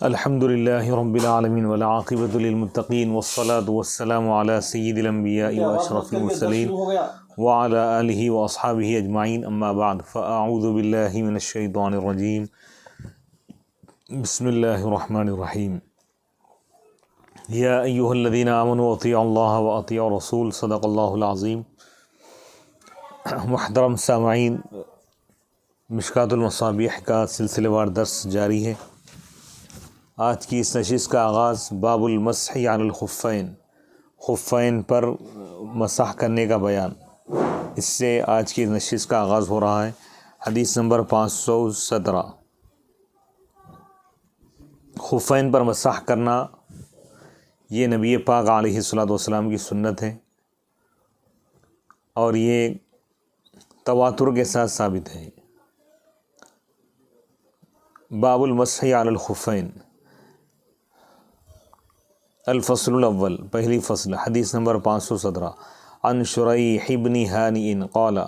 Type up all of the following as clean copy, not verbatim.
الحمد للہ رب العالمین والعاقبۃ للمتقین والصلاة والسلام علی سید الانبیاء واشرف المرسلین وعلی آلہ واصحابہ اجمعین، اما بعد فاعوذ باللہ من الشیطان الرجیم، بسم اللہ الرحمن الرحیم۔ یا ایہا الذین آمنوا اطیعوا اللہ واطیعوا الرسول، صدق اللہ العظیم۔ محترم سامعین، مشکوٰۃ المصابیح کا سلسلہ وار درس جاری ہے۔ آج کی اس نشست کا آغاز باب المسح علی الخفین، خفین پر مسح کرنے کا بیان، اس سے آج کی نشست کا آغاز ہو رہا ہے۔ حدیث نمبر 517۔ خفین پر مسح کرنا یہ نبی پاک علیہ الصلوۃ والسلام کی سنت ہے، اور یہ تواتر کے ساتھ ثابت ہے۔ باب المسح علی الخفین، الفصل الاول، پہلی فصل، حدیث نمبر 517۔ عن شریح بن ہانئ قال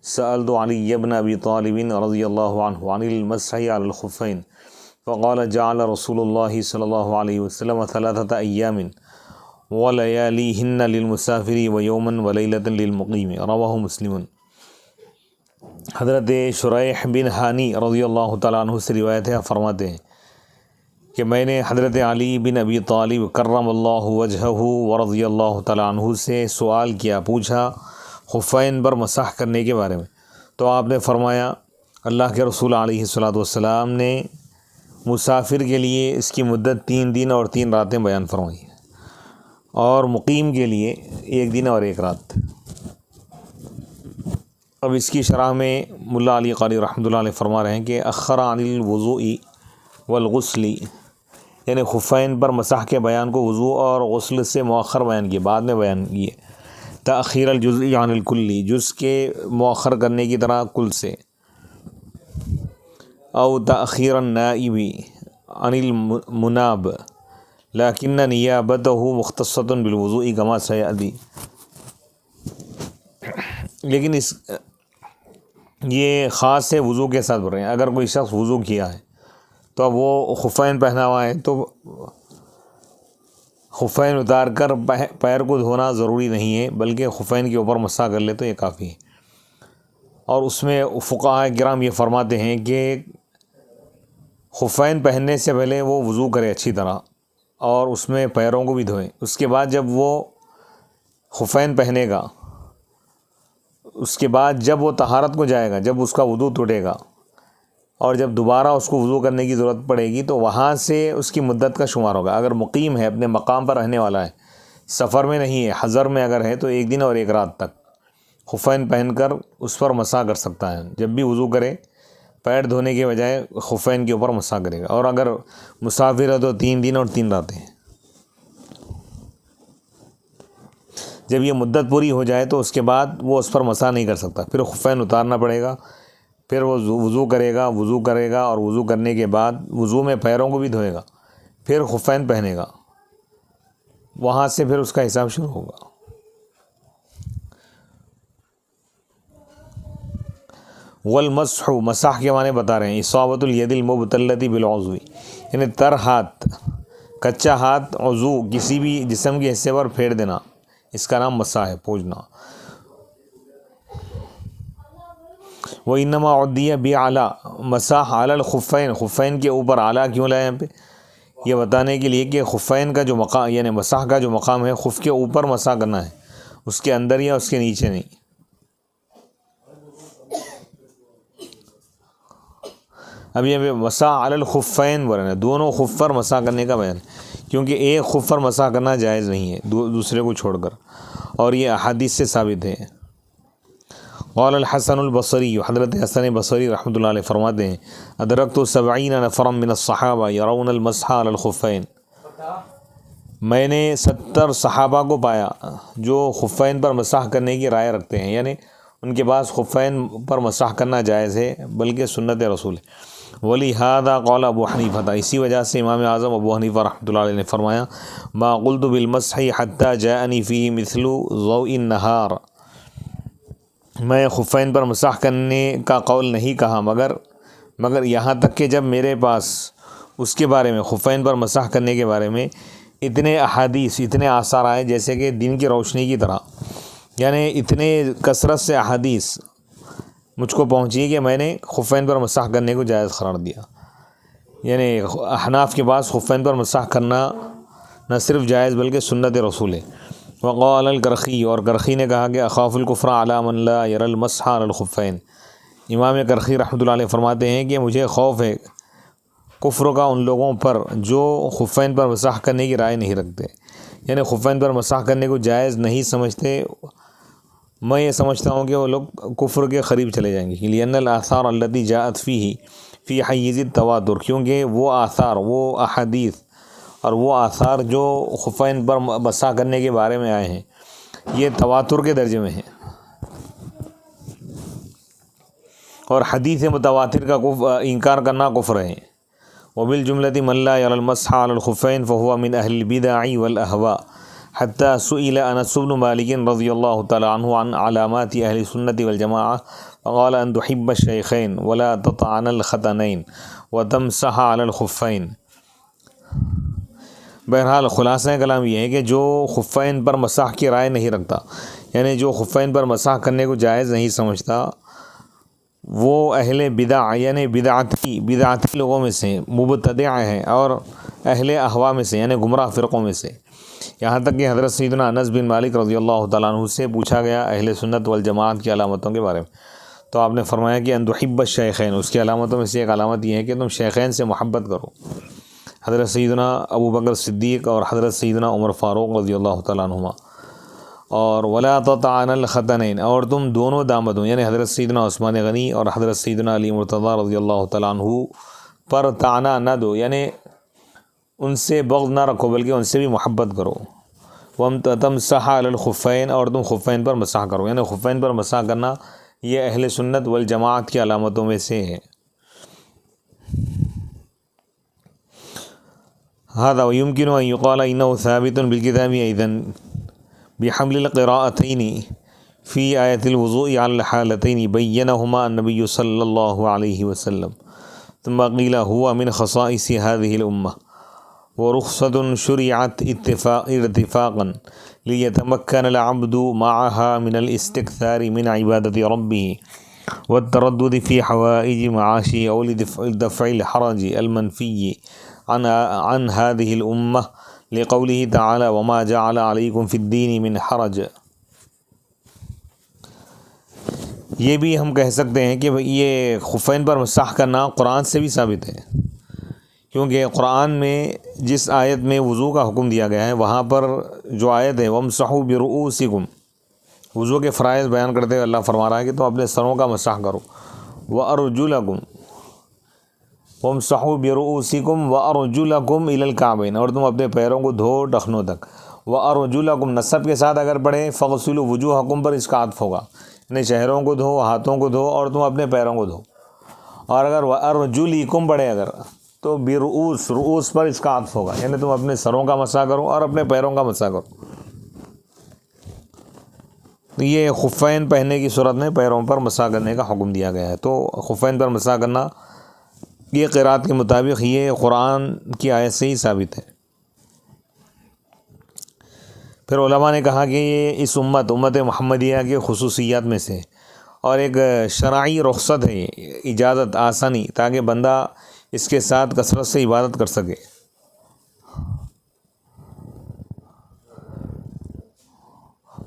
سألت علی بن ابی طالب رضی اللہ عنہ عن المسح علی الخفین فقال جعل رسول اللہ صلی اللہ علیہ وسلم 3 ایام ولیالیہن للمسافر ویوما ولیلۃ للمقیم، رواہ مسلم۔ حضرت شریح بن ہانئ رضی اللہ تعالیٰ عنہ سے روایت ہے، فرماتے ہیں کہ میں نے حضرت علی بن ابی طالب کرم اللہ وجہہ ورضی اللہ تعالیٰ عنہ سے سوال کیا، پوچھا خفین پر مسح کرنے کے بارے میں، تو آپ نے فرمایا اللہ کے رسول علیہ الصلوۃ والسلام نے مسافر کے لیے اس کی مدت 3 دن اور 3 راتیں بیان فرمائی، اور مقیم کے لیے 1 دن اور 1 رات۔ اب اس کی شرح میں ملا علی قاری رحمۃ اللہ علیہ فرما رہے ہیں کہ اخر عن الوضوء والغسل، یعنی خفین پر مسح کے بیان کو وضو اور غسل سے مؤخر بیان کیے، بعد میں بیان کیے۔ تأخیر الجزء عن الکلی، جز کے مؤخر کرنے کی طرح کل سے۔ او تأخیر النائب عن المناب لیکن نیابتہ مختصۃ بالوضوء کما سیأتی، لیکن یہ خاص ہے وضو کے ساتھ بول رہے ہیں۔ اگر کوئی شخص وضو کیا ہے تو اب وہ خفین پہنا ہوا ہے تو خفین اتار کر پیر کو دھونا ضروری نہیں ہے، بلکہ خفین کے اوپر مسح کر لے تو یہ کافی ہے۔ اور اس میں فقہاء کرام یہ فرماتے ہیں کہ خفین پہننے سے پہلے وہ وضو کرے اچھی طرح، اور اس میں پیروں کو بھی دھوئے۔ اس کے بعد جب وہ خفین پہنے گا، اس کے بعد جب وہ طہارت کو جائے گا، جب اس کا وضو ٹوٹے گا اور جب دوبارہ اس کو وضو کرنے کی ضرورت پڑے گی، تو وہاں سے اس کی مدت کا شمار ہوگا۔ اگر مقیم ہے، اپنے مقام پر رہنے والا ہے، سفر میں نہیں ہے، حضر میں اگر ہے، تو 1 دن اور 1 رات تک خفین پہن کر اس پر مسح کر سکتا ہے۔ جب بھی وضو کرے، پیر دھونے کے بجائے خفین کے اوپر مسح کرے گا۔ اور اگر مسافر ہے تو 3 دن اور 3 راتیں۔ جب یہ مدت پوری ہو جائے تو اس کے بعد وہ اس پر مسح نہیں کر سکتا، پھر خفین اتارنا پڑے گا، پھر وہ وضو کرے گا اور وضو کرنے کے بعد وضو میں پیروں کو بھی دھوئے گا، پھر خفین پہنے گا، وہاں سے پھر اس کا حساب شروع ہوگا۔ والمسح، مسح کے معنی بتا رہے ہیں، اصابۃ الید المبتلۃ بالعضو، یعنی تر ہاتھ، کچا ہاتھ عضو کسی بھی جسم کے حصے پر پھیر دینا، اس کا نام مسح ہے، پوجنا۔ وَإِنَّمَا عُدِّيَ بِعَلَى، مسح علی الخفین، خفین کے اوپر اعلیٰ کیوں لائے یہاں پہ؟ یہ بتانے کے لیے کہ خفین کا جو مقام، یعنی مسح کا جو مقام ہے، خف کے اوپر مسح کرنا ہے، اس کے اندر یا اس کے نیچے نہیں۔ اب یہ مسح علی الخفین بول رہے ہیں، دونوں خف پر مسح کرنے کا بیان ہے، کیونکہ ایک خف پر مسح کرنا جائز نہیں ہے دوسرے کو چھوڑ کر، اور یہ احادیث سے ثابت ہے۔ قال الحسن البصری، حضرت حسن بصری رحمۃ اللہ علیہ فرماتے ہیں، ادرکت 70 نفرا من الصحابہ یرون المسح علی الخفین، میں نے 70 صحابہ کو پایا جو خفین پر مسح کرنے کی رائے رکھتے ہیں، یعنی ان کے پاس خفین پر مسح کرنا جائز ہے، بلکہ سنت رسول ہے۔ ولہذا قال ابو حنیفہ، اسی وجہ سے امام اعظم ابو حنیفہ رحمۃ اللہ علیہ نے فرمایا، ما قلت بالمسح حتی جاءنی فیہ مثل ضوء النہار، میں خفین پر مسح کرنے کا قول نہیں کہا مگر یہاں تک کہ جب میرے پاس اس کے بارے میں، خفین پر مسح کرنے کے بارے میں اتنے احادیث، اتنے آثار آئے جیسے کہ دن کی روشنی کی طرح، یعنی اتنے کثرت سے احادیث مجھ کو پہنچی کہ میں نے خفین پر مسح کرنے کو جائز قرار دیا۔ یعنی احناف کے پاس خفین پر مسح کرنا نہ صرف جائز بلکہ سنت رسول ہے۔ وقال الکرخی، اور کرخی نے کہا کہ اخاف الکفر علی من لا یر المسح علی الخفین۔ امام کرخی رحمۃ اللہ علیہ فرماتے ہیں کہ مجھے خوف ہے کفر کا ان لوگوں پر جو خفین پر مسح کرنے کی رائے نہیں رکھتے، یعنی خفین پر مسح کرنے کو جائز نہیں سمجھتے۔ میں یہ سمجھتا ہوں کہ وہ لوگ کفر کے قریب چلے جائیں گے، لأن الآثار التي جاءت فی حیز التواتر، کیونکہ وہ آثار، وہ احادیث اور وہ آثار جو خفین پر مسح کرنے کے بارے میں آئے ہیں یہ تواتر کے درجے میں ہیں، اور حدیث متواتر کا انکار کرنا کفر ہے۔ وبالجملة من لا يرى المسح على الخفين فهو من أهل البدع والأهواء، حتى سئل أنس بن مالك رضي الله تعالى عنه عن علامات أهل السنة والجماعة فقال أن تحب الشيخين ولا تطعن الختنين وتمسح على الخفين۔ بہرحال خلاصہ کلام یہ ہے کہ جو خفین پر مسح کی رائے نہیں رکھتا، یعنی جو خفین پر مسح کرنے کو جائز نہیں سمجھتا، وہ اہل بدع یعنی بدعتی لوگوں میں سے، مبتدع ہیں، اور اہل احوا میں سے یعنی گمراہ فرقوں میں سے۔ یہاں تک کہ حضرت سیدنا انس بن مالک رضی اللہ تعالیٰ عنہ سے پوچھا گیا اہل سنت والجماعت کی علامتوں کے بارے میں، تو آپ نے فرمایا کہ ان تحب الشیخین، اس کی علامتوں میں سے ایک علامت یہ ہے کہ تم شیخین سے محبت کرو، حضرت سیدنا ابو بکر صدیق اور حضرت سیدنا عمر فاروق رضی اللہ تعالیٰ عنہما، اور ولا تطعن الختنین، اور تم دونوں دامادوں یعنی حضرت سیدنا عثمان غنی اور حضرت سیدنا علی مرتضیٰ رضی اللہ تعالیٰ عنہ پر طعنہ نہ دو، یعنی ان سے بغض نہ رکھو بلکہ ان سے بھی محبت کرو۔ وَتَمْسَحَ عَلَى الْخُفَّيْنِ، اور تم خفین پر مسح کرو، یعنی خفین پر مسح کرنا یہ اہل سنت والجماعت کی علامتوں میں سے ہے۔ هذا ويمكن أن يقال إنه ثابت بالكتاب أيضا بحمل القراءتين في آية الوضوء على الحالتين بينهما النبي صلى الله عليه وسلم، ثم قيل هو من خصائص هذه الأمة ورخصة شرعت اتفاقا ليتمكن العبد معها من الاستكثار من عبادة ربه والتردد في حوائج معاشه أو لدفع الحرج المنفي عن هذه الأمة لقوله تعالى وما جعل عليكم في الدين من حرج۔ یہ بھی ہم کہہ سکتے ہیں کہ یہ خفین پر مسح کرنا قرآن سے بھی ثابت ہے، کیونکہ قرآن میں جس آیت میں وضو کا حکم دیا گیا ہے وہاں پر جو آیت ہے وَامْسَحُوا بِرُؤُوسِكُمْ، وضو کے فرائض بیان کرتے ہوئے اللہ فرما رہا ہے کہ تم اپنے سروں کا مسح کرو، وَأَرْجُلَكُمْ، وَامْسَحُوا بِرُؤُوسِكُمْ وَأَرْجُلَكُمْ إِلَى الْكَعْبَيْنِ، اور تم اپنے پیروں کو دھو ٹخنوں تک۔ وَأَرْجُلَكُمْ نصب کے ساتھ اگر پڑھے فَغْسِلُوا وُجُوهَكُمْ پر اس کا عطف ہوگا، یعنی چہروں کو دھو، ہاتھوں کو دھو، اور تم اپنے پیروں کو دھو۔ اور اگر وَأَرْجُلِكُمْ پڑھے اگر تو رؤوس پر اس کا عطف ہوگا، یعنی تم اپنے سروں کا مسح کرو اور اپنے پیروں کا مسح کرو۔ تو یہ خفین پہننے کی صورت میں پیروں پر مسح کرنے کا حکم دیا گیا ہے، تو خفین پر مسح کرنا یہ قرات کے مطابق یہ قرآن کی آیت سے ہی ثابت ہے۔ پھر علماء نے کہا کہ یہ اس امت محمدیہ کے خصوصیات میں سے اور ایک شرعی رخصت ہے، اجازت، آسانی، تاکہ بندہ اس کے ساتھ کثرت سے عبادت کر سکے۔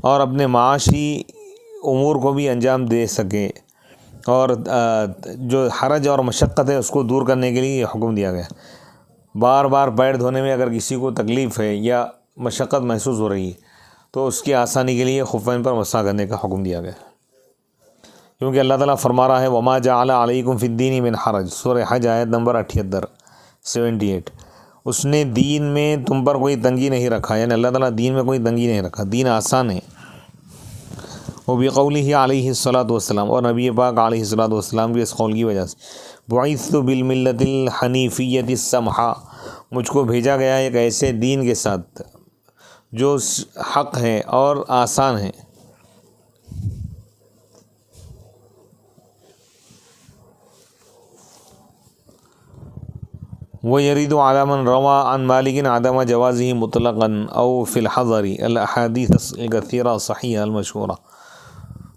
اور اپنے معاشی امور کو بھی انجام دے سکے، اور جو حرج اور مشقت ہے اس کو دور کرنے کے لیے یہ حکم دیا گیا۔ بار بار پیر دھونے میں اگر کسی کو تکلیف ہے یا مشقت محسوس ہو رہی ہے تو اس کی آسانی کے لیے خفین پر مسح کرنے کا حکم دیا گیا، کیونکہ اللہ تعالیٰ فرما رہا ہے وما جعل علیکم فی الدین من حرج، سورہ حج آیت نمبر 78۔ اس نے دین میں تم پر کوئی تنگی نہیں رکھا، یعنی اللہ تعالیٰ دین میں کوئی تنگی نہیں رکھا، دین آسان ہے۔ وبقولہ علیہ الصلاۃ والسلام، اور نبی پاک علیہ الصلاۃ والسلام کے اس قول کی وجہ سے بعثت بالملۃ الحنیفیۃ السمحاء، مجھ کو بھیجا گیا ایک ایسے دین کے ساتھ جو حق ہے اور آسان ہے۔ ويرد على من روى عن مالك عدم جوازه مطلقا أو في الحضر الأحاديث الكثيرة الصحيحة المشهورة.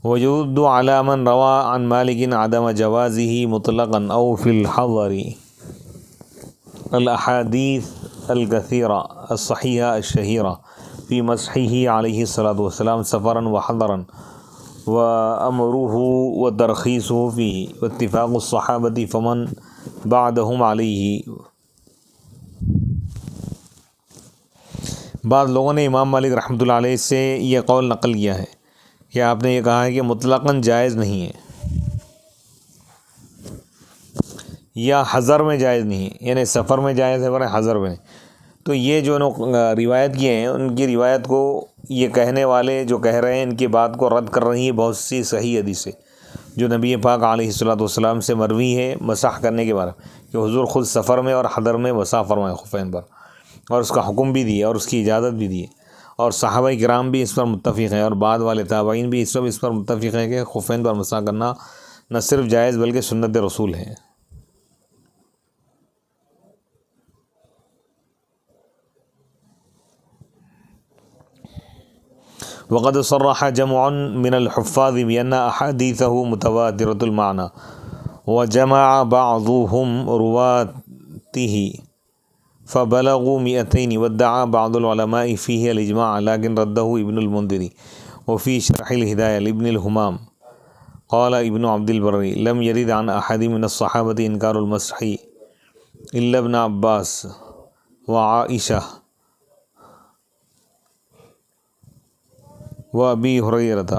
ويرد على من روى عن مالك عدم جوازه مطلقا أو في الحضر الأحاديث الكثيرة الصحيحة الشهيرة في مسحه عليه الصلاة والسلام سفرا وحضرا وأمره وترخيصه فيه واتفاق الصحابة فمن بعدهم عليه. بعض لوگوں نے امام مالک رحمۃ اللہ علیہ سے یہ قول نقل کیا ہے کہ آپ نے یہ کہا ہے کہ مطلقاً جائز نہیں ہے یا حضر میں جائز نہیں ہے، یعنی سفر میں جائز ہے ورنہ حضر میں. تو یہ جو روایت کیے ہیں ان کی روایت کو یہ کہنے والے جو کہہ رہے ہیں ان کی بات کو رد کر رہی ہیں بہت سی صحیح حدیثیں جو نبی پاک علیہ الصلوۃ والسلام سے مروی ہے مسح کرنے کے بارے میں کہ حضور خود سفر میں اور حضر میں مسح فرمائے خفین پر، اور اس کا حکم بھی دیا اور اس کی اجازت بھی دی ہے، اور صحابہ کرام بھی اس پر متفق ہیں اور بعد والے تابعین بھی اس پر متفق ہیں کہ خفین پر مسح کرنا نہ صرف جائز بلکہ سنت رسول ہے. وقد صرح جمع من الحفاظ بأن أحاديثه متواترة المعنى وجمع بعضهم رواته فبلغوا 200 وادعى بعض العلماء فيه الإجماع لكن رده ابن المنذر. وفي شرح الهداية لابن الهمام قال ابن عبد البر لم يرد عن أحد من الصحابة إنكار المسح إلا ابن عباس وعائشة وابی ہریرہ.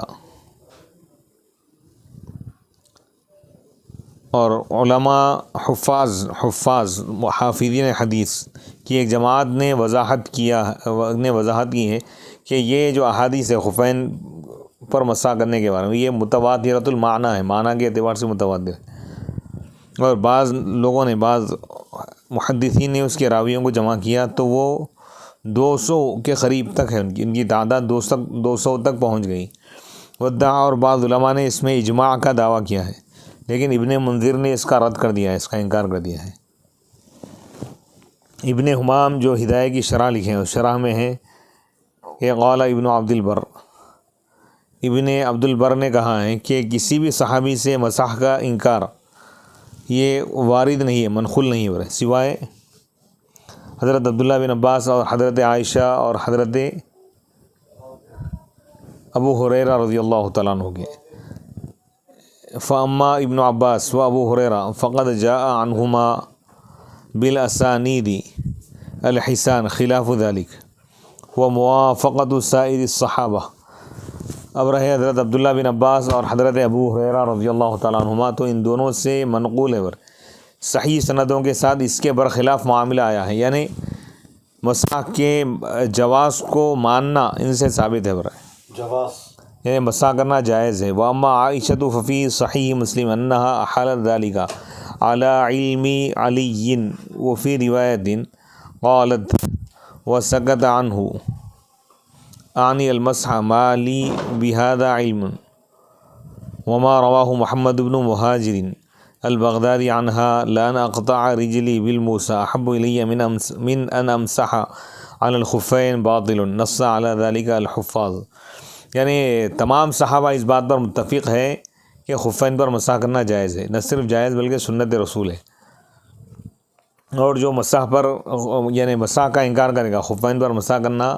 اور علماء حفاظ حافظین حدیث کی ایک جماعت نے وضاحت کی ہے کہ یہ جو احادیث ہے خفین پر مسح کرنے کے بارے میں یہ متواترۃ المعنی ہے، معنی کے اعتبار سے متواتر ہے. اور بعض لوگوں نے بعض محدثین نے اس کے راویوں کو جمع کیا تو وہ 200 کے قریب تک ہے، ان کی تعداد 200 تک پہنچ گئی. ودعا اور بعض علماء نے اس میں اجماع کا دعویٰ کیا ہے لیکن ابن منذر نے اس کا رد کر دیا ہے، اس کا انکار کر دیا ہے. ابن حمام جو ہدایہ کی شرح لکھے ہیں اس شرح میں ہے کہ قال ابن عبد البر، ابن عبد البر نے کہا ہے کہ کسی بھی صحابی سے مسح کا انکار یہ وارد نہیں ہے، منقول نہیں ہو رہا ہے سوائے حضرت عبداللہ بن عباس اور حضرت عائشہ اور حضرت ابو ہریرہ رضی اللہ تعالیٰ عنہ کے. فاما ابن عباس و ابو ہریرہ فقد جاء عنہما بالاسانید الحسان خلاف ذلك وموافقۃ سائر الصحابہ. اب رہے حضرت عبداللہ بن عباس اور حضرت ابو ہریرہ رضی اللہ تعالیٰ عنہما تو ان دونوں سے منقول ہے صحیح سندوں کے ساتھ اس کے برخلاف معاملہ آیا ہے، یعنی مسح کے جواز کو ماننا ان سے ثابت ہے جواز، یعنی مسح کرنا جائز ہے. واما عائشۃ ففی صحیح مسلم انہا احالت ذالک علی علم علی وفی روایت قالت وسکت عنہ عنی المسح ما لی بہذا علم وما رواہ محمد بن مہاجر البغدادی عنہا لان اقطع رجلی بالموسى احب الی من ان امسح علی الخفین باطل نص علی ذلك الحفاظ. یعنی تمام صحابہ اس بات پر متفق ہے کہ خفین پر مسح کرنا جائز ہے، نہ صرف جائز بلکہ سنت رسول ہے. اور جو مسح پر یعنی مسح کا انکار کرے گا، خفین پر مسح کرنا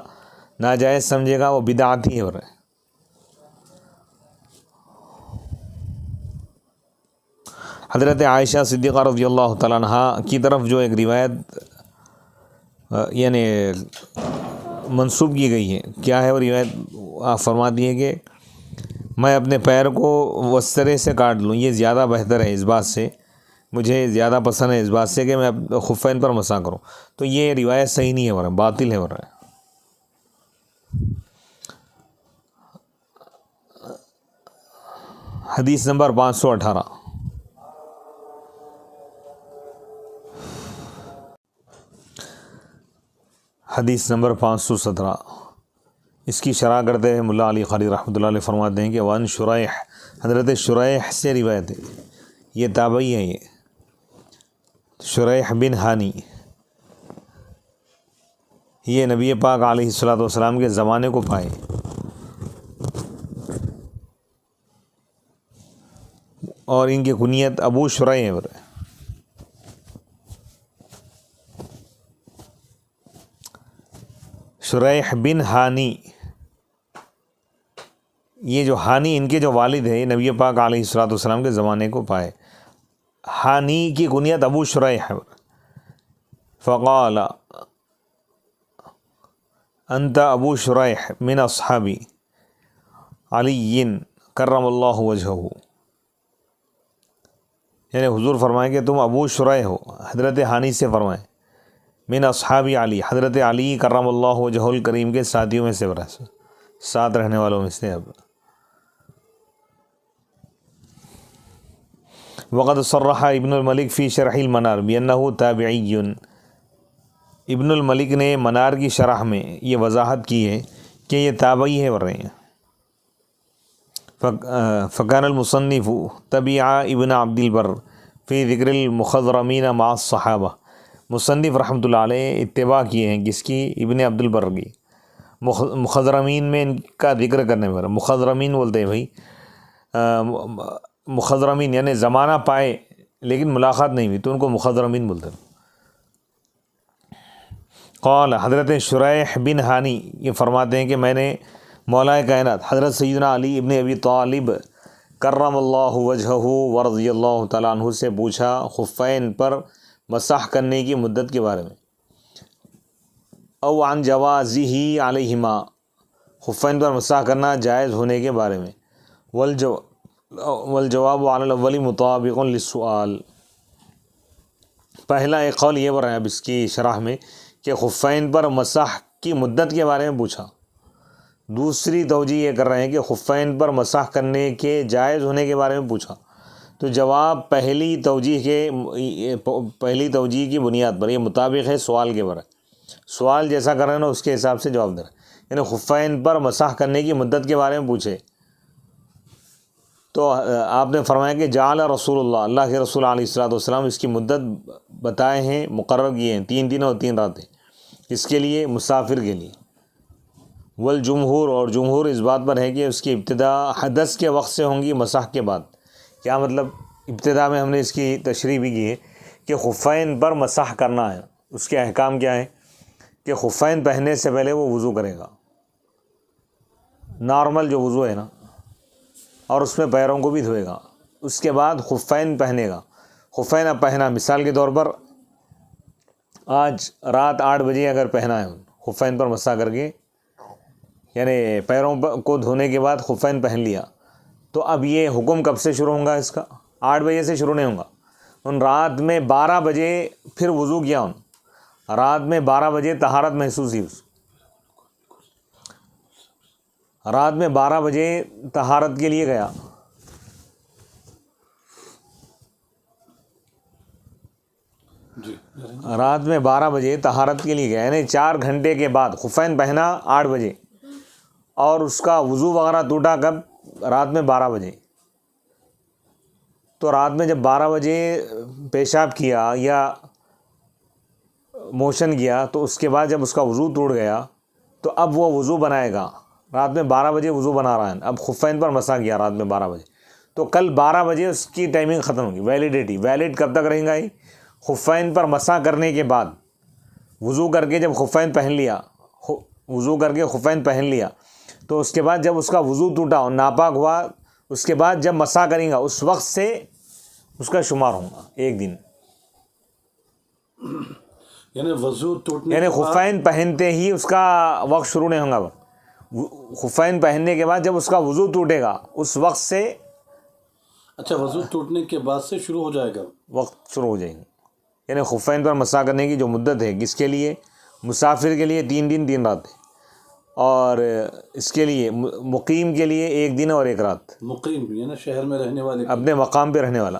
ناجائز سمجھے گا، وہ بدعت ہی ہو رہا ہے. حضرت عائشہ صدیقہ رضی اللہ تعالیٰ عنہ کی طرف جو ایک روایت یعنی منسوب کی گئی ہے، کیا ہے وہ روایت؟ آپ فرماتی ہیں کہ میں اپنے پیر کو وسترے سے کاٹ لوں، یہ زیادہ بہتر ہے اس بات سے، مجھے زیادہ پسند ہے اس بات سے کہ میں خفین پر مسح کروں. تو یہ روایت صحیح نہیں ہے ورنہ باطل ہے ورنہ. حدیث نمبر 518. حدیث نمبر 517 اس کی شرح کرتے ہیں ملا علی قاری رحمۃ اللہ علیہ فرماتے ہیں کہ وان شریح، حضرت شریح سے روایت ہے، یہ تابعی ہے، یہ شریح بن ہانی یہ نبی پاک علیہ الصلوۃ والسلام کے زمانے کو پائے، اور ان کی کنیت ابو شریح ہے۔ شریح بن ہانی، یہ جو ہانی ان کے جو والد ہیں نبی پاک علیہ الصلوۃ والسلام کے زمانے کو پائے۔ ہانی کی کنیت ابو شریح ہے۔ فقال انت ابو شریح من اصحابی علی کرم اللہ وجہہ، یعنی حضور فرمائیں کہ تم ابو شریح ہو، حضرت ہانی سے فرمائیں، من اصحابی علی، حضرت علی کرم اللہ وجہہ الکریم کے ساتھیوں میں سے، ساتھ رہنے والوں میں سے۔ اب وقد صرح ابن الملک فی شرح المنار بانہ تابعی، ابن الملک نے منار کی شرح میں یہ وضاحت کی ہے کہ یہ تابعی ہے، رہے ہیں۔ فکان المصنف تبع ابن عبد البر فی ذکر المخضرمین مع الصحابہ، مصنف رحمۃ اللہ علیہ اتباع کیے ہیں کس کی؟ ابن عبد البر کی، مخضرمین میں ان کا ذکر کرنے پر۔ مخضرمین بولتے ہیں بھائی، مخضرمین یعنی زمانہ پائے لیکن ملاقات نہیں ہوئی تو ان کو مخضرمین بولتے ہیں۔ قال، حضرت شریح بن ہانی یہ فرماتے ہیں کہ میں نے مولا کائنات حضرت سیدنا علی ابن ابی طالب کرم اللہ وجہہ ورضی اللہ تعالیٰ عنہ سے پوچھا خفین پر مسح کرنے کی مدت کے بارے میں، او عن جوازہ علیہما، خفین پر مسح کرنا جائز ہونے کے بارے میں، والجواب علی الاول مطابق للسؤال، پہلا ایک قول یہ بر ہے اب اس کی شرح میں کہ خفین پر مسح کی مدت کے بارے میں پوچھا، دوسری توجہ یہ کر رہے ہیں کہ خفین پر مسح کرنے کے جائز ہونے کے بارے میں پوچھا، تو جواب پہلی توجہ کی بنیاد پر، یہ مطابق ہے سوال کے بارے، سوال جیسا کر رہے ہیں نا اس کے حساب سے جواب دے رہے ہیں، یعنی خفین پر مسح کرنے کی مدت کے بارے میں پوچھے تو آپ نے فرمایا کہ جعل رسول اللہ، اللہ کے رسول علیہ الصلوۃ والسلام اس کی مدت بتائے ہیں، مقرر کیے ہیں 3 دن اور 3 راتیں، اس کے لیے مسافر کے لیے۔ والجمہور، اور جمہور اس بات پر ہے کہ اس کی ابتدا حدث کے وقت سے ہوں گی، مسح کے بعد۔ کیا مطلب؟ ابتدا میں ہم نے اس کی تشریح بھی کی ہے کہ خفین پر مسح کرنا ہے، اس کے احکام کیا ہے کہ خفین پہننے سے پہلے وہ وضو کرے گا، نارمل جو وضو ہے نا، اور اس میں پیروں کو بھی دھوئے گا، اس کے بعد خفین پہنے گا۔ خفین اب پہنا، مثال کے طور پر آج رات 8 بجے اگر پہنا ہے خفین پر مسح کر کے، یعنی پیروں کو دھونے کے بعد خفین پہن لیا، تو اب یہ حکم کب سے شروع ہوگا؟ اس کا 8 بجے سے شروع نہیں ہوگا، ان رات میں 12 بجے پھر وضو کیا، رات میں 12 بجے طہارت محسوس ہوئی، رات میں 12 بجے طہارت کے لیے گیا، رات میں 12 بجے طہارت کے لیے گیا، یعنی 4 گھنٹے کے بعد خفین پہنا 8 بجے، اور اس کا وضو وغیرہ ٹوٹا کب؟ رات میں 12 بجے۔ تو رات میں جب 12 بجے پیشاب کیا یا موشن کیا تو اس کے بعد جب اس کا وضو ٹوٹ گیا تو اب وہ وضو بنائے گا، رات میں 12 بجے وضو بنا رہا ہے، اب خفین پر مسح کیا رات میں 12 بجے، تو کل 12 بجے اس کی ٹائمنگ ختم ہوگی، ویلیڈیٹی، ویلڈ کب تک رہیں گا؟ ہی خفین پر مسح کرنے کے بعد، وضو کر کے جب خفین پہن لیا، وضو کر کے خفین پہن لیا تو اس کے بعد جب اس کا وضو ٹوٹا اور ناپاک ہوا، اس کے بعد جب مسح کریں گا اس وقت سے اس کا شمار ہوگا 1 دن، یعنی وضو ٹوٹنے یعنی خفین پہنتے ہی اس کا وقت شروع نہیں ہوگا، خفین پہننے کے بعد جب اس کا وضو ٹوٹے گا اس وقت سے، اچھا وضو ٹوٹنے کے بعد سے شروع ہو جائے گا، وقت شروع ہو جائے گا، یعنی خفین پر مسح کرنے کی جو مدت ہے کس کے لیے؟ مسافر کے لیے 3 دن 3 رات، اور اس کے لیے مقیم کے لیے 1 دن اور 1 رات، مقیم یعنی شہر میں رہنے والے، اپنے مقام پہ رہنے والا۔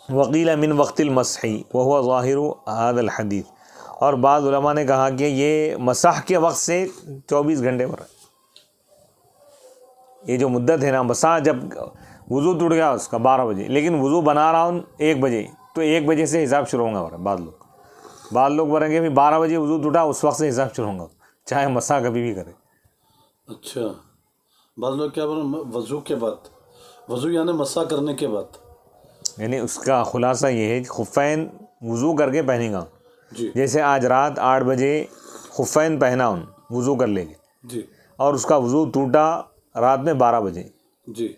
وقیل من وقت المسح وهو ظاہر هذا الحدیث، اور بعض علماء نے کہا کہ یہ مسح کے وقت سے 24 گھنٹے پر ہے، یہ جو مدت ہے نا، مسح جب وضو ٹوٹ گیا اس کا 12 بجے، لیکن وضو بنا رہا ہوں 1 بجے، تو 1 بجے سے حساب شروع ہوگا، بعض لوگ بعض لوگ بولیں گے بھی 12 بجے وضو ٹوٹا اس وقت سے حساب شروع ہوگا چاہے مسا کبھی بھی کرے. اچھا بعض لوگ کیا بولیں وضو کے بعد، وضو یعنی مسا کرنے کے بعد. یعنی اس کا خلاصہ یہ ہے کہ خفین وضو کر کے پہنے گا. جی جیسے آج رات 8 بجے خفین پہنا ان وضو کر لے گے جی اور اس کا وضو ٹوٹا رات میں 12 بجے. جی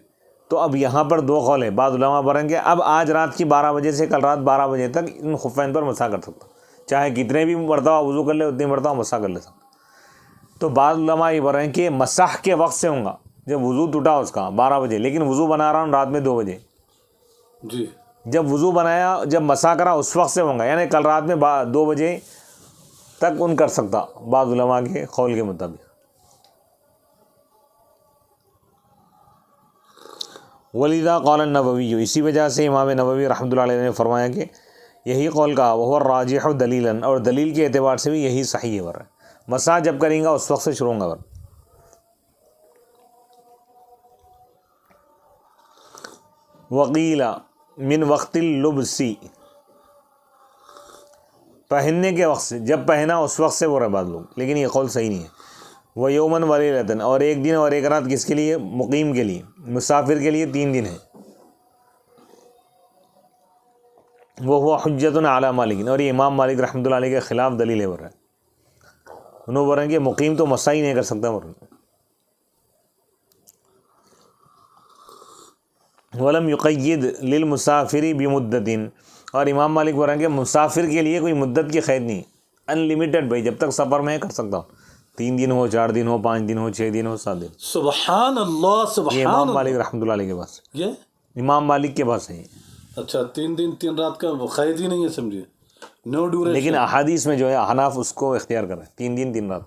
تو اب یہاں پر دو قول ہے. بعض علماء بولیں گے اب آج رات کی 12 بجے سے کل رات 12 بجے تک ان خفین پر مسا کر سکتا، چاہے کتنے بھی مرتبہ وضو کر لے اتنی مرتبہ مسا کر لے سکتا. تو بعض علماء یہ بول رہے ہیں کہ مسح کے وقت سے ہوں گا جب وضو ٹوٹا اس کا 12 بجے، لیکن وضو بنا رہا ہوں رات میں 2 بجے. جی جب وضو بنایا جب مسا کرا اس وقت سے ہوں گا، یعنی کل رات میں 2 بجے تک ان کر سکتا بعض علماء کے قول کے مطابق. ولیدہ قول النووی، اسی وجہ سے امام نووی رحمۃ اللہ علیہ نے فرمایا کہ یہی قول کہا وہ راجح دلیلاً، اور دلیل کے اعتبار سے بھی یہی صحیح ہے. ورنہ مسا جب کریں گا اس وقت سے شروع ہوگا. وقیل من وقت اللبسی، پہننے کے وقت سے، جب پہنا اس وقت سے بول رہے بعض لوگ، لیکن یہ قول صحیح نہیں ہے. وہ یومن ولیلتن، اور ایک دن اور ایک رات کس کے لیے؟ مقیم کے لیے، مسافر کے لیے 3 دن ہے. وہ حجت علی مالک، اور یہ امام مالک رحمۃ اللہ علیہ کے خلاف دلیل ہے. بول رہے ہیں انہوں بول رہے ہیں کہ مقیم تو مسا ہی نہیں کر سکتا. ولم یقید للمسافر بمدت، اور امام مالک بول رہے ہیں کہ مسافر کے لیے کوئی مدت کی قید نہیں، ان لمیٹڈ بھائی جب تک سفر میں کر سکتا ہوں، 3 دن ہو، 4 دن ہو، 5 دن ہو، 6 دن ہو، 7 دن. سبحان اللہ یہ سبحان امام اللہ. مالک رحمۃ اللہ علیہ کے پاس، یہ امام مالک کے پاس ہے. اچھا 3 دن 3 رات کا قید ہی نہیں ہے سمجھیے، نو ڈیوریشن. لیکن احادیث میں جو ہے احناف اس کو اختیار کر رہے ہیں 3 دن 3 رات.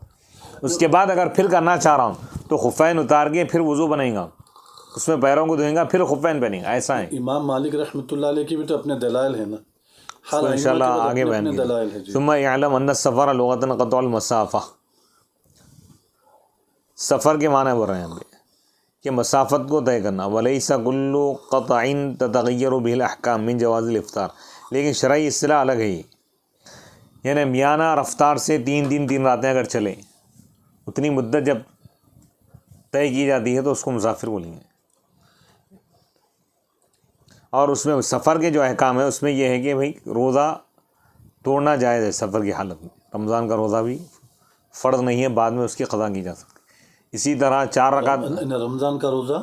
اس کے بعد اگر پھر کرنا چاہ رہا ہوں تو خفین اتار کے پھر وضو بنائیں گا، اس میں پیروں کو دھوئیں گا، پھر خفین پہنیں گا. ایسا ہے. امام مالک رحمۃ اللہ علیہ کی بھی تو اپنے دلائل ہیں نا، تو انشاءاللہ آگے بیان اپنے دلائل ہیں. کیجیے. ثم یعلم ان السفر لغۃ قطع المسافہ، سفر کے معنی بول رہے ہیں ہم کہ مسافت کو طے کرنا. ولیس کل قطع تتغیر به الاحکام من جواز الافطار، لیکن شرعی اصطلاح الگ ہے. یعنی میانہ رفتار سے 3 دن 3 راتیں اگر چلیں، اتنی مدت جب طے کی جاتی ہے تو اس کو مسافر بولیں گے. اور اس میں سفر کے جو احکام ہے اس میں یہ ہے کہ بھئی روزہ توڑنا جائز ہے سفر کی حالت میں. رمضان کا روزہ بھی فرض نہیں ہے، بعد میں اس کی قضا کی جا سکتی. اسی طرح 4 رکعت رمضان کا روزہ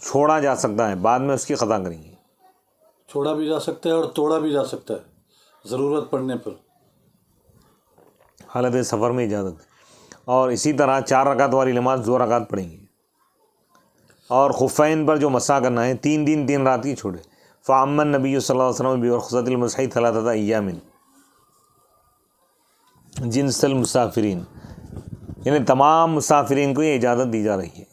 چھوڑا جا سکتا ہے، بعد میں اس کی قضا کریں گے. چھوڑا بھی جا سکتا ہے اور توڑا بھی جا سکتا ہے ضرورت پڑنے پر، حالت سفر میں اجازت ہے. اور اسی طرح 4 رکعت والی نماز 2 رکعت پڑھیں گے. اور خفین پر جو مسا کرنا ہے 3 دن 3 رات کی چھوڑے. فعم النبی صلی اللہ علیہ وسلم برخصۃ المسح 3 ایام جنس المسافرین، یعنی تمام مسافرین کو یہ اجازت دی جا رہی ہے.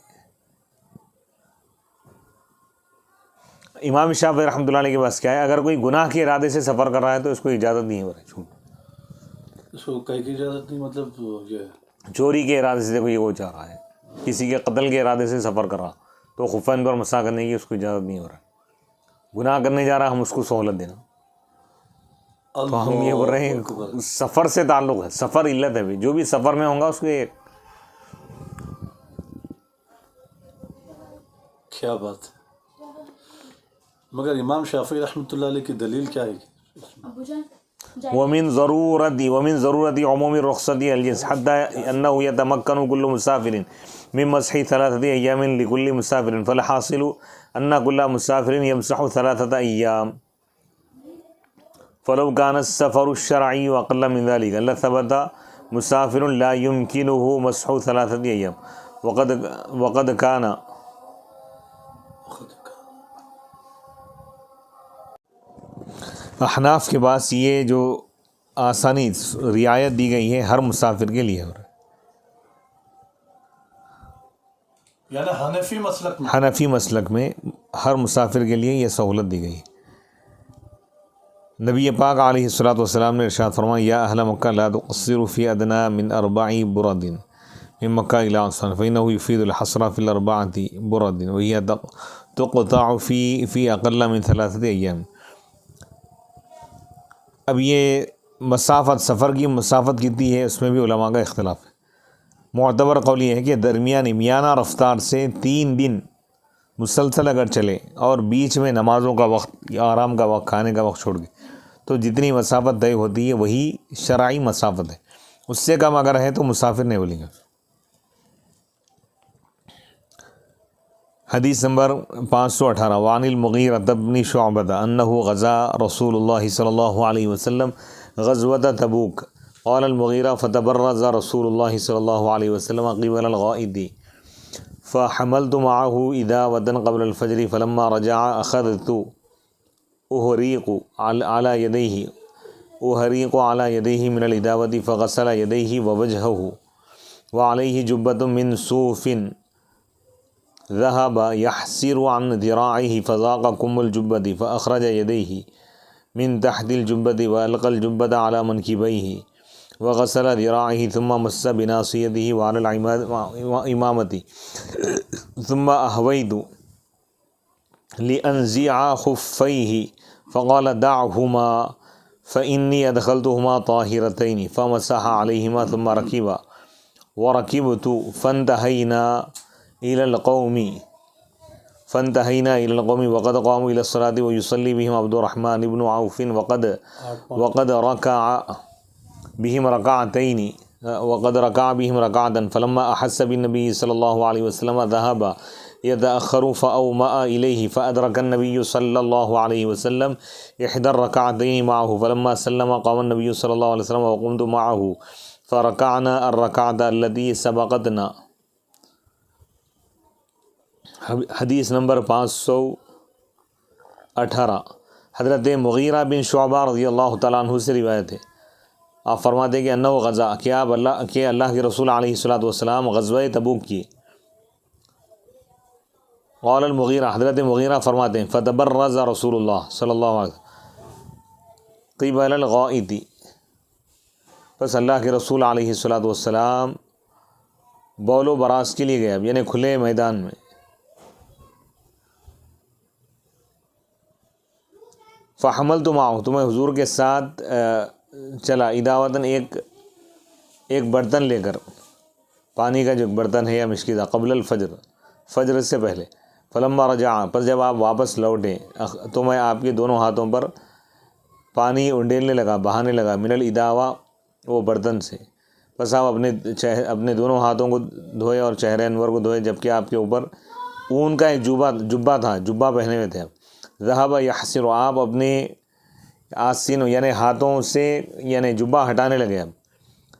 امام شافعی رحمۃ اللہ علیہ کے پاس کیا ہے، اگر کوئی گناہ کے ارادے سے سفر کر رہا ہے تو اس کو اجازت نہیں ہو رہی چھوٹ. اس کو کہیں کی اجازت نہیں، مطلب یہ چوری کے ارادے سے کوئی وہ چاہ رہا ہے، کسی کے قتل کے ارادے سے سفر کر رہا تو خفین پر مسا کرنے کی اس کو اجازت نہیں ہو رہا. گناہ کرنے جا رہا ہم اس کو سہولت دینا. تو ہم یہ بول رہے ہیں سفر سے تعلق ہے، سفر علت ہے. جو بھی سفر میں ہوں گا اس کو ایک کیا بات ہے. مگر امام شافعی رحمۃ اللہ علیہ کی دلیل کیا ہے؟ ومن ضرورت عموم الرخصت الجنس حتى انه يتمكن كل مسافر من مسح 3 ایام لكل مسافر، فالحاصل ان كل مسافر يمسح 3 ایام. فلو كان السفر الشرعي اقل من ذلك لثبت مسافر لا يمكنه مسح 3 ایام وقد كان. احناف کے پاس یہ جو آسانی رعایت دی گئی ہے ہر مسافر کے لیے. یعنی حنفی مسلک میں ہر مسافر کے لیے یہ سہولت دی گئی. نبی پاک علیہ الصلوۃ والسلام نے ارشاد فرمایا یا اہل مکہ لا تقصروا فی ادنی من 4 برد من مکہ الی عصفان فانه يفيد الحصر فی 4 برد وهي تقطع فی اقل من 3 ایام. اب یہ مسافت، سفر کی مسافت کتنی ہے اس میں بھی علماء کا اختلاف ہے۔ معتبر قول یہ ہے کہ درمیانی میانہ رفتار سے 3 دن مسلسل اگر چلے اور بیچ میں نمازوں کا وقت یا آرام کا وقت، کھانے کا وقت چھوڑ کے، تو جتنی مسافت طے ہوتی ہے وہی شرعی مسافت ہے۔ اس سے کم اگر ہے تو مسافر نہیں بولیں گے۔ حدیث نمبر 518 وعن المغیرہ بن شعبہ انہ غزا رسول اللہ صلی اللہ علیہ وسلم غزوۃ تبوک قال المغیرہ فتبرز رسول اللہ صلی اللہ علیہ وسلم قبل الغائد فحملت معه إداوة قبل الفجر فلما رجع أخذت أهريق على يديه من الإداوة فغسل يديه ووجهه وعليه جبة من صوف ذهب يحسر عن ذراعه فضاق كم الجبة فأخرج يديه من تحت الجبة وألقى الجبة على منكبيه وغسل ذراعه ثم مس بناصيته وعلى الإمامة ثم أهويت لأنزع خفيه فقال دعهما فإني أدخلتهما طاهرتين فمسح عليهما ثم ركب وركبت فانتهينا إلى القوم وقد قاموا إلى الصلاة ويصلي بهم عبد الرحمن بن عوف وقد ركع بهم ركعتين وقد ركع بهم ركعة فلما أحس بالنبي صلى الله عليه وسلم ذهب يتأخر فأومأ إليه فأدرك النبي صلى الله عليه وسلم إحدى الركعتين معه فلما سلم قام النبي صلى الله عليه وسلم وقمت معه فركعنا الركعة التي سبقتنا۔ حدیث نمبر 518 حضرت مغیرہ بن شعبہ رضی اللہ تعالیٰ عنہ سے روایت ہے، آپ فرماتے ہیں کہ انہ غزا کہ اللہ کے رسول علیہ الصلوۃ والسلام غزوہ تبوک کی۔ قال المغیرہ حضرت مغیرہ فرماتے ہیں فتبرز رسول اللہ صلی اللہ علیہ وسلم قبل الغائد، بس اللہ کے رسول علیہ الصلوۃ والسلام بول و براز کے لیے گئے، یعنی کھلے میدان میں۔ فحملت معه تو میں حضور کے ساتھ چلا، اداوتاً ایک برتن لے کر، پانی کا جو برتن ہے یا مشکیزہ، قبل الفجر، فجر سے پہلے۔ فلما رجع پر جب آپ واپس لوٹے تو میں آپ کے دونوں ہاتھوں پر پانی انڈیلنے لگا، بہانے لگا، من الاداوا وہ برتن سے۔ بس آپ اپنے دونوں ہاتھوں کو دھوئے اور چہرے انور کو دھوئے، جبکہ آپ کے اوپر اون کا ایک جبہ تھا، جبہ پہنے ہوئے تھے آپ۔ ذهب يحسر آپ اپنے آستین یعنی ہاتھوں سے یعنی جبہ ہٹانے لگے اب،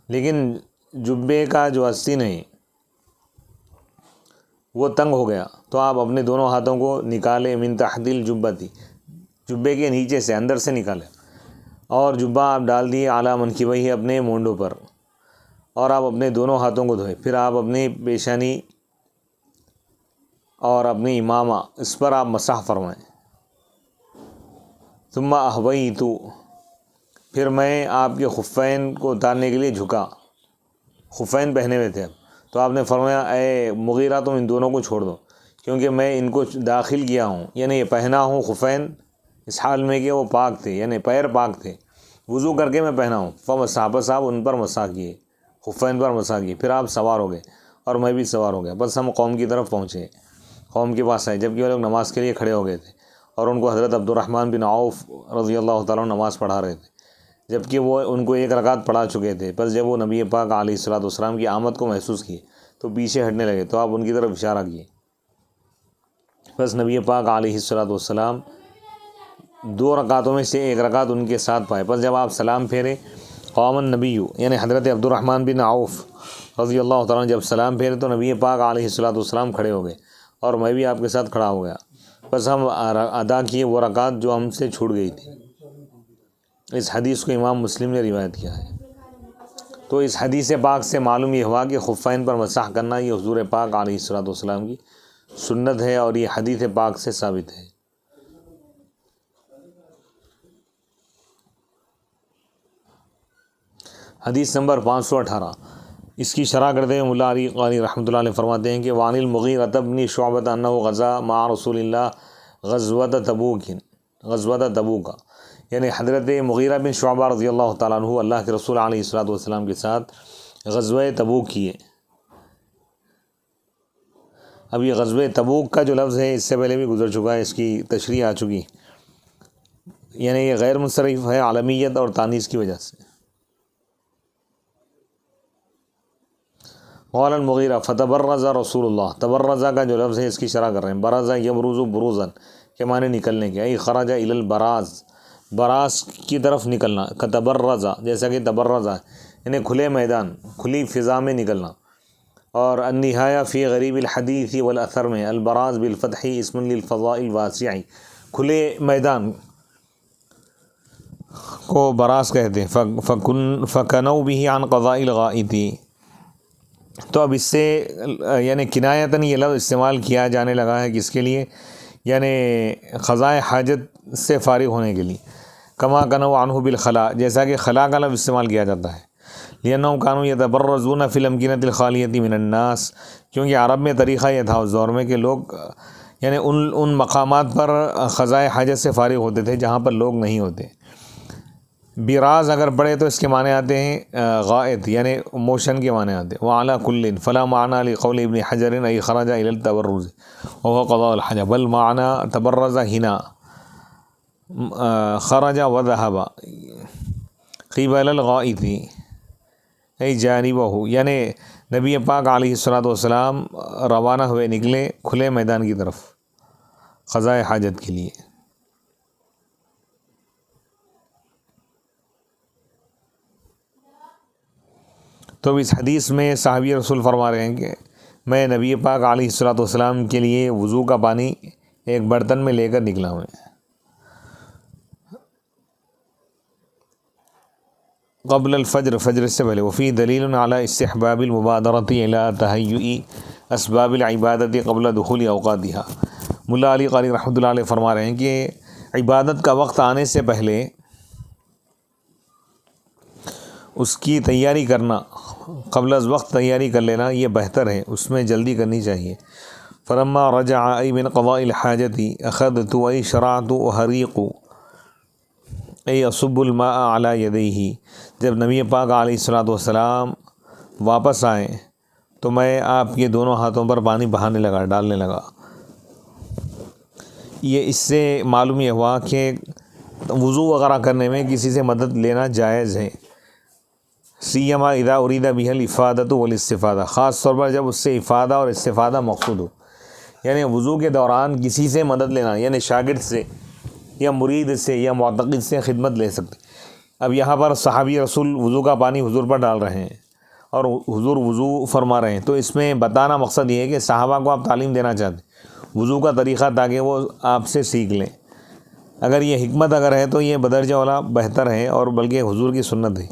لیکن جبے کا جو آستین ہے وہ تنگ ہو گیا، تو آپ اپنے دونوں ہاتھوں کو نکالے، من تحت الجبۃ جبے کے نیچے سے، اندر سے نکالے، اور جبہ آپ ڈال دیے اعلیٰ منکبیہ اپنے مونڈوں پر، اور آپ اپنے دونوں ہاتھوں کو دھوئے۔ پھر آپ اپنی پیشانی اور اپنی امامہ اس پر آپ مسح فرمائیں۔ ثم احویت پھر میں آپ کے خفین کو اتارنے کے لیے جھکا، خفین پہنے ہوئے تھے اب، تو آپ نے فرمایا اے مغیرہ تم ان دونوں کو چھوڑ دو، کیونکہ میں ان کو داخل کیا ہوں، یعنی یہ پہنا ہوں خفین اس حال میں کہ وہ پاک تھے، یعنی پیر پاک تھے، وضو کر کے میں پہنا ہوں۔ فمسح بس آپ ان پر مسح کیے، خفین پر مسح کیے، پھر آپ سوار ہو گئے اور میں بھی سوار ہو گیا، بس ہم قوم کی طرف پہنچے، قوم کے پاس آئے، جبکہ وہ لوگ نماز کے لیے کھڑے ہو گئے تھے اور ان کو حضرت عبد الرحمن بن عوف رضی اللہ تعالیٰ عنہ نماز پڑھا رہے تھے، جبکہ وہ ان کو 1 رکعت پڑھا چکے تھے۔ بس جب وہ نبی پاک علیہ الصلوۃ والسلام کی آمد کو محسوس کیے تو پیچھے ہٹنے لگے، تو آپ ان کی طرف اشارہ کیے۔ بس نبی پاک علیہ الصلوۃ والسلام 2 رکعتوں میں سے 1 رکعت ان کے ساتھ پائے۔ بس جب آپ سلام پھیرے، قام النبی یعنی حضرت عبد الرحمن بن عوف رضی اللہ تعالیٰ عنہ جب سلام پھیرے تو نبی پاک علیہ الصلوۃ والسلام کھڑے ہو گئے اور میں بھی آپ کے ساتھ کھڑا ہو گیا، بس ہم ادا کیے وہ رکعت جو ہم سے چھوٹ گئی تھی۔ اس حدیث کو امام مسلم نے روایت کیا ہے۔ تو اس حدیث پاک سے معلوم یہ ہوا کہ خفین پر مسح کرنا یہ حضور پاک علیہ الصلوۃ والسلام کی سنت ہے، اور یہ حدیث پاک سے ثابت ہے۔ حدیث نمبر 518 اس کی شرح کرتے ہوئے مولا علی قاری رحمۃ اللہ علیہ فرماتے ہیں کہ وعن المغیرہ بن شعبہ انہ غزا مع رسول اللہ غزوۃ تبوک یعنی حضرت مغیرہ بن شعبہ رضی اللہ تعالیٰ عنہ اللہ کے رسول علیہ الصلوۃ والسلام کے ساتھ غزوہ تبوک کیے. اب یہ غزوہ تبوک کا جو لفظ ہے اس سے پہلے بھی گزر چکا ہے، اس کی تشریح آ چکی، یعنی یہ غیر منصرف ہے عالمیت اور تانیث کی وجہ سے. قال المغیرہ فتبرز رسول اللہ، تبرزہ کا جو لفظ ہے اس کی شرح کر رہے ہیں. برز یبرز بروزن کے معنی نکلنے کے، ای خرج الی البراز، براز کی طرف نکلنا. کتبرزہ جیسا کہ تبرزہ یعنی کھلے میدان، کھلی فضا میں نکلنا. اور النہایہ فی غریب الحدیث والاثر میں البراز بالفتح اسم للفضاء الواسع، کھلے میدان کو براز کہتے ہیں. فکنوا به عن قضاء الغائط، تو اب اس سے یعنی کنایتاً یہ لفظ استعمال کیا جانے لگا ہے کس کے لیے، یعنی قضاء حاجت سے فارغ ہونے کے لیے. کما کنوا عنہ بالخلا، جیسا کہ خلا کا لفظ استعمال کیا جاتا ہے. لأنهم كانوا يتبرزون في الأمكنة الخالية من الناس، کیونکہ عرب میں طریقہ یہ تھا اس دور میں کہ لوگ یعنی ان مقامات پر قضاء حاجت سے فارغ ہوتے تھے جہاں پر لوگ نہیں ہوتے. براز اگر پڑھے تو اس کے معنی آتے ہیں غائط، یعنی موشن کے معنی آتے ہیں. وعلى كل فلا معنى لقول ابن حجر أي خرج إلى التبرز وهو قضاء الحاجة، بل معنى تبرز هنا خرج وذهب قبل الغائط ای جانبہ، یعنی نبی پاک علیہ الصلوۃ والسلام روانہ ہوئے، نکلے کھلے میدان کی طرف قضاء حاجت کے لیے. تو اس حدیث میں صحابی رسول فرما رہے ہیں کہ میں نبی پاک علیہ الصلوۃ والسلام کے لیے وضو کا پانی ایک برتن میں لے کر نکلا ہوں. قبل الفجر، فجر سے پہلے. وفی دلیل علی استحباب المبادرۃ الی تہیؤ اسباب العبادت قبل دخول اوقاتها. ملا علی قاری رحمۃ اللہ علیہ فرما رہے ہیں کہ عبادت کا وقت آنے سے پہلے اس کی تیاری کرنا، قبل از وقت تیاری کر لینا یہ بہتر ہے، اس میں جلدی کرنی چاہیے. فلما رجع ای من قضاء الحاجۃ اخذت ای شرعت احریق ای اصب الماء علی یدیہ، جب نبی پاک علیہ الصلوۃ والسلام واپس آئے تو میں آپ کے دونوں ہاتھوں پر پانی بہانے لگا، ڈالنے لگا. یہ اس سے معلوم یہ ہوا کہ وضو وغیرہ کرنے میں کسی سے مدد لینا جائز ہے. سیما اذا ارید بہ الافادۃ والاستفادہ، خاص طور پر جب اس سے افادہ اور استفادہ مقصود ہو. یعنی وضو کے دوران کسی سے مدد لینا، یعنی شاگرد سے یا مرید سے یا معتقد سے خدمت لے سکتے. اب یہاں پر صحابی رسول وضو کا پانی حضور پر ڈال رہے ہیں اور حضور وضو فرما رہے ہیں، تو اس میں بتانا مقصد یہ ہے کہ صحابہ کو آپ تعلیم دینا چاہتے ہیں وضو کا طریقہ تاکہ وہ آپ سے سیکھ لیں. اگر یہ حکمت اگر ہے تو یہ بدرجہ والا بہتر ہے اور بلکہ حضور کی سنت ہے.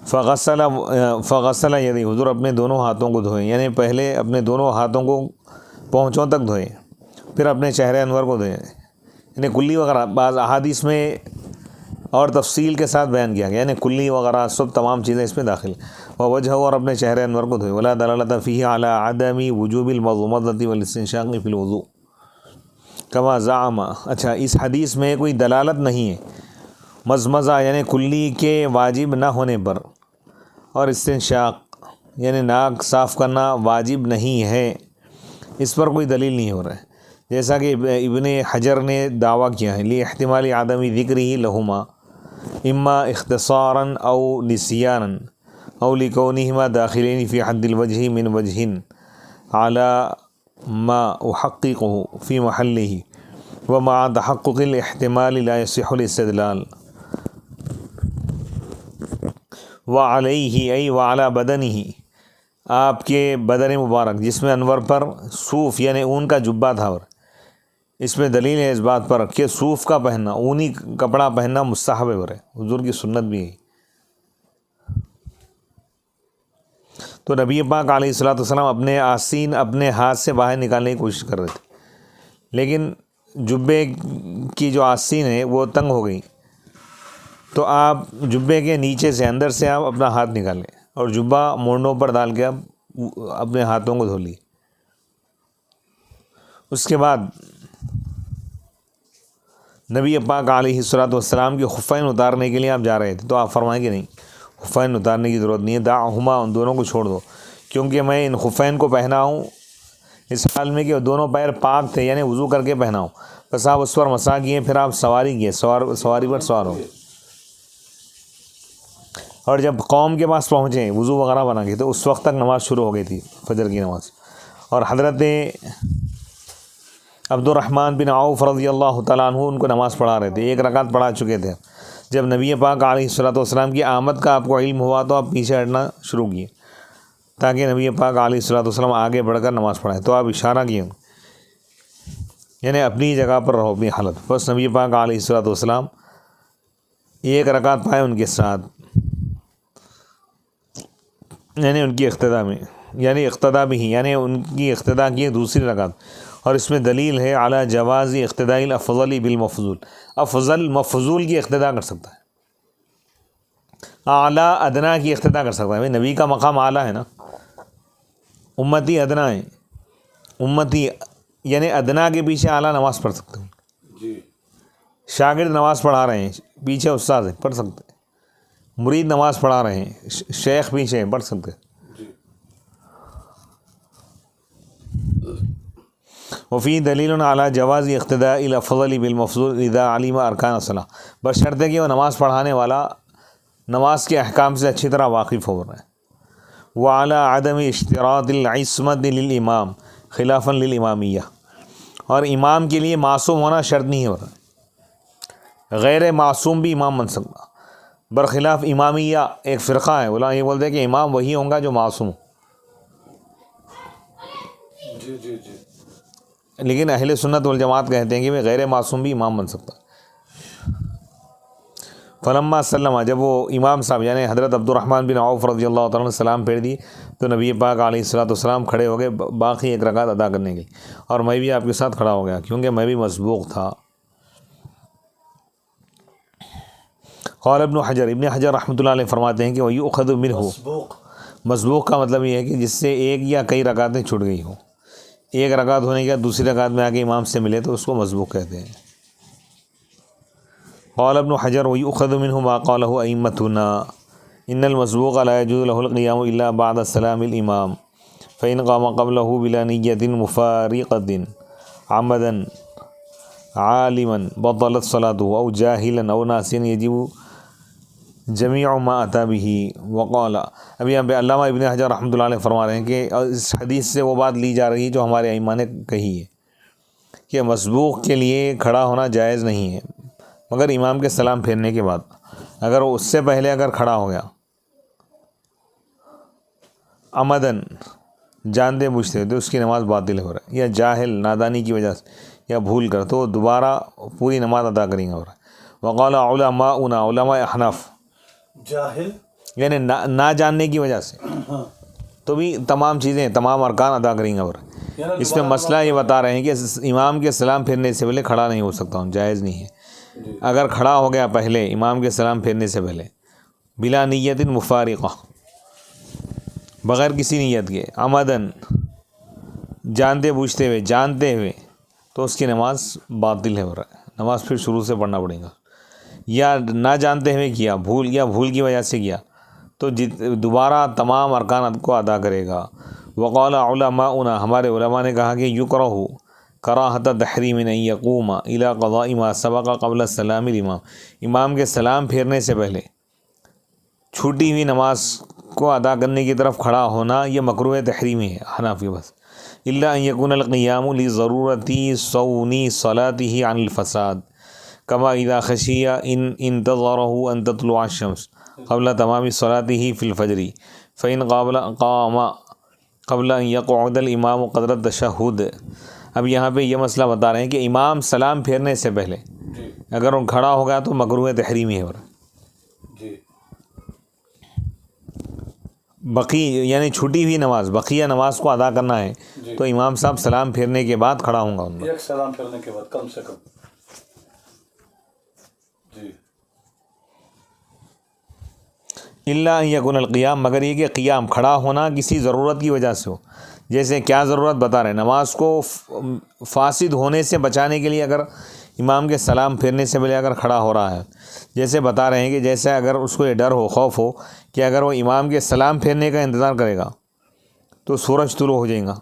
فغسل یدی، حضور اپنے دونوں ہاتھوں کو دھوئیں، یعنی پہلے اپنے دونوں ہاتھوں کو پہنچوں تک دھوئیں، پھر اپنے چہرے انور کو دھوئیں. یعنی کلی وغیرہ بعض احادیث میں اور تفصیل کے ساتھ بیان کیا گیا، یعنی کلی وغیرہ سب تمام چیزیں اس میں داخل. وجہ اور اپنے چہرے انور کو دھوئے. ولا دلالۃ فیہ علی عدم وجوب المضمضۃ والاستنشاق فی الوضوء کما زعم. اچھا، اس حدیث میں کوئی دلالت نہیں ہے مضمضہ یعنی کلی کے واجب نہ ہونے پر، اور استنشاق یعنی ناک صاف کرنا واجب نہیں ہے، اس پر کوئی دلیل نہیں ہو رہا ہے، جیسا کہ ابن حجر نے دعویٰ کیا ہے. لاحتمال عدم ذکرہ لہما اما اختصارا او نسیانا او لکونہما داخلین فی حد الوجہ من وجہ علی ما احققہ فی محلہ ومع تحقق الاحتمال لا یصح الاستدلال. وعلیہ ای وعلی بدنہ، آپ کے بدن مبارک جس میں انور پر صوف یعنی اون کا جبہ تھا، اور اس میں دلیل ہے اس بات پر کہ صوف کا پہننا، اونی کپڑا پہننا مستحب ہے، حضور کی سنت بھی ہے. تو نبی پاک علیہ الصلوۃ والسلام اپنے آستین اپنے ہاتھ سے باہر نکالنے کی کوشش کر رہے تھے، لیکن جبے کی جو آستین ہے وہ تنگ ہو گئی، تو آپ جبے کے نیچے سے اندر سے آپ اپنا ہاتھ نکالیں اور جبہ مونڈوں پر ڈال کے آپ اپنے ہاتھوں کو دھو لی. اس کے بعد نبی پاک علیہ الصلوۃ والسلام کے خفین اتارنے کے لیے آپ جا رہے تھے تو آپ فرمائیں کہ نہیں، خفین اتارنے کی ضرورت نہیں ہے، دعہما، ان دونوں کو چھوڑ دو، کیونکہ میں ان خفین کو پہنا ہوں اس حال میں کہ دونوں پیر پاک تھے، یعنی وضو کر کے پہنا ہوں، بس آپ اس پر مسح کیے، پھر آپ سواری کیے، سواری پر سوار ہو، اور جب قوم کے پاس پہنچے وضو وغیرہ بنا کے تو اس وقت تک نماز شروع ہو گئی تھی، فجر کی نماز، اور حضرت عبد الرحمن بن عوف رضی اللہ تعالیٰ عنہ ان کو نماز پڑھا رہے تھے، ایک رکعت پڑھا چکے تھے۔ جب نبی پاک علیہ الصلوۃ والسلام کی آمد کا آپ کو علم ہوا تو آپ پیچھے ہٹنا شروع کیے تاکہ نبی پاک علیہ الصلوۃ والسلام آگے بڑھ کر نماز پڑھائیں، تو آپ اشارہ کیے، یعنی اپنی جگہ پر رہو، اپنی حالت۔ بس نبی پاک علیہ الصلوۃ والسلام ایک رکعت پائے ان کے ساتھ، یعنی ان کی اقتداء میں، یعنی اقتداء بھی، یعنی ان کی اقتداء کی دوسری رکعت، اور اس میں دلیل ہے علی جواز اقتداء الافضل بالمفضول، افضل مفضول کی اقتداء کر سکتا ہے، اعلیٰ ادنا کی اقتداء کر سکتا ہے۔ بھائی نبی کا مقام اعلیٰ ہے نا، امتی ادنا ہے، امتی یعنی ادنا کے پیچھے اعلیٰ نماز پڑھ سکتے ہیں، جی شاگرد نماز پڑھا رہے ہیں، پیچھے استاد ہیں، پڑھ سکتے ہیں، مرید نماز پڑھا رہے ہیں، شیخ پیچھے ہیں، پڑھ سکتے ہیں۔ جی وفی دلیل علی جواز اقتداء الافضل بالمفضول اذا علم ارکان الصلاۃ، بس شرط ہے کہ وہ نماز پڑھانے والا نماز کے احکام سے اچھی طرح واقف ہو رہا ہے۔ وعلی عدم اشتراط العصمت للامام خلافا للامامیہ، اور امام کے لیے معصوم ہونا شرط نہیں ہو رہا، غیر معصوم بھی امام بن سکتا، برخلاف امامیہ ایک فرقہ ہے، علماء یہ بولتے ہیں کہ امام وہی ہوں گا جو معصوم، جی جی جی لیکن اہل سنت والجماعت کہتے ہیں کہ غیر معصوم بھی امام بن سکتا ہے۔ فلما سلم، جب وہ امام صاحب یعنی حضرت عبد الرحمن بن عوف رضی اللہ تعالیٰ عنہ سلام پھیر دی تو نبی پاک علیہ الصلوۃ والسلام کھڑے ہو گئے باقی ایک رکعت ادا کرنے کی، اور میں بھی آپ کے ساتھ کھڑا ہو گیا کیونکہ میں بھی مسبوق تھا۔ قال ابن حجر رحمۃ اللہ علیہ فرماتے ہیں کہ وَيُؤْخَذُ مِنْهُ، مسبوق کا مطلب یہ ہے کہ جس سے ایک یا کئی رکعتیں چھوٹ گئی ہوں، ایک رکعت ہونے کے بعد دوسری رکعت میں آ کے امام سے ملے تو اس کو مسبوق کہتے ہیں۔ قال ابن حجر وَيُؤْخَذُ مِنْهُ مَا قَالَهُ أَئِمَّتُنَا إِنَّ الْمَسْبُوقَ لَا يَجُوزُ لَهُ الْقِيَامُ إِلَّا بَعْدَ السَّلَامِ الْإِمَامِ فَإِنْ قَامَ قَبْلَهُ بِلَا نِيَّةٍ مُفَارِقَةٍ عَمَدًا عَالِمًا بَطَلَتْ صَلَاتُهُ أَوْ جَاهِلًا أَوْ نَاسِيًا يَجِبُ جَمِيعُ مَا أَتَى بِهِ وَقَالَ۔ اب یہاں پہ علامہ ابن حجر رحمۃ اللہ علیہ فرما رہے ہیں کہ اس حدیث سے وہ بات لی جا رہی ہے جو ہمارے ائمہ نے کہی ہے کہ مسبوق کے لیے کھڑا ہونا جائز نہیں ہے مگر امام کے سلام پھیرنے کے بعد، اگر وہ اس سے پہلے اگر کھڑا ہو گیا عمدن جانتے بوجھتے ہوئے تو اس کی نماز باطل ہو رہا ہے، یا جاہل نادانی کی وجہ سے یا بھول کر تو دوبارہ پوری نماز ادا کریں گے ہو رہا ہے۔ وقال علماؤنا، علماء احناف، جاہل یعنی نہ جاننے کی وجہ سے تو بھی تمام چیزیں تمام ارکان ادا کریں گے ہو رہا ہے۔ اس میں مسئلہ یہ بتا رہے ہیں کہ امام کے سلام پھیرنے سے پہلے کھڑا نہیں ہو سکتا ہوں، جائز نہیں ہے۔ اگر کھڑا ہو گیا پہلے امام کے سلام پھیرنے سے پہلے بلا نیت مفارقہ، بغیر کسی نیت کے، عمدن جانتے ہوئے تو اس کی نماز باطل ہے ہو رہا ہے، نماز پھر شروع سے پڑھنا پڑے گا، یا نہ جانتے ہوئے کیا، بھول کی وجہ سے کیا تو دوبارہ تمام ارکان کو ادا کرے گا۔ وقال علماؤنا، ہمارے علماء نے کہا کہ یکرہ کراہت تحریم ان یقوم الی قضاء ما سبق قبل السلام الامام، امام کے سلام پھیرنے سے پہلے چھوٹی ہوئی نماز کو ادا کرنے کی طرف کھڑا ہونا یہ مکروہ تحریمی ہے حنفی بس، الا ان یکون القیام لضرورت صون صلاته عن الفساد کما اذا خشی ان انتظرہ ان تطلع الشمس قبل تمام صلاته فی الفجر فإن قام قبل ان يقعد الامام قدر التشہد۔ اب یہاں پہ یہ مسئلہ بتا رہے ہیں کہ امام سلام پھیرنے سے پہلے اگر وہ کھڑا ہو گیا تو مکروہ تحریمی ہے، بقی یعنی چھوٹی ہوئی نماز، بقیہ نماز کو ادا کرنا ہے تو امام صاحب سلام پھیرنے کے بعد کھڑا ہوں گا ان میں، ایک سلام پھیرنے کے بعد کم سے کم۔ جی الا ان یکون القیام، مگر یہ کہ قیام کھڑا ہونا کسی ضرورت کی وجہ سے ہو، جیسے کیا ضرورت بتا رہے ہیں، نماز کو فاسد ہونے سے بچانے کے لیے اگر امام کے سلام پھیرنے سے پہلے اگر کھڑا ہو رہا ہے، جیسے بتا رہے ہیں کہ جیسے اگر اس کو یہ ڈر ہو، خوف ہو کہ اگر وہ امام کے سلام پھیرنے کا انتظار کرے گا تو سورج طلوع ہو جائے گا،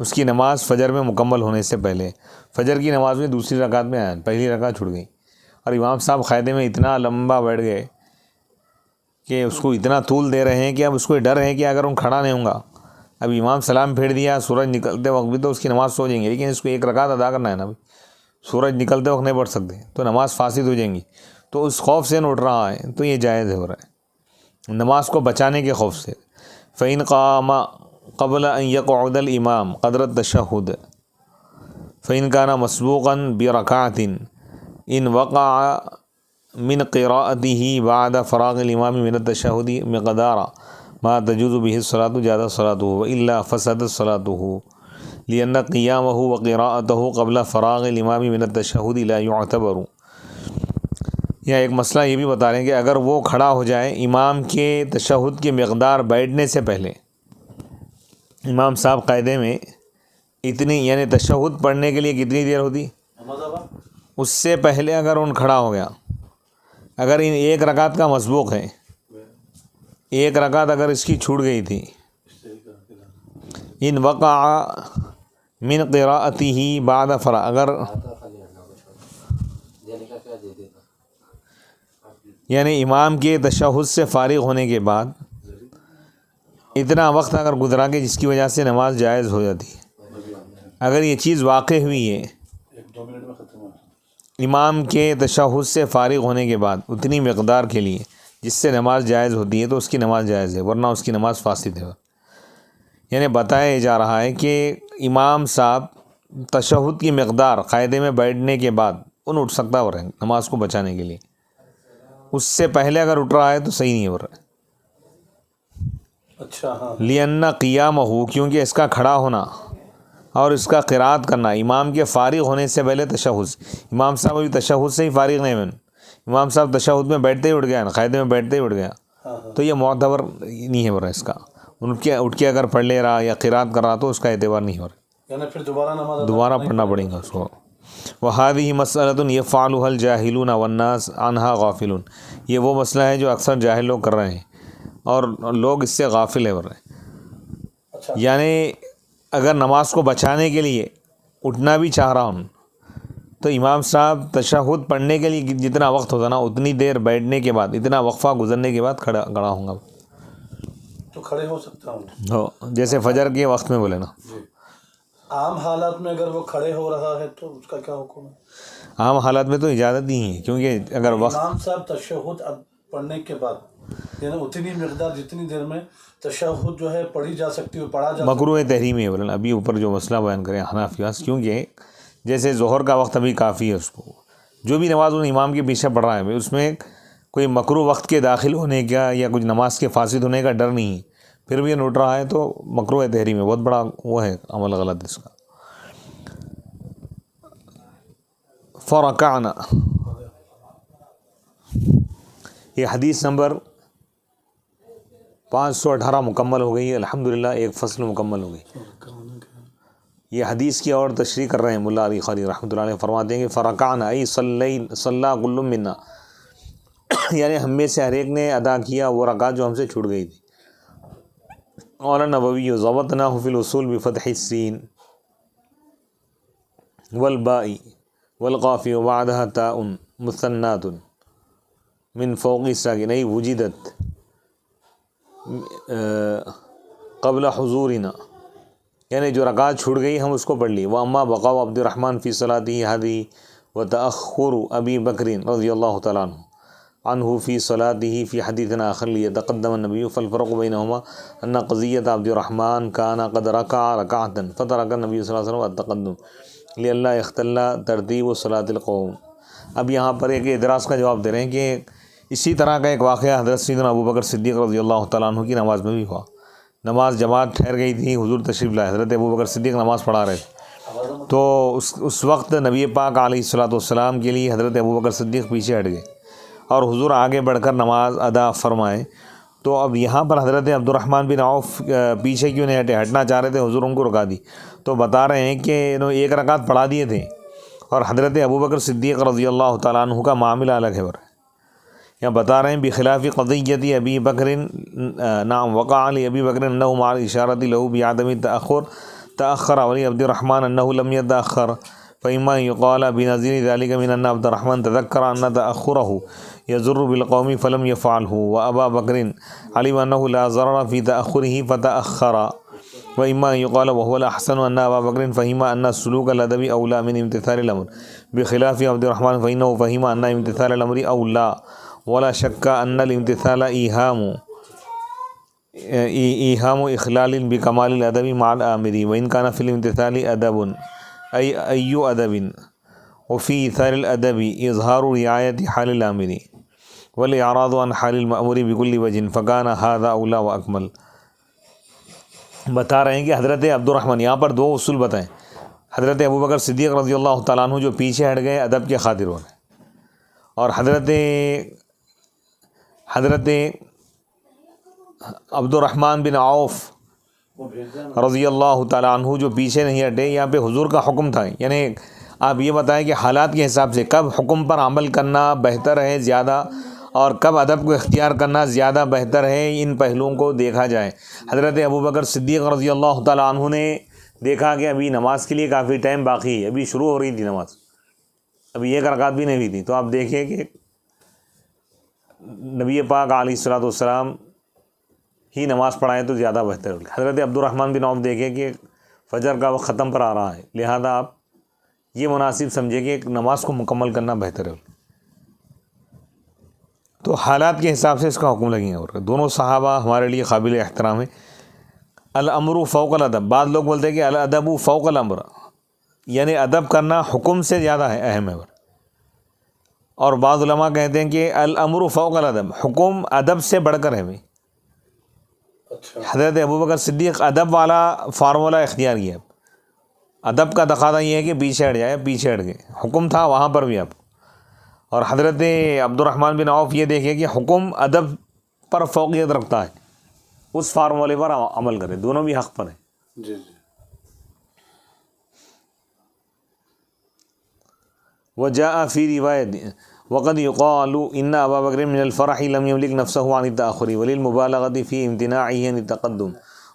اس کی نماز فجر میں مکمل ہونے سے پہلے، فجر کی نماز میں دوسری رکعت میں آیا، پہلی رکعت چھوٹ گئی اور امام صاحب قاعدے میں اتنا لمبا بیٹھ گئے کہ اس کو اتنا طول دے رہے ہیں کہ اب اس کو ڈر ہے کہ اگر وہ کھڑا نہیں ہوں گا، اب امام سلام پھیر دیا سورج نکلتے وقت بھی تو اس کی نماز سو جائیں گے، لیکن اس کو ایک رکعت ادا کرنا ہے نا، سورج نکلتے وقت نہیں پڑھ سکتے تو نماز فاسد ہو جائیں گی، تو اس خوف سے اٹھ رہا ہے تو یہ جائز ہو رہا ہے، نماز کو بچانے کے خوف سے۔ فَإِنْ قَامَ قبل ان يقعد الامام قدر التشہد فإن كان مسبوقا بركعة ان وقع من قراءته بعد فراغ الامام من التشہد مقدار ما تجوز به الصلاة جاز صلاته وإلا فسدت صلاته لأن قيامه وقراءته قبل فراغ الامام من التشہد لا يعتبر۔ یا ایک مسئلہ یہ بھی بتا رہے ہیں کہ اگر وہ کھڑا ہو جائے امام کے تشہد کی مقدار بیٹھنے سے پہلے، امام صاحب قاعدے میں اتنی یعنی تشہد پڑھنے کے لیے کتنی دیر ہوتی، اس سے پہلے اگر ان کھڑا ہو گیا، اگر ان ایک رکعت کا مسبوق ہے، ایک رکعت اگر اس کی چھوٹ گئی تھی، ان وقع من قراءته بعد فراغ، اگر یعنی امام کے تشہد سے فارغ ہونے کے بعد اتنا وقت اگر گزرا کہ جس کی وجہ سے نماز جائز ہو جاتی ہے، اگر یہ چیز واقع ہوئی ہے امام کے تشہد سے فارغ ہونے کے بعد اتنی مقدار کے لیے جس سے نماز جائز ہوتی ہے تو اس کی نماز جائز ہے، ورنہ اس کی نماز فاسد ہے۔ یعنی بتایا جا رہا ہے کہ امام صاحب تشہد کی مقدار قاعدے میں بیٹھنے کے بعد اٹھ سکتا ہو رہا ہے نماز کو بچانے کے لیے، اس سے پہلے اگر اٹھ رہا ہے تو صحیح نہیں ہو رہا ہے۔ اچھا ہاں، لِأَنَّ قِيَامَهُ، کیونکہ اس کا کھڑا ہونا اور اس کا قرات کرنا امام کے فارغ ہونے سے پہلے تشہد، امام صاحب ابھی تشہد سے ہی فارغ نہیں ہوئے، امام صاحب تشہد میں بیٹھتے ہی اٹھ گیا، قاعدے میں بیٹھتے ہی اٹھ گیا، تو یہ معتبر نہیں ہے اس کا، اٹھ کے اگر پڑھ لے رہا یا قرات کر رہا تو اس کا اعتبار نہیں ہو رہا، یعنی پھر دوبارہ پڑھنا پڑے گا اس کو۔ وَهَذِهِ مَسْأَلَةٌ يَفْعَلُهَا الْجَاهِلُونَ وَالنَّاسُ عَنْهَا غَافِلُونَ، یہ وہ مسئلہ ہے جو اکثر جاہل لوگ کر رہے ہیں اور لوگ اس سے غافل ہے رہے ہیں۔ یعنی اگر نماز کو بچانے کے لیے اٹھنا بھی چاہ رہا ہوں تو امام صاحب تشہد پڑھنے کے لیے جتنا وقت ہوتا نا اتنی دیر بیٹھنے کے بعد، اتنا وقفہ گزرنے کے بعد کھڑا ہوں گا، تو کھڑے ہو سکتا ہوں، جیسے فجر کے وقت میں بولے نا۔ عام حالات میں اگر وہ کھڑے ہو رہا ہے تو اس کا کیا حکم ہے؟ عام حالات میں تو اجازت نہیں ہے، کیونکہ اگر وقت امام صاحب تشہد پڑھنے کے بعد یعنی اتنی مقدار جتنی دیر میں تشہد جو ہے پڑھی جا سکتی ہے، پڑھا جا مکروہ تحریمی ہے بولنا، ابھی اوپر جو مسئلہ بیان کریں حنفیہ، کیونکہ جیسے ظہر کا وقت ابھی کافی ہے، اس کو جو بھی نماز ان امام کے پیچھے پڑھ رہا ہے اس میں کوئی مکروہ وقت کے داخل ہونے کا یا کچھ نماز کے فاسد ہونے کا ڈر نہیں ہے، پھر بھی لوٹ رہا ہے تو مکروہ تحریم ہے، بہت بڑا وہ ہے عمل غلط اس کا۔ فرکعنا، یہ حدیث نمبر 518 مکمل ہو گئی، الحمدللہ ایک فصل مکمل ہو گئی۔ یہ حدیث کی اور تشریح کر رہے ہیں ملا علی قاری رحمۃ اللہ علیہ، فرماتے ہیں کہ فرکعنا ای صلی کل منا، یعنی ہم میں سے ہر ایک نے ادا کیا وہ رکعت جو ہم سے چھوٹ گئی تھی۔ قال النووی ضبطناہ فی الاصول بفتح السین والباء والقاف وبعدها تاء مثنات من فوق الساکن ای وجدت قبل حضورنا، یعنی جو رکعت چھوٹ گئی ہم اس کو پڑھ لی۔ واما بقاء عبد الرحمن فی صلاته هذه وتأخر ابی بکر رضی اللہ تعالیٰ عنہ فی صلاته فی حدیث آخر لیتقدم النبی، فالفرق بینهما ان قضیۃ عبد الرحمن کان قد رکع رکعۃ فترک النبی صلی اللہ علیہ وسلم التقدم لئلا یختل ترتیب صلاۃ القوم۔ اب یہاں پر ایک اعتراض کا جواب دے رہے ہیں کہ اسی طرح کا ایک واقعہ حضرت سیدنا ابو بکر صدیق رضی اللہ تعالیٰ عنہ کی نماز میں بھی ہوا۔ نماز جماعت ٹھہر گئی تھی، حضور تشریف لائے، حضرت ابو بکر صدیق نماز پڑھا رہے تھے، تو اس وقت نبی پاک علیہ الصلوۃ والسلام کے لیے حضرت ابو بکر صدیق پیچھے ہٹ گئے اور حضور آگے بڑھ کر نماز ادا فرمائے۔ تو اب یہاں پر حضرت عبد الرحمن بن عوف پیچھے کیوں نہیں ہٹے، ہٹنا چاہ رہے تھے، حضور ان کو رکا دی۔ تو بتا رہے ہیں کہ ایک رکعت پڑھا دیے تھے اور حضرت ابوبکر صدیق رضی اللہ تعالیٰ عنہ کا معاملہ الگ ہے. یہاں بتا رہے ہیں بخلاف قضیت ابی بکر نعم وقع علی ابی بکر انہ مع الاشارۃ له بعدم تأخر ولی عبد الرحمن انہ لم يتأخر فإما يقال بنظیر ذلك من ان عبد الرحمن تذکر ان تأخره يضر بالقوم فلم يفعله وابا بکر علم انہ لا ضرر في تأخره فتأخر وإما يقال وهو الأحسن أن أبا بكر فهم أن السلوك الأدبي أولى من امتثال الأمر بخلاف عبد الرحمن فإنه فهم أن امتثال الأمر أولى ولا شك أن الامتثال إيهام إخلال بكمال الأدب مع الآمر وإن كان في الامتثال أدب أي أدب وفي إيثار الأدب إظهار رعاية حال الآمر والإعراض عن حال المأمور بكل وجه فكان هذا أولى وأكمل. بتا رہے ہیں کہ حضرت عبد الرحمن یہاں پر دو اصول بتائیں. حضرت ابوبکر صدیق رضی اللہ تعالیٰ عنہ جو پیچھے ہٹ گئے ادب کے خاطر ہو گئے، اور حضرت عبد الرحمن بن عوف رضی اللہ تعالیٰ عنہ جو پیچھے نہیں ہٹے. یہاں پہ حضور کا حکم تھا، یعنی آپ یہ بتائیں کہ حالات کے حساب سے کب حکم پر عمل کرنا بہتر ہے زیادہ اور کب ادب کو اختیار کرنا زیادہ بہتر ہے، ان پہلوؤں کو دیکھا جائے. حضرت ابوبکر صدیق رضی اللہ تعالیٰ عنہ نے دیکھا کہ ابھی نماز کے لیے کافی ٹائم باقی ہے، ابھی شروع ہو رہی تھی نماز، ابھی ایک رکعت بھی نہیں ہوئی تھی. تو آپ دیکھیں کہ نبی پاک علیہ الصلوۃ والسلام ہی نماز پڑھائیں تو زیادہ بہتر ہوگی. حضرت عبد الرحمن بن عوف دیکھیں کہ فجر کا وقت ختم پر آ رہا ہے، لہذا آپ یہ مناسب سمجھیں کہ نماز کو مکمل کرنا بہتر ہے. تو حالات کے حساب سے اس کا حکم لگیں. اور دونوں صحابہ ہمارے لیے قابل احترام ہے. الامر فوق الادب، بعض لوگ بولتے ہیں کہ الادب فوق الامر، یعنی ادب کرنا حکم سے زیادہ اہم ہے. اور بعض علماء کہتے ہیں کہ الامر فوق الادب، حکم ادب سے بڑھ کر ہے. حضرت ابوبکر صدیق ادب والا فارمولہ اختیار کیا. ادب کا تقاضا یہ ہے کہ پیچھے ہٹ جائے، پیچھے ہٹ گئے، حکم تھا وہاں پر بھی آپ. اور حضرت عبد الرحمن بن عوف یہ دیکھے کہ حکم ادب پر فوقیت رکھتا ہے، اس فارمولے پر عمل کرے. دونوں بھی حق پر ہیں. جی. وجاء فی روایت وقد يقال ان ابا بکر من الفرح لم يملك نفسه عن التأخر وللمبالغة في امتناعه عن التقدم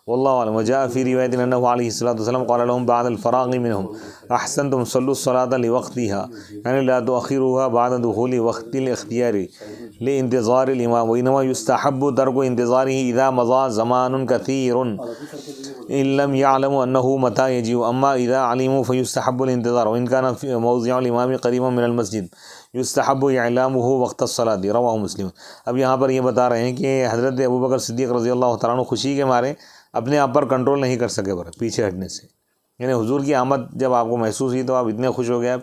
والله اعلم. وجاء في رواية انه عليه الصلاة والسلام قال لهم بعد الفراغ منهم احسنتم صلوا الصلاة لوقتها يعني لا تؤخروها بعد دخول وقت الاختيار لانتظار الامام وانما يستحب ترك انتظاره اذا مضى زمان كثير ان لم يعلموا انه متى يجيء اما اذا علموا فيستحب الانتظار وان كان في موضع الامام قريبا من المسجد يستحب اعلامه وقت الصلاة رواه مسلم. اب یہاں پر یہ بتا رہے ہیں کہ حضرت ابوبکر صدیق رضی اللہ تعالیٰ عنہ خوشی کے مارے اپنے آپ پر کنٹرول نہیں کر سکے پیچھے ہٹنے سے. یعنی حضور کی آمد جب آپ کو محسوس ہوئی تو آپ اتنے خوش ہو گئے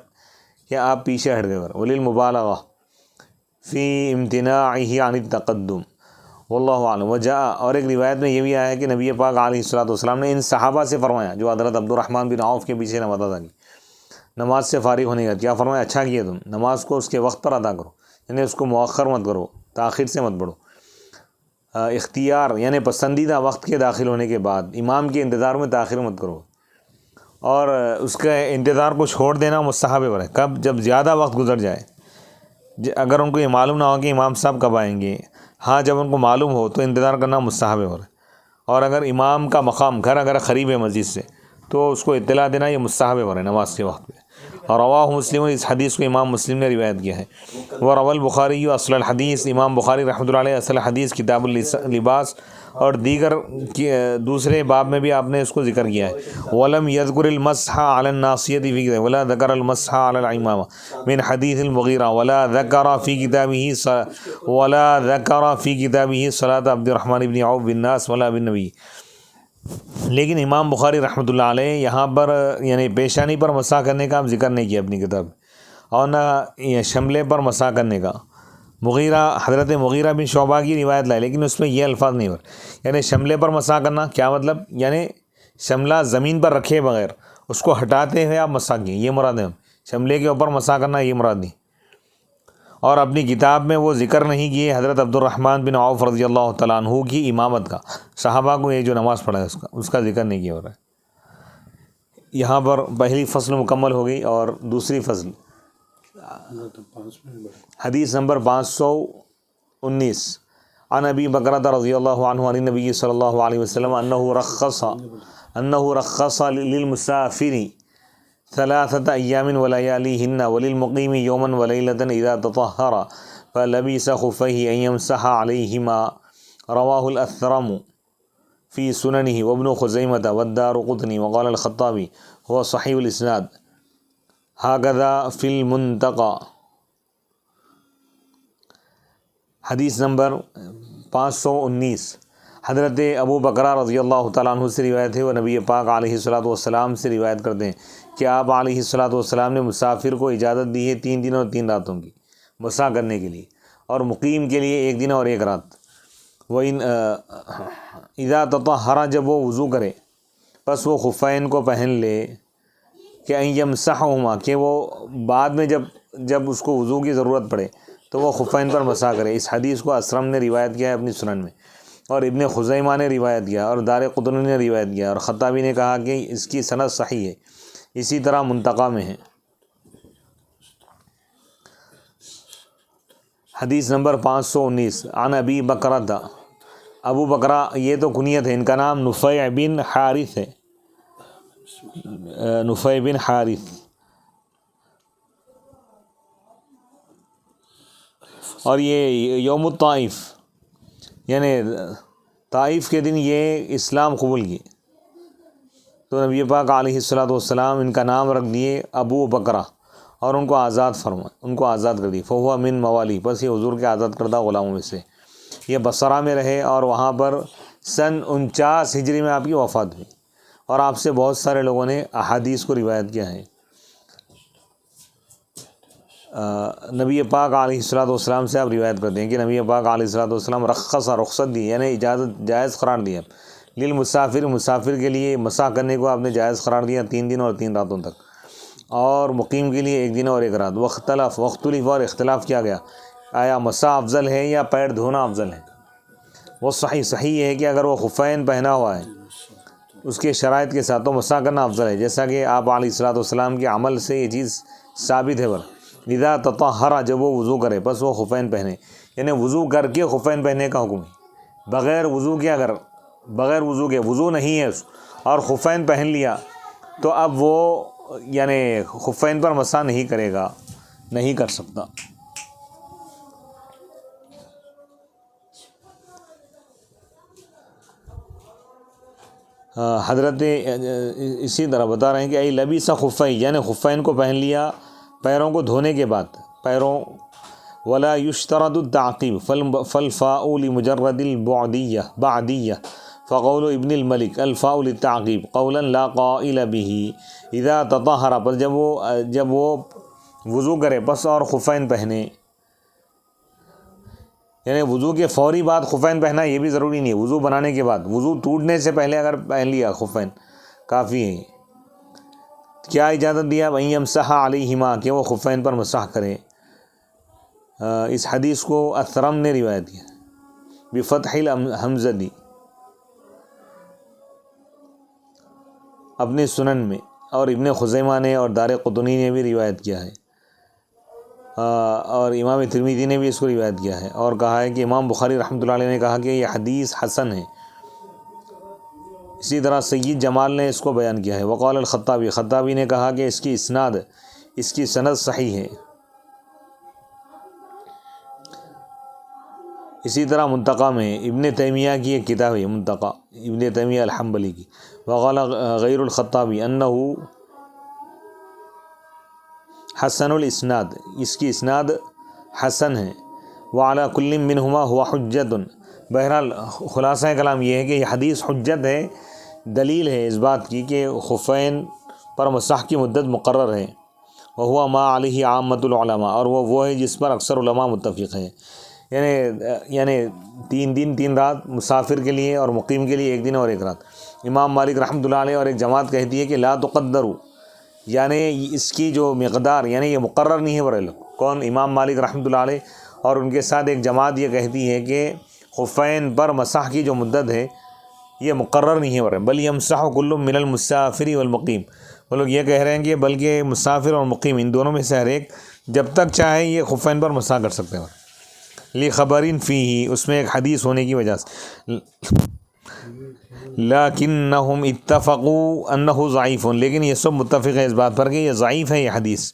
کہ آپ پیچھے ہٹ گئے. وللمبالغہ فی امتناعہ عن التقدم واللہ اعلم. وجاء، اور ایک روایت میں یہ بھی آیا ہے کہ نبی پاک علیہ الصلوۃ والسلام نے ان صحابہ سے فرمایا جو حضرت عبد الرحمن بن عوف کے پیچھے نماز ادا کی، نماز سے فارغ ہونے کا کیا فرمایا؟ اچھا کیا تم نماز کو اس کے وقت پر ادا کرو، یعنی اس کو مؤخر مت کرو، تاخیر سے مت پڑھو. اختیار یعنی پسندیدہ وقت کے داخل ہونے کے بعد امام کے انتظار میں تاخیر مت کرو، اور اس کے انتظار کو چھوڑ دینا مستحب ہے. کب؟ جب زیادہ وقت گزر جائے، اگر ان کو یہ معلوم نہ ہو کہ امام صاحب کب آئیں گے. ہاں جب ان کو معلوم ہو تو انتظار کرنا مستحب ہے. اور اگر امام کا مقام گھر اگر قریب ہے مسجد سے تو اس کو اطلاع دینا یہ مستحب ہے نماز کے وقت پہ. اور رواہ مسلم، اس حدیث کو امام مسلم نے روایت کیا ہے. وہ روى البخاری اصل الحدیث، امام بخاری رحمۃ اللہ علیہ اصل حدیث کتاب اللباس اور دیگر دوسرے باب میں بھی آپ نے اس کو ذکر کیا ہے. ولم يذكر المسح على الناصیۃ فی کتاب ولا ذکر المسح على العمامہ من حدیث المغیرہ ولا ذکر فی کتابہ صلاۃ عبد الرحمن بن عوف بالناس ولا بالنبی. لیکن امام بخاری رحمۃ اللہ علیہ یہاں پر یعنی پیشانی پر مسح کرنے کا ذکر نہیں کیا اپنی کتاب، اور نہ شملے پر مسح کرنے کا. حضرت مغیرہ بن شعبہ کی روایت لائے لیکن اس میں یہ الفاظ نہیں یعنی شملے پر مسح کرنا کیا مطلب؟ یعنی شملہ زمین پر رکھے بغیر اس کو ہٹاتے ہوئے آپ مسح کیے، یہ مراد ہے. شملے کے اوپر مسح کرنا یہ مراد نہیں. اور اپنی کتاب میں وہ ذکر نہیں کیے حضرت عبد الرحمن بن عوف رضی اللہ تعالیٰ عنہ کی امامت کا، صحابہ کو یہ جو نماز پڑھا ہے اس کا ذکر نہیں کیا ہو رہا ہے. یہاں پر پہلی فصل مکمل ہو گئی اور دوسری فصل حدیث نمبر 519 عن ابی بکرۃ رضی اللہ عنہ عن النبی صلی اللہ علیہ وسلم انہ رخص للمسافر 3 ایام ولیالیہن وللمقیم یوما ولیلۃ اذا تطہر فلبس خفیہ ان یمسح علیہما رواہ الاثرم فی سننہ وابن خزیمۃ والدارقطنی وقال الخطابی هو صحیح الاسناد ہاکذا فی المنتقی۔ حدیث نمبر 519 حضرت ابو بکرہ رضی اللہ تعالیٰ عنہ سے روایت ہے، وہ نبی پاک علیہ الصلوۃ والسلام سے روایت کرتے ہیں کہ آپ علیہ الصلوۃ والسلام نے مسافر کو اجازت دی ہے 3 دن اور 3 راتوں کی مسا کرنے کے لیے، اور مقیم کے لیے 1 دن اور 1 رات۔ اذا تطہر جب وہ وضو کرے پس وہ خفین کو پہن لے، کہ ان یمسحہما کہ وہ بعد میں جب اس کو وضو کی ضرورت پڑے تو وہ خفین پر مسا کرے۔ اس حدیث کو اسرم نے روایت کیا ہے اپنی سنن میں، اور ابن خزیمہ نے روایت کیا، اور دارقطنی نے روایت کیا، اور خطابی نے کہا کہ اس کی سند صحیح ہے، اسی طرح منتقی میں ہے۔ حدیث نمبر 519 عن ابی بکرۃ، ابو بکرہ یہ تو کنیت ہے، ان کا نام نفیع بن حارث ہے، نفیع بن حارث۔ اور یہ یوم الطائف یعنی طائف کے دن یہ اسلام قبول کیے، تو نبی پاک علیہ الصلوۃ والسلام ان کا نام رکھ دیے ابو بکرہ، اور ان کو آزاد کر دی۔ فہو من موالی، بس یہ حضور کے آزاد کردہ غلاموں میں سے۔ یہ بصرہ میں رہے اور وہاں پر سن 49 ہجری میں آپ کی وفات ہوئی، اور آپ سے بہت سارے لوگوں نے احادیث کو روایت کیا ہے۔ نبی پاک علیہ الصلوۃ والسلام سے آپ روایت کرتے ہیں کہ نبی پاک علیہ الصلوۃ والسلام رخصت دی، یعنی جائز قرار دیا للمسافر، مسافر کے لیے مسا کرنے کو آپ نے جائز قرار دیا 3 دن اور 3 راتوں تک، اور مقیم کے لیے 1 دن اور 1 رات۔ واختلف اور اختلاف کیا گیا، آیا مسا افضل ہے یا پیر دھونا افضل ہے؟ وہ صحیح ہے کہ اگر وہ خفین پہنا ہوا ہے اس کے شرائط کے ساتھ تو مسا کرنا افضل ہے، جیسا کہ آپ علیہ الصلوۃ والسلام کے عمل سے یہ چیز ثابت ہے۔ اذا تطہر جب وہ وضو کرے پس وہ خفین پہنے، یعنی وضو کر کے خفین پہننے کا حکم ہے۔ بغیر وضو کے وضو نہیں ہے اور خفین پہن لیا تو اب وہ یعنی خفین پر مسا نہیں کرے گا، نہیں کر سکتا۔ حضرت اسی طرح بتا رہے ہیں کہ ای لبیس خفین، یعنی خفین کو پہن لیا پیروں کو دھونے کے بعد، ولا یشترط التعقیب فالفاء لمجرد بعدیہ فقول ابن الملک الفاء للتعقیب قولا لا قائل به اذا تطہر، پر جب وہ وضو کرے پس اور خفین پہنے، یعنی وضو کے فوری بعد خفین پہنا یہ بھی ضروری نہیں ہے، وضو بنانے کے بعد، وضو ٹوٹنے سے پہلے اگر پہن لیا خفین کافی ہے۔ کیا اجازت دیا؟ وَإِن يَمْسَحَ عَلَيْهِمَا کہ وہ خفین پر مسح کرے۔ اس حدیث کو اثرم نے روایت کیا بفتح الحمزہ اپنے سنن میں، اور ابن خزیمہ نے اور دارقطنی نے بھی روایت کیا ہے، اور امام ترمذی نے بھی اس کو روایت کیا ہے، اور کہا ہے کہ امام بخاری رحمۃ اللہ علیہ نے کہا کہ یہ حدیث حسن ہے۔ اسی طرح سید جمال نے اس کو بیان کیا ہے۔ وقال خطابی نے کہا کہ اس کی سند صحیح ہے۔ اسی طرح منتقی میں ابن تیمیہ کی ایک کتاب ہے، منتقی ابن تیمیہ الحنبلی کی۔ وقال غیر الخطابی انہ حسن الاسناد، اس کی اسناد حسن ہے۔ وعلی کل منہما ہوا حجت، بہرحال خلاصہ کلام یہ ہے کہ یہ حدیث حجت ہے، دلیل ہے اس بات کی کہ خفین پر مسح کی مدت مقرر ہے، وہو ما علیہ عامۃ العلماء، اور وہ ہے جس پر اکثر علماء متفق ہیں، یعنی 3 دن 3 رات مسافر کے لیے اور مقیم کے لیے 1 دن اور 1 رات۔ امام مالک رحمۃ اللہ علیہ اور ایک جماعت کہتی ہے کہ لا تقدروا، یعنی اس کی جو مقدار یعنی یہ مقرر نہیں ہے برے لوگ۔ کون؟ امام مالک رحمۃ اللہ علیہ اور ان کے ساتھ ایک جماعت یہ کہتی ہے کہ خفین پر مسح کی جو مدت ہے یہ مقرر نہیں ہے برے، بل یمسح کل من المسافر والمقیم، وہ لوگ یہ کہہ رہے ہیں کہ بلکہ مسافر اور مقیم ان دونوں میں سے ہر ایک جب تک چاہے یہ خفین پر مسح کر سکتے ہیں، لی خبرین فی ہی، اس میں ایک حدیث ہونے کی وجہ سے، لیکنہم اتفقوا انہ ضعیف، لیکن یہ سب متفق ہے اس بات پر کہ یہ ضعیف ہے، یہ حدیث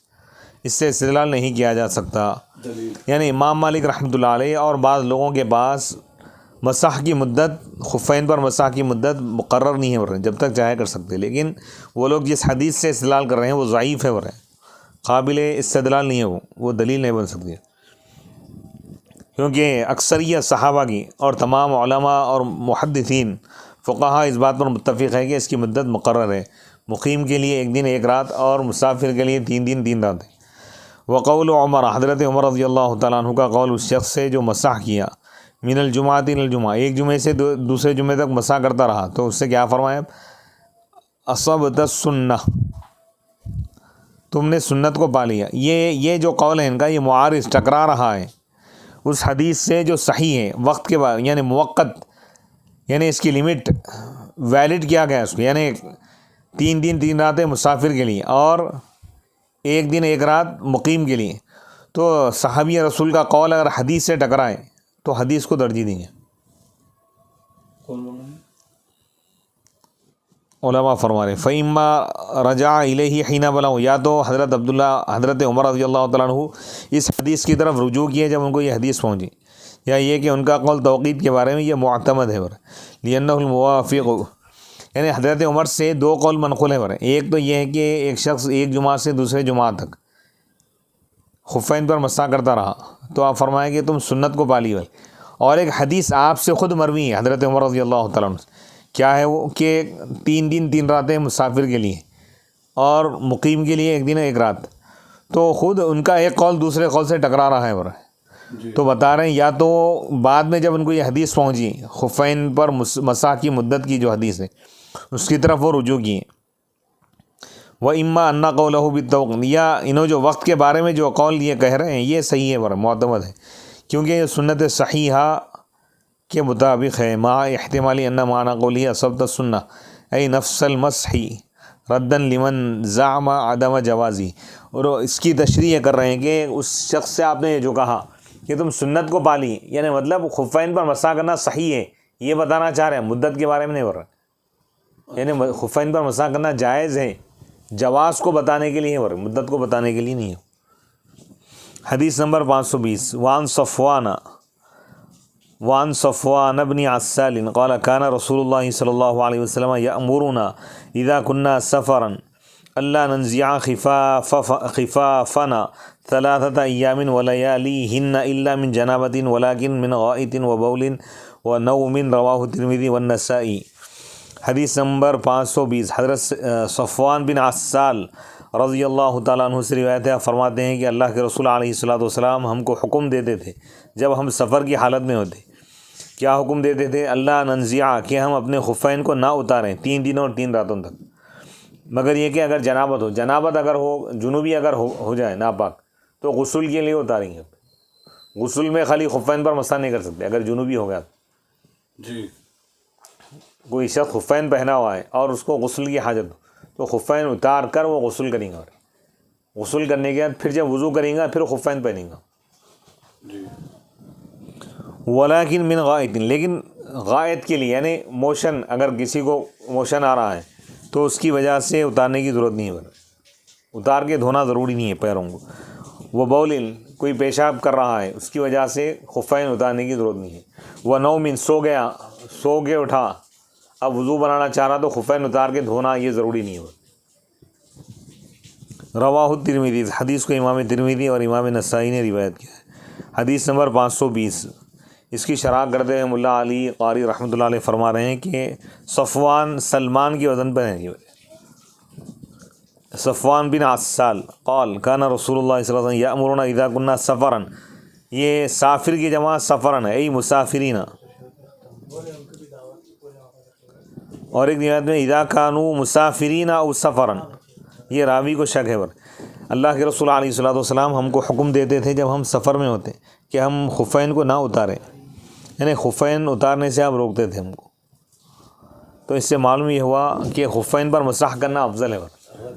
اس سے استدلال نہیں کیا جا سکتا۔ دلیل یعنی امام مالک رحمۃ اللہ علیہ اور بعض لوگوں کے پاس مسح کی مدت، خفین پر مسح کی مدت مقرر نہیں ہے، ورنہ جب تک چاہے کر سکتے، لیکن وہ لوگ جس حدیث سے استدلال کر رہے ہیں وہ ضعیف ہے، ورنہ قابل استدلال نہیں ہے، وہ دلیل نہیں بن سکتی، کیونکہ اکثریت صحابہ کی اور تمام علماء اور محدثین فقہا اس بات پر متفق ہے کہ اس کی مدت مقرر ہے، مقیم کے لیے 1 دن 1 رات اور مسافر کے لیے 3 دن 3 راتیں۔ وقول عمر، حضرت عمر رضی اللہ تعالیٰ عنہ کا قول اس شخص سے جو مسح کیا من الجمعۃ الی الجمعہ، ایک جمعے سے دوسرے جمعے تک مسح کرتا رہا، تو اس سے کیا فرمایا؟ اصبت السنہ، تم نے سنت کو پا لیا۔ یہ جو قول ہے ان کا، یہ معارض ٹکرا رہا ہے اس حدیث سے جو صحیح ہے وقت کے بعد، یعنی موقت، یعنی اس کی لمٹ ویلڈ کیا گیا اس کو، یعنی 3 دن 3 راتیں مسافر کے لیے اور 1 دن 1 رات مقیم کے لیے۔ تو صحابی رسول کا قول اگر حدیث سے ٹکرائے تو حدیث کو ترجیح دیں گے۔ کون بول رہے ہیں؟ علماء فرما رہے فَإِمَّا رَجَعَ إِلَيْهِ حِينَ بَلَغَ، یا تو حضرت عمر رضی اللہ تعالیٰ عنہ اس حدیث کی طرف رجوع کیے جب ان کو یہ حدیث پہنچی، یا یہ کہ ان کا قول توقید کے بارے میں یہ معتمد ہے، لِأَنَّهُ الْمُوَافِقُ، یعنی حضرت عمر سے 2 قول منقول ہیں۔ ایک تو یہ ہے کہ ایک شخص ایک جمعہ سے دوسرے جمعہ تک خفین پر مسح کرتا رہا، تو آپ فرمائیں کہ تم سنت کو پا لی ہوئی، اور ایک حدیث آپ سے خود مروی ہے حضرت عمر رضی اللہ تعالیٰ عنہ، کیا ہے وہ کہ 3 دن 3 راتیں مسافر کے لیے اور مقیم کے لیے 1 دن 1 رات، تو خود ان کا ایک قول دوسرے قول سے ٹکرا رہا ہے جی تو بتا رہے ہیں یا تو بعد میں جب ان کو یہ حدیث پہنچی خفین پر مسح کی مدت کی جو حدیث ہے اس کی طرف وہ رجوع کیے، وَإِمَّا أَنَّ قَوْلَهُ بِالتَّوْقِيفِ، یا انہوں جو وقت کے بارے میں جو قول یہ کہہ رہے ہیں یہ صحیح ہے، معتمد ہے، کیونکہ یہ سنت صحیحہ کے مطابق ہے، مع احتمال ان معنی قولی اصبت السنہ ای نفس المسح ردا لمن زعم عدم جوازی، اور اس کی تشریح کر رہے ہیں کہ اس شخص سے آپ نے جو کہا کہ تم سنت کو پالی، یعنی مطلب خفین پر مسح کرنا صحیح ہے، یہ بتانا چاہ رہے ہیں، مدت کے بارے میں نہیں بول رہے، یعنی خفین پر مسح کرنا جائز ہے، جواز کو بتانے کے لیے ہے، مدت کو بتانے کے لیے نہیں ہے۔ حدیث نمبر 520، وعن صفوان بن عسال قال كان رسول الله صلی اللہ علیہ وسلم یأمرنا اذا كنا سفرا الا ننزع خفافنا 3 ایام ولياليهن الا من جنابة ولكن من غائط وبول ونوم، رواہ ترمذی والنسائی۔ حدیث نمبر 520، حضرت صفوان بن عسال رضی اللہ تعالیٰ عنہ سے روایت ہے، فرماتے ہیں کہ اللہ کے رسول علیہ الصلوۃ والسلام ہم کو حکم دیتے تھے جب ہم سفر کی حالت میں ہوتے، کیا حکم دیتے تھے؟ اللہ ننزع، کہ ہم اپنے خفین کو نہ اتاریں 3 دنوں اور 3 راتوں تک، مگر یہ کہ اگر جنابت اگر ہو، جنوبی اگر ہو جائے ناپاک، تو غسل کے لیے اتاریں گے، غسل میں خالی خفین پر مسح نہیں کر سکتے اگر جنوبی ہو گیا۔ جی کوئی شخص خفین پہنا ہوا ہے اور اس کو غسل کی حاجت ہو تو خفین اتار کر وہ غسل کریں گا، غسل کرنے کے بعد پھر جب وضو کریں گا پھر خفین پہنیں گا۔ جی ولیکن من غائط، لیکن غائط کے لیے یعنی موشن، اگر کسی کو موشن آ رہا ہے تو اس کی وجہ سے اتارنے کی ضرورت نہیں ہے، اتار کے دھونا ضروری نہیں ہے پیروں کو۔ وہ بول، کوئی پیشاب کر رہا ہے اس کی وجہ سے خفین اتارنے کی ضرورت نہیں ہے۔ وہ نوم، سو کے اٹھا، اب وضو بنانا چاہ رہا تو خفین اتار کے دھونا یہ ضروری نہیں ہے۔ رواہ ترمذی، حدیث کو امام ترمذی اور امام نسائی نے روایت کیا ہے۔ حدیث نمبر 520، اس کی شرح کرتے ہوئے ملا علی قاری رحمۃ اللہ علیہ فرما رہے ہیں کہ صفوان سلمان کی وزن پر ہے، صفوان بن عسال قال کان رسول اللہ صلی اللہ علیہ وسلم یأمرنا اذا كنا سفرا، یہ سافر کی جمع سفرن ہے، ای مسافرین، اور ایک روایت میں اذا كانوا مسافرین او سفرا، یہ راوی کو شک ہے۔ اللہ کے رسول علیہ الصلوۃ والسلام ہم کو حکم دیتے تھے جب ہم سفر میں ہوتے کہ ہم خفین کو نہ اتاریں، یعنی خفین اتارنے سے آپ روکتے تھے ہم کو، تو اس سے معلوم یہ ہوا کہ خفین پر مسح کرنا افضل ہے۔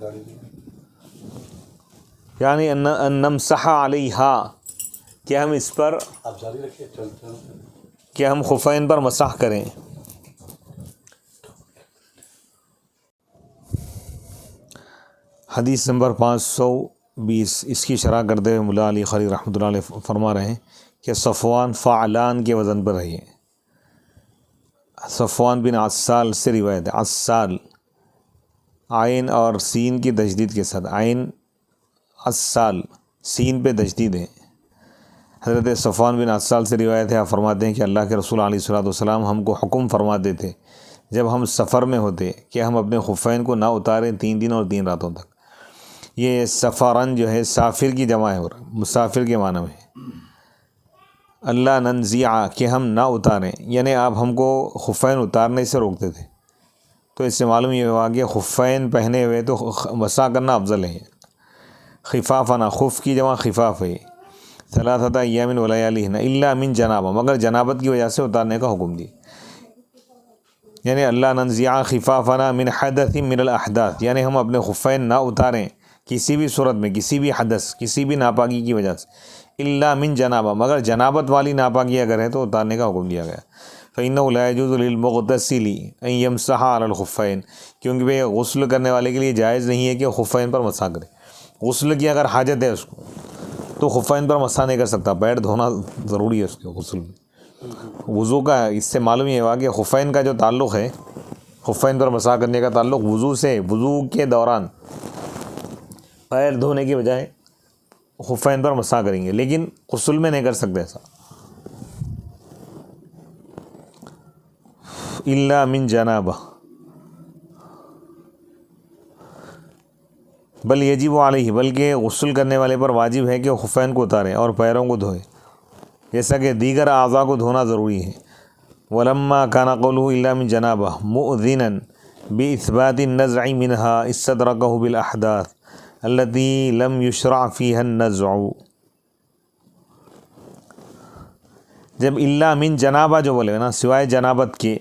گاڑی کی یعنی ان نمسح علیہا، کہ ہم اس پر، آپ جاری رکھیے، چلتے ہیں. کہ ہم خفین پر مسح کریں. حدیث نمبر 520، اس کی شرح کرتے ہوئے مولا علی قاری رحمۃ اللہ علیہ فرما رہے ہیں کہ صفوان فعلان کے وزن پر رہی ہے. صفوان بن عسال سے روایت ہے. عسال عین اور سین کی تجدید کے ساتھ، عین عسال، سین پہ تجدید ہے. حضرت صفوان بن عسال سے روایت ہے، آپ فرماتے ہیں کہ اللہ کے رسول علیہ الصلوۃ والسلام ہم کو حکم فرماتے تھے جب ہم سفر میں ہوتے کہ ہم اپنے خفین کو نہ اتاریں 3 دن اور 3 راتوں تک. یہ سفرن جو ہے سافر کی جمع ہے اور مسافر کے معنی میں. اللہ ننزیع، کہ ہم نہ اتاریں، یعنی آپ ہم کو خفین اتارنے سے روکتے تھے. تو اس سے معلوم یہ ہوا کہ خفین پہنے ہوئے تو مسح کرنا افضل ہے. خفافنا، خف کی جمع خفاف ہے. ثلاثۃ ایام ولیالہن الا من جنابہ، مگر جنابت کی وجہ سے اتارنے کا حکم دی. یعنی اللہ ننزیع خفافنا من حدث من الاحداث، یعنی ہم اپنے خفین نہ اتاریں کسی بھی صورت میں، کسی بھی حدث، کسی بھی ناپاکی کی وجہ سے. الا من جنابہ، مگر جنابت والی ناپاکی اگر ہے تو اتارنے کا حکم دیا گیا. فإنه لا يجوز للمغتسل ان يمسح على الخفين، کیونکہ بھئی غسل کرنے والے کے لیے جائز نہیں ہے کہ خفین پر مسح کرے. غسل کی اگر حاجت ہے اس کو تو خفین پر مسح نہیں کر سکتا، پیر دھونا ضروری ہے اس کے غسل میں. وضو کا اس سے معلوم یہ ہوا کہ خفین کا جو تعلق ہے، خفین پر مسح کرنے کا تعلق وضو سے. وضو کے دوران پیر دھونے کی بجائے خفین پر مسح کریں گے، لیکن غسل میں نہیں کر سکتے ایسا. الا من جنابہ، بل یجب علیہ، بلکہ غسل کرنے والے پر واجب ہے کہ وہ خفین کو اتارے اور پیروں کو دھوئے، جیسا کہ دیگر اعضاء کو دھونا ضروری ہے. ولما کان قوله الا من جنابہ مؤذنا باثبات النزع منها استدرکه بالاحداث التي لم يشرع فيها النزع. جب الا من جنابہ جو بولے نا، سوائے جنابت کے،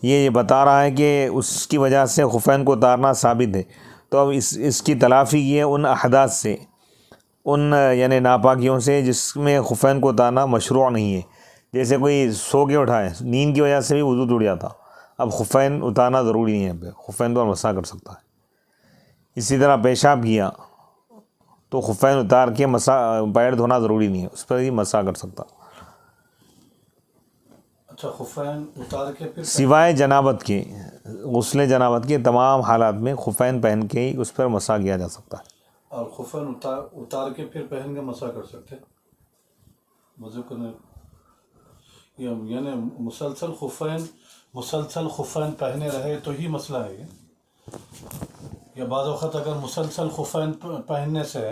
یہ بتا رہا ہے کہ اس کی وجہ سے خفین کو اتارنا ثابت ہے. تو اب اس کی تلافی کی ہے ان احداث سے، ان یعنی ناپاکیوں سے جس میں خفین کو اتارنا مشروع نہیں ہے. جیسے کوئی سو کے اٹھائے، نیند کی وجہ سے بھی وضو ٹوٹ جاتا، اب خفین اتارنا ضروری نہیں ہے، خفین پر مسح کر سکتا ہے. اسی طرح پیشاب کیا تو خفین اتار کے پیر دھونا ضروری نہیں ہے، اس پر ہی مسح کر سکتا. اچھا، خفین اتار کے پھر سوائے جنابت کے، غسل جنابت کے تمام حالات میں خفین پہن کے ہی اس پر مسح کیا جا سکتا ہے. اور خفین اتار کے پھر پہن کے مسح کر سکتے وضو کرنے، یعنی مسلسل خفین پہنے رہے تو ہی مسئلہ ہے یہ، یا بعض وقت اگر مسلسل خفین پہننے سے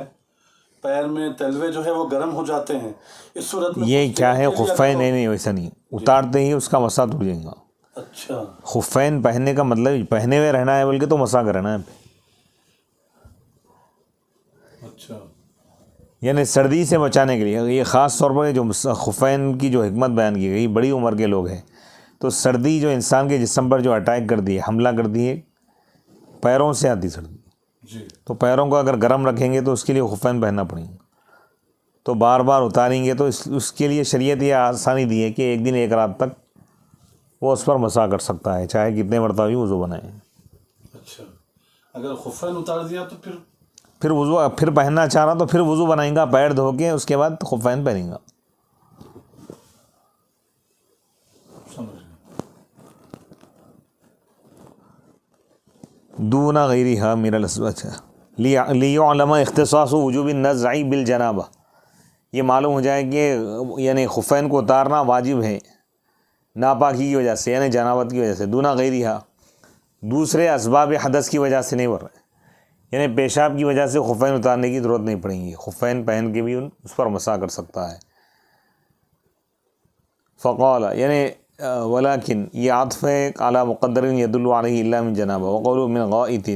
پیر میں تلوے جو ہے وہ گرم ہو جاتے ہیں، اس صورت میں یہ کیا ہے، خفین نہیں ویسا نہیں، اتارتے ہی اس کا مسح ٹوٹ جائے گا. اچھا، خفین پہننے کا مطلب پہنے ہوئے رہنا ہے بلکہ تو مسح کرنا ہے. اچھا، یعنی سردی سے بچانے کے لیے یہ خاص طور پر جو خفین کی جو حکمت بیان کی گئی، بڑی عمر کے لوگ ہیں تو سردی جو انسان کے جسم پر جو اٹیک کرتی ہے، حملہ کرتی ہے، پیروں سے آتی سردی، جی، تو پیروں کو اگر گرم رکھیں گے تو اس کے لیے خفین پہننا پڑیں گے. تو بار بار اتاریں گے تو اس کے لیے شریعت یہ آسانی دی ہے کہ 1 دن 1 رات تک وہ اس پر مسح کر سکتا ہے، چاہے کتنے مرتبہ بھی وضو بنائے. اچھا، اگر خفین اتار دیا تو پھر وضو پھر پہننا چاہ رہا تو پھر وضو بنائیں گا، پیر دھو کے اس کے بعد خفین پہنیں گا. سمجھ گیا. دون غیرہا من الاسباب لیعلم اختصاص وجوب النزع بالجنابہ، یہ معلوم ہو جائے کہ یعنی خفین کو اتارنا واجب ہے ناپاکی کی وجہ سے، یعنی جنابت کی وجہ سے. دون غیرہا، دوسرے اسباب حدث کی وجہ سے نہیں بڑھ رہے، یعنی پیشاب کی وجہ سے خفین اتارنے کی ضرورت نہیں پڑیں گی، خفین پہن کے بھی اس پر مسح کر سکتا ہے. فقال یعنی ولیکن، یہ عطف علی مقدر یدل علیہ الا من جنابہ، وقول من غائط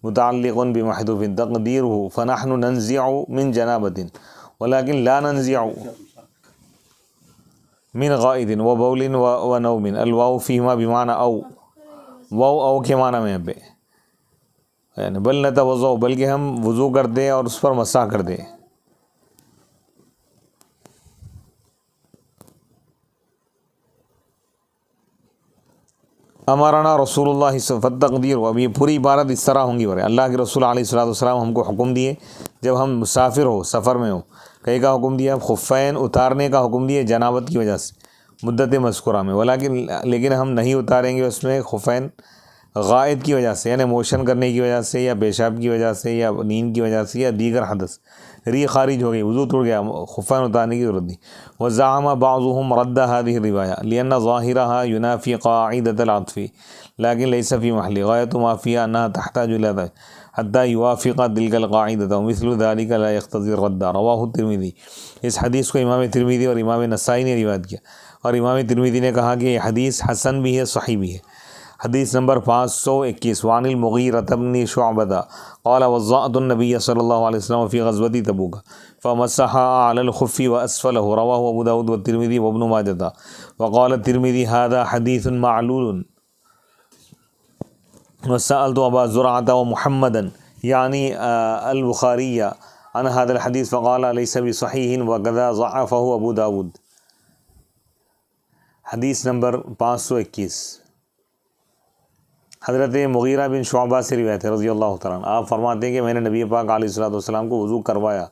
متعلق بمحذوف تقدیرہ فنحن ننزع من جنابۃ ولیکن لا ننزع من غائط وبول ونوم. الواو فیہما بمعنی او، واو او کے معنی میں پہ، یعنی بل نتوضؤ، بلکہ ہم وضو کرتے اور اس پر مسح کرتے. امرنا رسول اللہ تقدیر، اب یہ پوری عبارت اس طرح ہوں گی. اللہ کے رسول علیہ الصلوۃ والسلام ہم کو حکم دیے جب ہم مسافر ہو، سفر میں ہو. کئی کا حکم دیا؟ خفین اتارنے کا حکم دیے جنابت کی وجہ سے مدت مذکورہ میں، لیکن ہم نہیں اتاریں گے اس میں خفین غائط کی وجہ سے، یعنی موشن کرنے کی وجہ سے یا پیشاب کی وجہ سے یا نیند کی وجہ سے یا دیگر حدث، ری خارج ہو گئی، وضو ٹوٹ گیا، خفین اتارنے کی ضرورت نہیں. وزعم بعضهم رد هذه الرواية لأن ظاهرها ينافي قاعدة العطف لكن ليس في محل، غاية ما فيها أنها تحتاج إلى ذلك حتى يوافق تلك القاعدة ومثل ذلك لا يقتضي الرد. رواه الترمذي. اس حدیث کو امام ترمذی اور امام نسائی نے روایت کیا، اور امام ترمذی نے کہا کہ یہ حدیث حسن بھی ہے، صحیح بھی ہے. حدیث نمبر 521 وعن المغیرة بن شعبة قال وضعت النبي صلی اللہ علیہ وسلم في غزوة تبوک فمسح على الخف وأسفله. رواه ابو داود والترمذي وابن ماجہ. وقال الترمذي هذا حديث معلول. وسألت أبا زرعة ومحمدا يعني البخاري عن هذا الحديث فقال ليس بصحيح وكذا ضعفه ابو داود. حدیث نمبر 521 حضرت مغیرہ بن شعبہ سے روایت ہے رضی اللہ تعالیٰ عنہ. آپ فرماتے ہیں کہ میں نے نبی پاک علیہ الصلوۃ والسلام کو وضو کروایا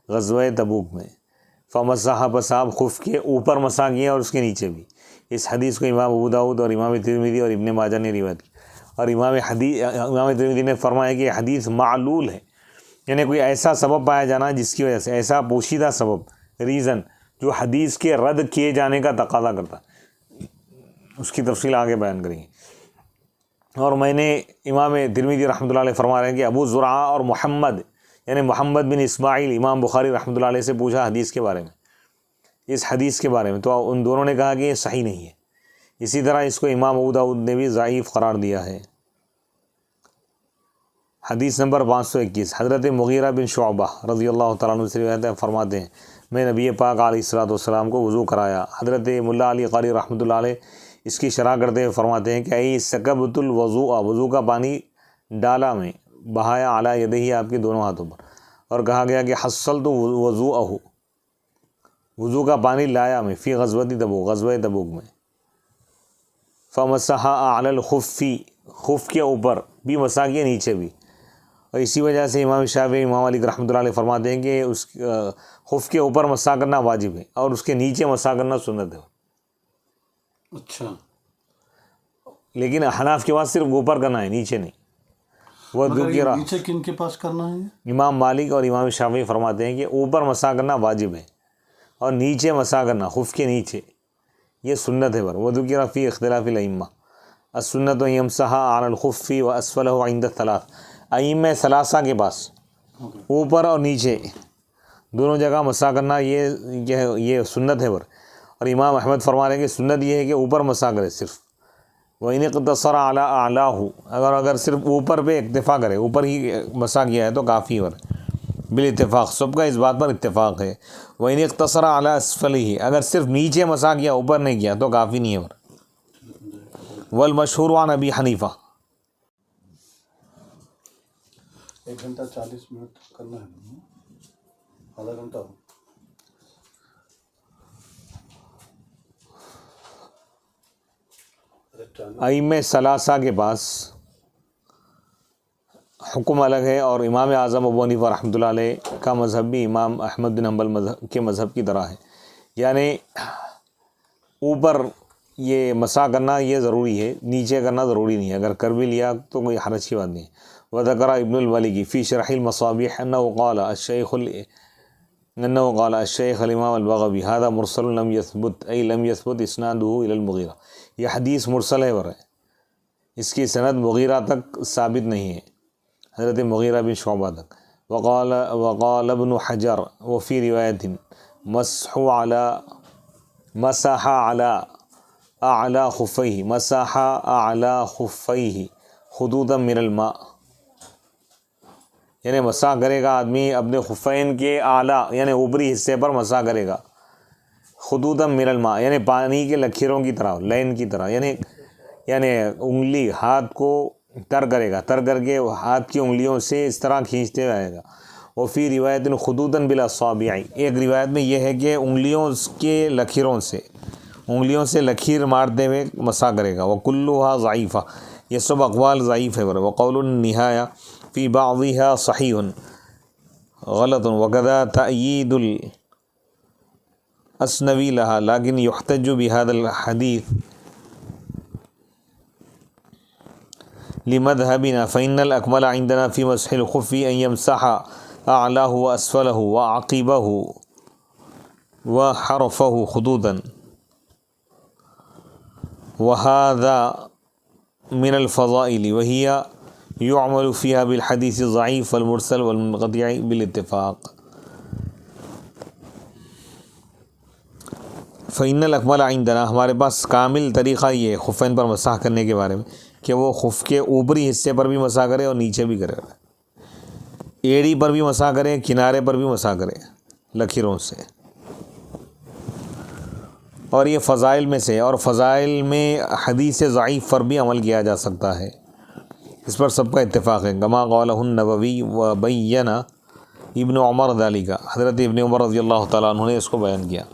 غزوہ تبوک میں. فمسح، بس آپ خف کے اوپر مسح کیا اور اس کے نیچے بھی. اس حدیث کو امام ابو داؤد اور امام ترمذی اور ابن ماجہ نے روایت کی، اور امام ترمذی نے فرمایا کہ یہ حدیث معلول ہے، یعنی کوئی ایسا سبب پایا جانا جس کی وجہ سے، ایسا پوشیدہ سبب، ریزن جو حدیث کے رد کیے جانے کا تقاضا کرتا. اس کی تفصیل آگے بیان کریں گے. اور میں نے امام ترمذی رحمۃ اللہ علیہ فرما رہے ہیں کہ ابو زرعہ اور محمد یعنی محمد بن اسماعیل امام بخاری رحمۃ اللہ علیہ سے پوچھا حدیث کے بارے میں، اس حدیث کے بارے میں، تو ان دونوں نے کہا کہ یہ صحیح نہیں ہے. اسی طرح اس کو امام ابو داؤد نے بھی ضعیف قرار دیا ہے. حدیث نمبر 521 حضرت مغیرہ بن شعبہ رضی اللہ تعالیٰ عنہ سے روایت ہے، فرماتے ہیں میں نبی پاک علیہ الصلوۃ والسلام کو وضو کرایا. حضرت ملا علی قاری رحمۃ اللہ علیہ اس کی شرح کرتے ہوئے فرماتے ہیں کہ ای سکبت الوضوء، وضو کا پانی ڈالا میں، بہایا علی یدیہ، آپ کے دونوں ہاتھوں پر، اور کہا گیا کہ حصلت وضوءہ، وضو کا پانی لایا میں، فی غزوہ تبوک، غزوہ تبوک میں. فمسح علی الخف، خف کے اوپر بھی مسح کیا، نیچے بھی. اور اسی وجہ سے امام شافعی امام علی رحمۃ اللہ علیہ فرماتے ہیں کہ اس خف کے اوپر مسح کرنا واجب ہے اور اس کے نیچے مسح کرنا سنت ہے. اچھا، لیکن حناف کے پاس صرف اوپر کرنا ہے، نیچے نہیں. وہ نیچے کن کے پاس کرنا ہے؟ امام مالک اور امام شافعی فرماتے ہیں کہ اوپر مسح کرنا واجب ہے اور نیچے مسح کرنا، خف کے نیچے، یہ سنت ہے. وہ ذکر فی اختلاف الائمہ السنت یمسح علی الخف واسفلہ عند الثلاث. ائمہ ثلاثہ کے پاس اوپر اور نیچے دونوں جگہ مسح کرنا یہ سنت ہے. اور امام احمد فرما رہے ہیں کہ سنت یہ ہے کہ اوپر مسح کرے صرف. وَإِنِ اقْتَصَرَ عَلَىٰ أَعْلَاهُ، اگر صرف اوپر پہ اکتفا کرے، اوپر ہی مسح کیا ہے تو کافی ہے بالاتفاق، سب کا اس بات پر اتفاق ہے. وَإِنِ اقْتَصَرَ عَلَىٰ أَسْفَلِهِ، اگر صرف نیچے مسح کیا، اوپر نہیں کیا تو کافی نہیں ہے. والمشہور عن ابی حنیفہ. 1 گھنٹہ 40 منٹ کرنا ہے، آدھا گھنٹہ ہو. ائمہ ثلاثہ کے پاس حکم الگ ہے، اور امام اعظم ابو حنیفہ رحمۃ اللہ علیہ کا مذہب بھی امام احمد بن حنبل کے مذہب کی طرح ہے، یعنی اوپر یہ مسح کرنا یہ ضروری ہے، نیچے کرنا ضروری نہیں ہے. اگر کر بھی لیا تو کوئی حرج کی بات نہیں. وذکر ابن الولیگی فی شرح المصابیح انه قال الشیخ الامام البغوی هذا مرسل لم يثبت، ای لم يثبت اسناده الى المغیرہ. یہ حدیث مرسل ہے، اس کی سند مغیرہ تک ثابت نہیں ہے، حضرت مغیرہ بن شعبہ تک. وقال ابن حجر وفی روایت مسح علی اعلی خفیہ، مسح اعلی خفیہ خطوطا من الماء، یعنی مسح کرے گا آدمی اپنے خفین کے اعلیٰ یعنی اوپری حصے پر مسح کرے گا، خطوطا من الماء یعنی پانی کے لکیروں کی طرح، لین کی طرح، یعنی انگلی ہاتھ کو تر کرے گا، تر کر کے ہاتھ کی انگلیوں سے اس طرح کھینچتے ہوئے آئے گا۔ وفی روایت خطوطاً بالاصابع، ایک روایت میں یہ ہے کہ انگلیوں کے لکیروں سے، انگلیوں سے لکیر مارتے ہوئے مسح کرے گا۔ وکلھا ضعیفہ، یہ سب اقوال ضعیف ہے۔ وقول النہایہ فی بعضها صحیح غلط، وکذا تأیید الاسنوی لہا، لیکن یحتج بہذا الحدیث لمذهبنا فإن الأكمل عندنا في مسح الخف أن يمسح أعلاه وأسفله وعقبه وحرفه خطوطا، وهذا من الفضائل وهي يعمل فيها بالحديث الضعيف والمرسل والمنقطع بالاتفاق۔ فإن الأكمل عندنا، ہمارے پاس کامل طریقہ یہ ہے خفین پر مسح کرنے کے بارے میں کہ وہ خف کے اوپری حصے پر بھی مسح کرے اور نیچے بھی کرے، ایڑی پر بھی مسح کرے، کنارے پر بھی مسح کرے لکیروں سے۔ اور یہ فضائل میں سے، اور فضائل میں حدیث ضعیف پر بھی عمل کیا جا سکتا ہے، اس پر سب کا اتفاق ہے۔ کما قالہ النووی وبین ابن عمر ذالک، حضرت ابن عمر رضی اللہ تعالیٰ عنہ نے اس کو بیان کیا۔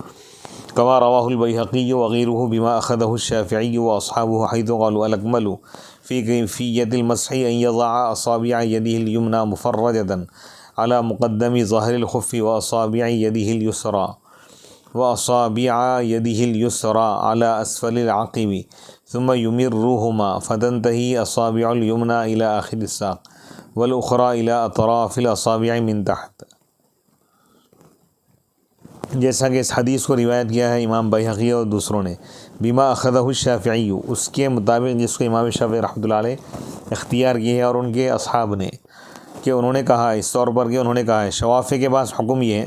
کما رواہ البیہقی وغیرہ بما اخذہ الشافعی واصحابہ حیث قالوا الاکمل فی کیفیۃ المسح ان یضع اصابع یدہ الیمنی مفرجۃ علی مقدم ظاہر الخف واصابع یدہ الیسری واصابع یدہ الیسری علی اسفل العقب ثم یمرہما فتنتہی اصابع الیمنی الی آخر الساق والاخری الی اطراف الاصابع من تحت، جیسا کہ اس حدیث کو روایت کیا ہے امام بیہقی اور دوسروں نے، بما اخذہ الشافعی، اس کے مطابق جس کو امام شافعی رحمۃ اللہ علیہ اختیار کی ہے اور ان کے اصحاب نے، کہ انہوں نے کہا اس طور پر کہ انہوں نے کہا ہے شوافی کے پاس حکم یہ ہے،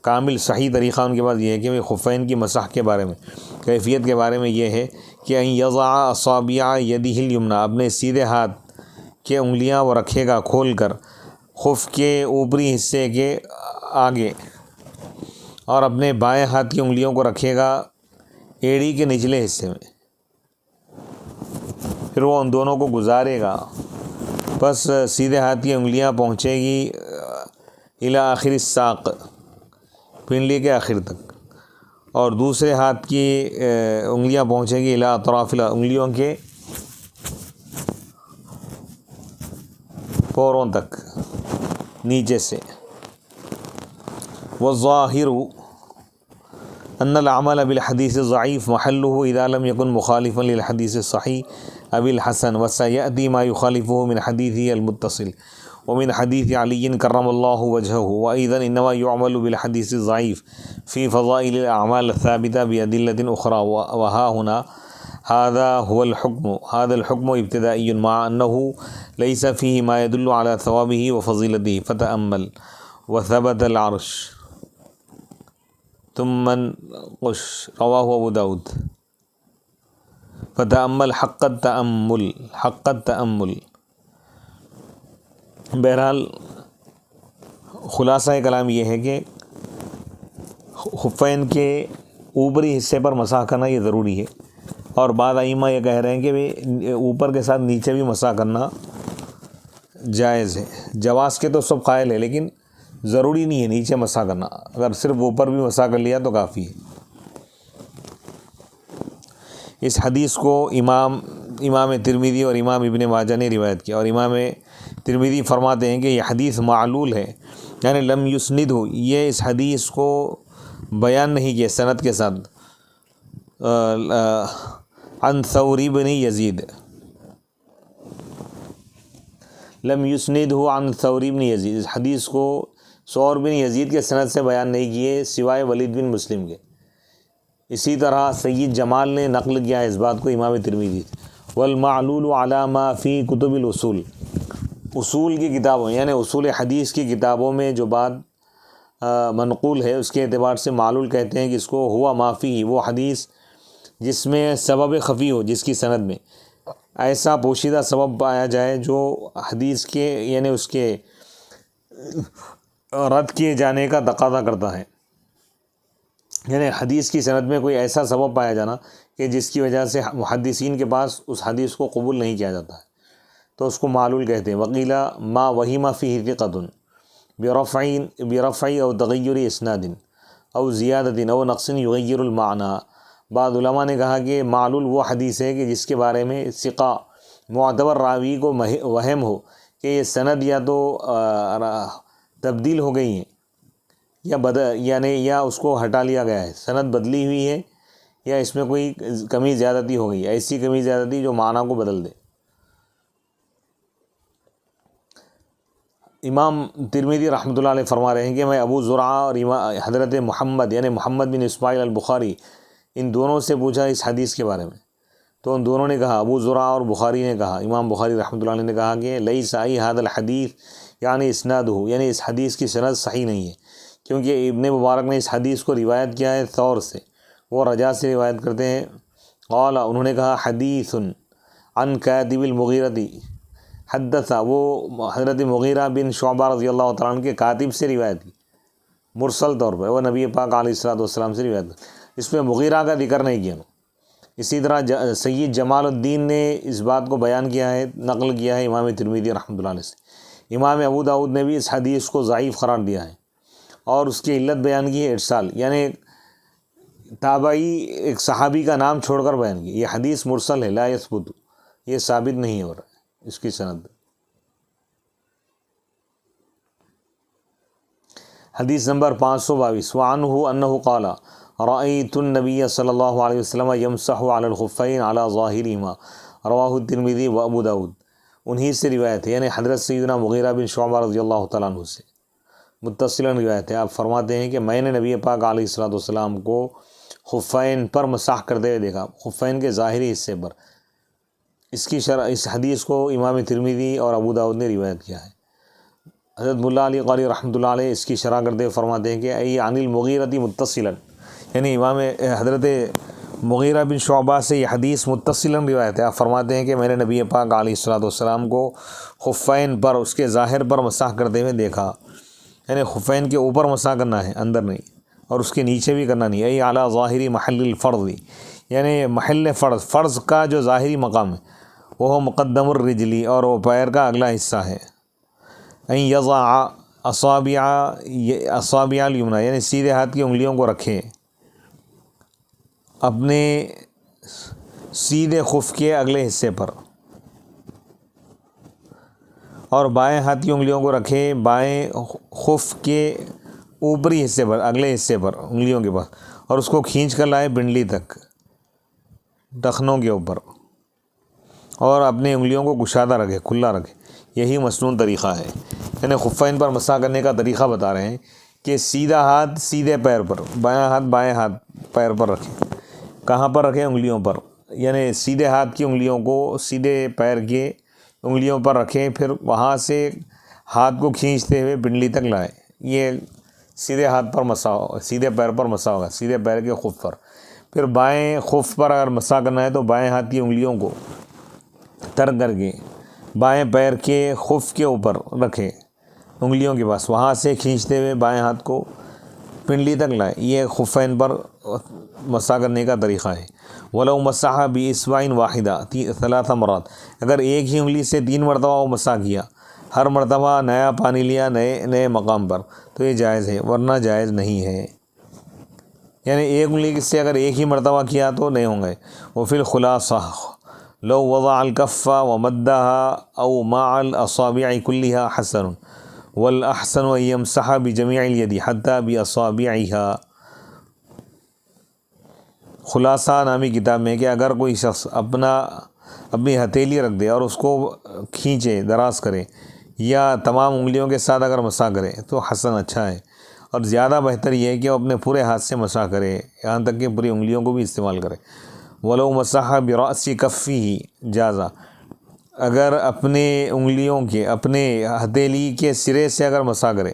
کامل صحیح طریقہ ان کے پاس یہ ہے کہ خفین کی مسح کے بارے میں، کیفیت کے بارے میں یہ ہے کہ ان یضع اصابع یدہ الیمنی، اپنے سیدھے ہاتھ کے انگلیاں وہ رکھے گا کھول کر خف کے اوپری حصے کے آگے، اور اپنے بائیں ہاتھ کی انگلیوں کو رکھے گا ایڑی کے نچلے حصے میں، پھر وہ ان دونوں کو گزارے گا، بس سیدھے ہاتھ کی انگلیاں پہنچے گی الی آخر الساق، پنڈلی کے آخر تک، اور دوسرے ہاتھ کی انگلیاں پہنچے گی الی اطراف، انگلیوں کے پوروں تک نیچے سے۔ والظاہر ان العمل بالحدیث الضعیف محلہ اذا لم یکن مخالفا للحدیث الصحیح اب الحسن، وسیأتی ما یخالفہ من حدیث المتصل ومن حدیث علی کرم اللہ وجہہ، وأيضا انما يعمل بالحدیث الضعیف فی فضائل الاعمال الثابتہ بأدلة اخرى، وہا ہنا هذا هو الحکم، هذا الحکم ابتدائی مع انہ لیس فیہ ما يدل على ثوابہ وفضیلتہ، فتأمل وثبت العرش ثم انقش، رواہ ابو داود، فتأمل حق التأمل، حق التأمل۔ بہرحال خلاصہ کلام یہ ہے کہ خفین کے اوپری حصے پر مسح کرنا یہ ضروری ہے، اور بعض ائمہ یہ کہہ رہے ہیں کہ اوپر کے ساتھ نیچے بھی مسح کرنا جائز ہے۔ جواز کے تو سب قائل ہے، لیکن ضروری نہیں ہے نیچے مسح کرنا، اگر صرف اوپر بھی مسح کر لیا تو کافی ہے۔ اس حدیث کو امام ترمذی اور امام ابن ماجہ نے روایت کیا، اور امام ترمذی فرماتے ہیں کہ یہ حدیث معلول ہے، یعنی لم یسند ہو، یہ اس حدیث کو بیان نہیں کیا سند کے ساتھ، عن ثور بن یزید، لم یسند ہو عن ثور بن یزید، اس حدیث کو ثور بن یزید کے سند سے بیان نہیں کیے سوائے ولید بن مسلم کے۔ اسی طرح سید جمال نے نقل کیا اس بات کو امام ترمذی، والمعلول علی ما فی کتب الاصول، اصول کی کتابوں یعنی اصول حدیث کی کتابوں میں جو بات منقول ہے اس کے اعتبار سے معلول کہتے ہیں کہ اس کو ہوا ما فی، وہ حدیث جس میں سبب خفی ہو، جس کی سند میں ایسا پوشیدہ سبب پایا جائے جو حدیث کے یعنی اس کے رد کیے جانے کا تقاضا کرتا ہے، یعنی حدیث کی سند میں کوئی ایسا سبب پایا جانا کہ جس کی وجہ سے محدثین کے پاس اس حدیث کو قبول نہیں کیا جاتا ہے، تو اس کو معلول کہتے ہیں۔ وقیلا ما وہیما فیہ ثقۃ برفع او تغیر اسناد او زیادت او نقص یغیر المعنی۔ بعض علماء نے کہا کہ معلول وہ حدیث ہے کہ جس کے بارے میں ثقہ معتبر راوی کو وہم ہو کہ یہ سند یا تو تبدیل ہو گئی ہیں یا اس کو ہٹا لیا گیا ہے، سند بدلی ہوئی ہے یا اس میں کوئی کمی زیادتی ہو گئی، ایسی کمی زیادتی جو معنی کو بدل دے۔ امام ترمذی رحمۃ اللہ علیہ فرما رہے ہیں کہ میں ابو زرعہ اور حضرت محمد یعنی محمد بن اسماعیل البخاری ان دونوں سے پوچھا اس حدیث کے بارے میں، تو ان دونوں نے کہا، ابو زرعہ اور بخاری نے کہا، امام بخاری رحمۃ اللہ علیہ نے کہا کہ لیس هذا الحدیث یعنی اسنادہ، یعنی اس حدیث کی سند صحیح نہیں ہے، کیونکہ ابن مبارک نے اس حدیث کو روایت کیا ہے ثور سے، وہ رجا سے روایت کرتے ہیں۔ قال، انہوں نے کہا حدیث عن کاتب المغیرۃ حدث، وہ حضرت مغیرہ بن شعبہ رضی اللہ تعالیٰ عنہ کے کاتب سے روایت کی مرسل طور پر، وہ نبی پاک علیہ الصلوۃ والسلام سے روایت کی، اس میں مغیرہ کا ذکر نہیں کیا۔ اسی طرح سید جمال الدین نے اس بات کو بیان کیا ہے، نقل کیا ہے امام ترمذی رحمۃ اللہ علیہ سے۔ امام ابو داؤد نے بھی اس حدیث کو ضعیف قرار دیا ہے اور اس کی علت بیان کی ہے ارسال، یعنی تابعی ایک صحابی کا نام چھوڑ کر بیان کی۔ یہ حدیث مرسل ہے، لا یثبت، یہ ثابت نہیں ہو رہا اس کی سند۔ حدیث نمبر 522، وعنہ انہ قال رأیت النبی صلی اللہ علیہ وسلم یمسح علی الخفین علی ظاہرہما، رواہ الترمذی و ابو داؤد۔ انہی سے روایت ہے، یعنی حضرت سیدنا مغیرہ بن شعبہ رضی اللہ تعالیٰ عنہ سے متصلا روایت ہے۔ آپ فرماتے ہیں کہ میں نے نبی پاک علیہ الصلوۃ والسلام کو خفین پر مسح کرتے ہوئے دیکھا، خفین کے ظاہری حصے پر۔ اس حدیث کو امام ترمذی اور ابو داؤد نے روایت کیا ہے۔ حضرت ملا علی قاری رحمۃ اللہ علیہ اس کی شرح کرتے ہوئے فرماتے ہیں کہ ای عن المغیرۃ متصلا، یعنی امام حضرت مغیرہ بن شعبہ سے یہ حدیث متصلا روایت ہے۔ آپ فرماتے ہیں کہ میں نے نبی پاک علیہ الصلوۃ والسلام کو خفین پر اس کے ظاہر پر مسح کرتے ہوئے دیکھا، یعنی خفین کے اوپر مسح کرنا ہے، اندر نہیں، اور اس کے نیچے بھی کرنا نہیں۔ ای اعلیٰ ظاہری محل الفرض، یعنی محل فرض کا جو ظاہری مقام ہے وہ مقدم الرجلی، اور وہ پیر کا اگلا حصہ ہے۔ این یضع اصابع الیمنی، یعنی سیدھے ہاتھ کی انگلیوں کو رکھے اپنے سیدھے خف کے اگلے حصے پر، اور بائیں ہاتھ کی انگلیوں کو رکھے بائیں خف کے اوپری حصے پر، اگلے حصے پر انگلیوں کے پاس، اور اس کو کھینچ کر لائے پنڈلی تک ٹخنوں کے اوپر، اور اپنی انگلیوں کو کشادہ رکھے، کھلا رکھے۔ یہی مسنون طریقہ ہے، یعنی خفین پر مسح کرنے کا طریقہ بتا رہے ہیں کہ سیدھا ہاتھ سیدھے پیر پر، بایاں ہاتھ بائیں ہاتھ پیر پر رکھیں۔ کہاں پر رکھیں؟ انگلیوں پر، یعنی سیدھے ہاتھ کی انگلیوں کو سیدھے پیر کے انگلیوں پر رکھیں، پھر وہاں سے ہاتھ کو کھینچتے ہوئے پنڈلی تک لائیں۔ یہ سیدھے ہاتھ پر مسح ہوگا، سیدھے پیر پر مسح ہوگا، سیدھے پیر کے خف پر۔ پھر بائیں خف پر اگر مسح کرنا ہے تو بائیں ہاتھ کی انگلیوں کو ترک کر کے بائیں پیر کے خف کے اوپر رکھیں انگلیوں کے پاس، وہاں سے کھینچتے ہوئے بائیں ہاتھ کو پنڈلی تک لائیں۔ یہ خفین پر مسح کرنے کا طریقہ ہے۔ وَلَوْ مَسَحَ بِإِصْبَعٍ وَاحِدَةٍ 3 مرات، اگر ایک ہی انگلی سے 3 مرتبہ وہ مسح کیا، ہر مرتبہ نیا پانی لیا نئے مقام پر، تو یہ جائز ہے، ورنہ جائز نہیں ہے۔ یعنی ایک انگلی سے اگر ایک ہی مرتبہ کیا تو نہیں ہوں گے۔ وفی الخلاصہ لو وضع الکف ومدها او مع الاصابع كلها حسن والاحسن ان يمسح بجميع اليد حتى باصابعها۔ خلاصہ نامی کتاب میں کہ اگر کوئی شخص اپنی ہتھیلی رکھ دے اور اس کو کھینچے، دراز کرے، یا تمام انگلیوں کے ساتھ اگر مسح کرے تو حسن، اچھا ہے، اور زیادہ بہتر یہ ہے کہ وہ اپنے پورے ہاتھ سے مسح کرے، یہاں تک کہ پوری انگلیوں کو بھی استعمال کرے۔ وَلَوْ مَسَحَ بِرَأْسِ كَفِّهِ جازا، اگر اپنے انگلیوں کے، اپنے ہتھیلی کے سرے سے اگر مسح کرے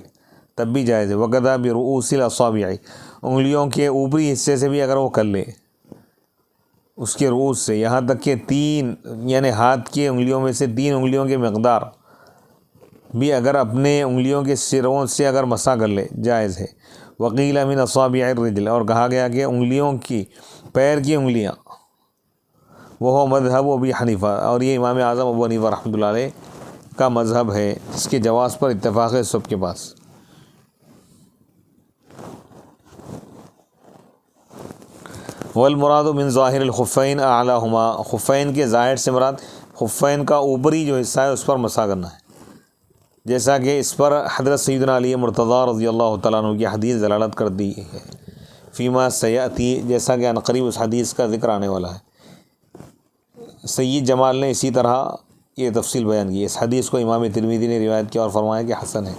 تب بھی جائز ہے۔ وَكَذَا بِرُؤُوسِ الْأَصَابِعِ، انگلیوں کے اوپری حصے سے بھی اگر وہ کر لے، اس کے رؤوس سے، یہاں تک کہ 3 یعنی ہاتھ کی انگلیوں میں سے 3 انگلیوں کے مقدار بھی اگر اپنے انگلیوں کے سروں سے اگر مسح کر لے، جائز ہے۔ وقیل من اصابع الرجل، اور کہا گیا کہ انگلیوں کی، پیر کی انگلیاں وہ مذہب ابی حنیفہ، اور یہ امام اعظم ابو حنیفہ رحمۃ اللہ علیہ کا مذہب ہے، اس کے جواز پر اتفاق ہے سب کے پاس۔ والمراد من ظاہر الخفین اعلیہما، خفین کے ظاہر سے مراد خفین کا اوپری جو حصہ ہے اس پر مسح کرنا ہے، جیسا کہ اس پر حضرت سیدنا علی مرتضیٰ رضی اللہ تعالیٰ عنہ کی حدیث دلالت کر دی ہے، فیما سیاتی، جیسا کہ عنقریب اس حدیث کا ذکر آنے والا ہے۔ سید جمال نے اسی طرح یہ تفصیل بیان کی۔ اس حدیث کو امام ترمذی نے روایت کیا اور فرمایا کہ حسن ہے،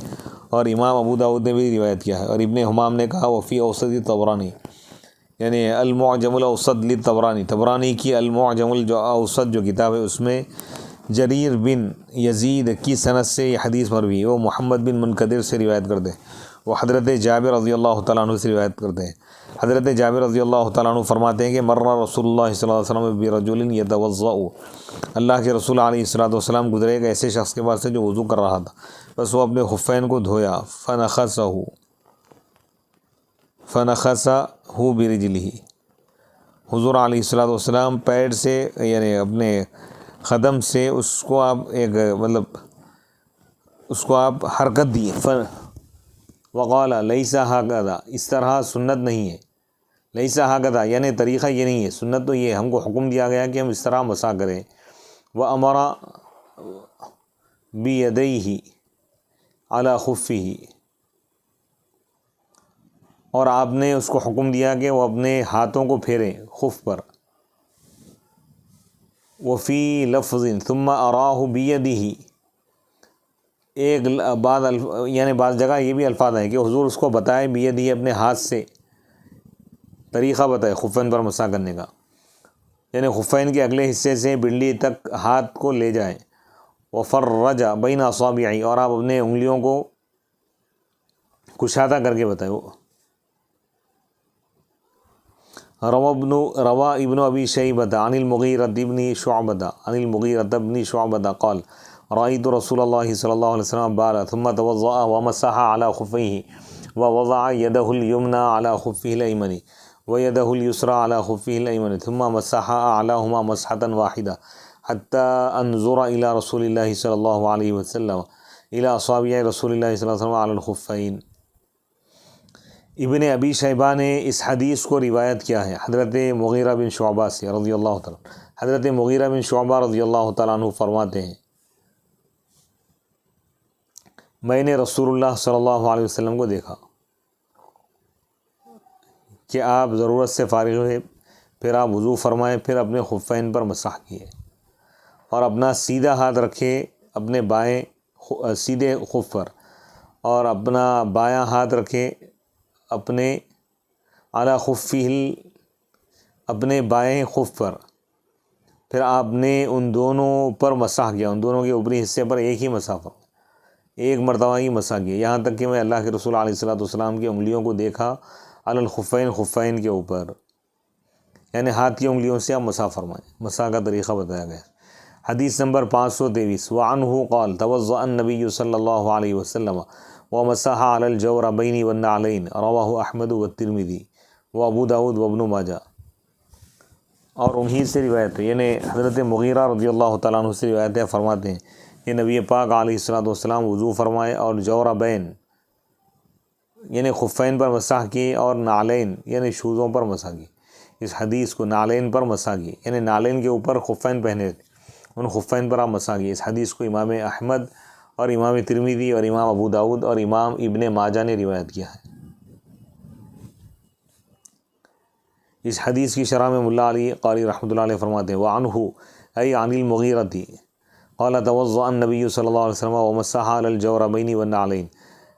اور امام ابو داؤد نے بھی روایت کیا ہے، اور ابن حمام نے کہا وفی اوسط طبرانی، یعنی المعجم الاوسط للطبرانی، طبرانی کی المعجم الاوسط جو کتاب ہے اس میں جریر بن یزید کی سند سے یہ حدیث مروی ہے، وہ محمد بن منقدر سے روایت کرتے ہیں، وہ حضرت جابر رضی اللہ تعالیٰ عنہ سے روایت کرتے ہیں۔ حضرت جابر رضی اللہ تعالیٰ عنہ فرماتے ہیں کہ مر رسول اللہ صلی اللہ علیہ وسلم برجل یتوضأ، اللہ کے رسول علیہ الصلوۃ والسلام گزرے ایک ایسے شخص کے پاس سے جو وضو کر رہا تھا، بس وہ اپنے خفین کو دھویا، فنخسہ برجلہ، حضور علیہ الصلوۃ والسلام پیر سے یعنی اپنے قدم سے اس کو آپ ایک اس کو آپ حرکت دیے، وقال لیس ہکذا، اس طرح سنت نہیں ہے، لیس ہکذا یعنی طریقہ یہ نہیں ہے، سنت تو یہ ہم کو حکم دیا گیا کہ ہم اس طرح مسح کریں، وامر بیدیہ علی خفہ، اور آپ نے اس کو حکم دیا کہ وہ اپنے ہاتھوں کو پھیریں خف پر، وفی لفظ ثم اراہ بیدہ، ایک بعض جگہ یہ بھی الفاظ ہیں کہ حضور اس کو بتائے بیدہ اپنے ہاتھ سے، طریقہ بتائے خفین پر مسح کرنے کا، یعنی خفین کے اگلے حصے سے بنڈلی تک ہاتھ کو لے جائیں، وفرج بین اصابعہ، اور آپ اپنے انگلیوں کو کشادہ کر کے بتائیں۔ روا ابن ابی شیبۃ عن المغیرۃ بن شعبۃ قال رأيت رسول اللہ صلی اللہ علیہ وسلم بال ثم توضأ ومسح على خفيه ووضع يده اليمنى على خفه الأيمن ويده اليسرى على خفه الأيمن ثم مسح أعلاهما مسحة واحدة حتى أنظر إلى رسول الله صلی اللہ علیہ وسلم إلى أصابع رسول اللہ صلی اللہ علیہ وسلم على الخفين۔ ابن ابی شیبہ نے اس حدیث کو روایت کیا ہے حضرت مغیرہ بن شعبہ سے رضی اللہ تعالیٰ۔ حضرت مغیرہ بن شعبہ رضی اللہ تعالیٰ عنہ فرماتے ہیں میں نے رسول اللہ صلی اللہ علیہ وسلم کو دیکھا کہ آپ ضرورت سے فارغ ہوئے، پھر آپ وضو فرمائے، پھر اپنے خفین پر مسح کیے، اور اپنا سیدھا ہاتھ رکھے اپنے بائیں سیدھے خف پر، اور اپنا بایاں ہاتھ رکھے اپنے اعلیٰ خفہ اپنے بائیں خف پر، پھر آپ نے ان دونوں پر مسح کیا، ان دونوں کے اوپری حصے پر ایک ہی مسح پر، ایک مرتبہ ہی مسح کیا، یہاں تک کہ میں اللہ کے رسول علیہ الصلوۃ والسلام کی انگلیوں کو دیکھا علی الخفین، خفین کے اوپر، یعنی ہاتھ کی انگلیوں سے آپ مسح فرمائیں، مسح کا طریقہ بتایا گیا۔ حدیث نمبر 523 وعنہ قال توضأ النبی صلی اللہ علیہ وسلم ومسح علی الجوربین والنعلین، رواہ احمد والترمذی وابو داود وابن ماجہ۔ اور انہی سے روایت ہے، یعنی حضرت مغیرہ رضی اللہ تعالیٰ عنہ سے روایت ہے، فرماتے ہیں کہ نبی پاک علیہ الصلوۃ والسلام وضو فرمائے اور جوربین یعنی خفین پر مسح کی، اور نعلین یعنی شوزوں پر مسح کی۔ اس حدیث کو نعلین پر مسح کی، یعنی نعلین کے اوپر خفین پہنے تھے، ان خفین پر آپ مسح کی۔ اس حدیث کو امام احمد اور امام ترمذی اور امام ابو داود اور امام ابن ماجہ نے روایت کیا ہے۔ اس حدیث کی شرح میں ملا علی قاری رحمۃ اللہ علیہ فرماتے ہیں وعنہ ای عن المغیرۃ قال توضأ النبی صلی اللہ علیہ وسلم ومسح علی الجوربین والنعلین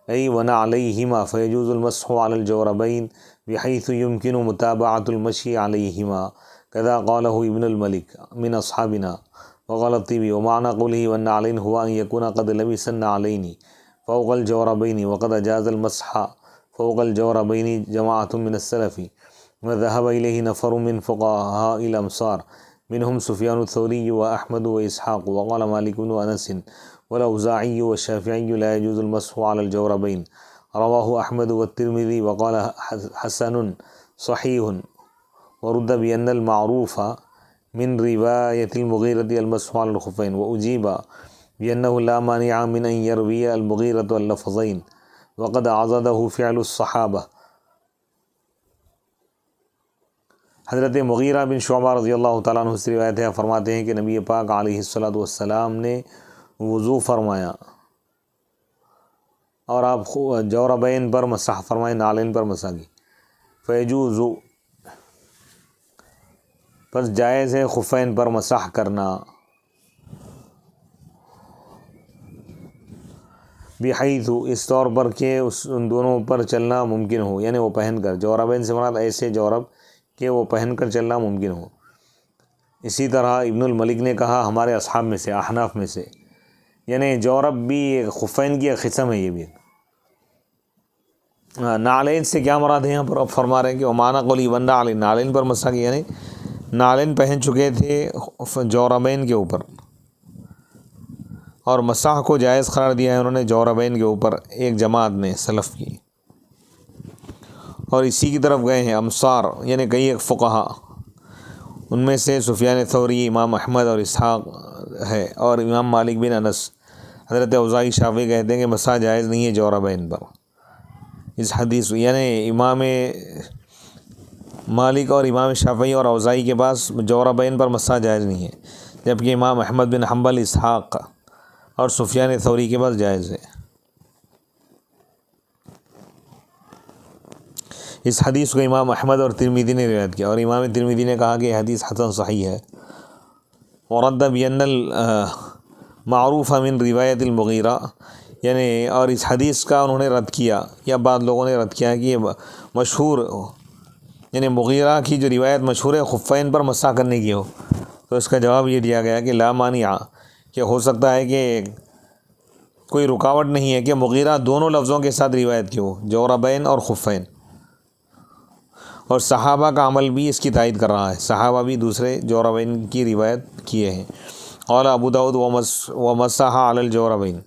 ای ونعلیہما فیجوز المسح علی الجوربین بحیث یمکن متابعۃ المشی علیہما کذا قالہ ابن الملک من اصحابنا وقال الطبی ومعنى قوله والنعلین هو ان يكون قد لبس النعلین فوق الجوربین وقد اجاز المسح فوق الجوربین جماعۃ من السلف وذهب إليه نفر من فقهاء الأمصار منهم سفيان الثوري وأحمد وإسحاق وقال مالك بن أنس والأوزاعي والشافعي لا يجوز المسح على الجوربين، رواه أحمد والترمذي وقال حسن صحيح، ورد بأن المعروف من رواية المغيرة المسح على الخفين وأجيب بأنه لا مانع من أن يروي المغيرة اللفظين وقد عضده فعل الصحابة۔ حضرت مغیرہ بن شعبہ رضی اللہ تعالیٰ عنہ سے روایت ہے، فرماتے ہیں کہ نبی پاک علیہ الصلوۃ والسلام نے وضو فرمایا اور آپ جوربین پر مسح فرمائے، نالین پر مسح کی۔ فیجوز، پس جائز ہے خفین پر مسح کرنا، بحیث اس طور پر کہ ان دونوں پر چلنا ممکن ہو، یعنی وہ پہن کر، جوربین سے مراد ایسے جورب کہ وہ پہن کر چلنا ممکن ہو۔ اسی طرح ابن الملک نے کہا ہمارے اصحاب میں سے، احناف میں سے، یعنی جورب بھی ایک خفین کی ایک قسم ہے، یہ بھی۔ نالین سے کیا مراد ہے یہاں پر اب فرما رہے ہیں کہ عمانہ قولی بندہ علی، نالین پر مسح کی، یعنی نالین پہن چکے تھے جوربین کے اوپر، اور مسح کو جائز قرار دیا ہے انہوں نے جوربین کے اوپر، ایک جماعت نے سلف کی، اور اسی کی طرف گئے ہیں امصار، یعنی کئی ایک فقہا، ان میں سے سفیان ثوری، امام احمد اور اسحاق ہے، اور امام مالک بن انس، حضرت اوزاعی، شافعی کہتے ہیں کہ مسح جائز نہیں ہے جوربین پر۔ اس حدیث یعنی امام مالک اور امام شافعی اور اوزاعی کے پاس جوربین پر مسح جائز نہیں ہے، جبکہ امام احمد بن حنبل، اسحاق اور سفیان ثوری کے پاس جائز ہے۔ اس حدیث کو امام احمد اور ترمذی نے روایت کیا، اور امام ترمذی نے کہا کہ یہ حدیث حسن صحیح ہے۔ ورد بأن المعروف من روایت المغیرہ، یعنی اور اس حدیث کا انہوں نے رد کیا، یا بعض لوگوں نے رد کیا کہ یہ مشہور، یعنی مغیرہ کی جو روایت مشہور ہے خفین پر مسح کرنے کی ہو، تو اس کا جواب یہ دیا گیا کہ لا مانع، کہ ہو سکتا ہے کہ کوئی رکاوٹ نہیں ہے کہ مغیرہ دونوں لفظوں کے ساتھ روایت کی ہو، جوربین اور خفین، اور صحابہ کا عمل بھی اس کی تائید کر رہا ہے، صحابہ بھی دوسرے جوربین کی روایت کیے ہیں۔ قال ابو داود ومسح علی الجوربین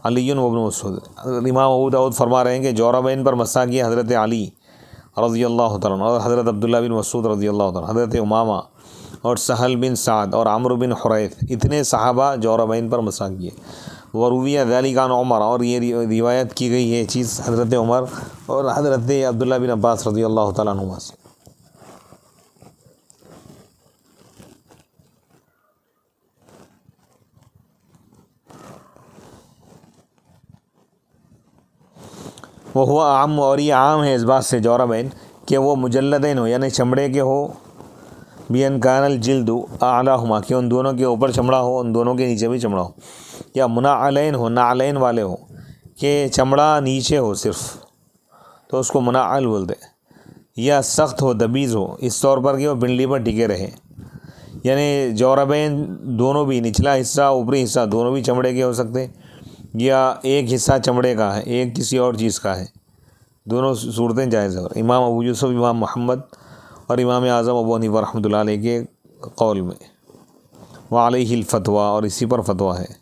علی وابن مسعود، امام ابو داود فرما رہے ہیں کہ جوربین پر مسح کیا حضرت علی رضی اللہ تعالیٰ عنہ، اور حضرت عبداللہ بن مسعود رضی اللہ تعالیٰ عنہ، حضرت امامہ اور سہل بن سعد اور عمرو بن حریث، اتنے صحابہ جوربین پر مسح کیے۔ ورویہ ذلک عن عمر، اور یہ روایت کی گئی ہے چیز حضرت عمر اور حضرت عبداللہ بن عباس رضی اللہ تعالیٰ عنہما سے۔ وہ ہوا عام، اور یہ عام ہے اس بات سے جوربین کہ وہ مجلدین ہو، یعنی چمڑے کے ہو، بین کان الجلد اعلیہما، کہ ان دونوں کے اوپر چمڑا ہو، ان دونوں کے نیچے بھی چمڑا ہو، یا منعلین ہو، نعلین والے ہو کہ چمڑا نیچے ہو صرف، تو اس کو منعل بولتے، یا سخت ہو، دبیز ہو، اس طور پر کہ وہ پنڈلی پر ٹکے رہے، یعنی جوربین دونوں بھی، نچلا حصہ اوپری حصہ دونوں بھی چمڑے کے ہو سکتے، یا ایک حصہ چمڑے کا ہے، ایک کسی اور چیز کا ہے، دونوں صورتیں جائز ہیں۔ امام ابو یوسف، امام محمد اور امام اعظم ابو حنیفہ رحمۃ اللہ علیہ کے قول میں، وعلیہ الفتویٰ، اور اسی پر فتویٰ ہے۔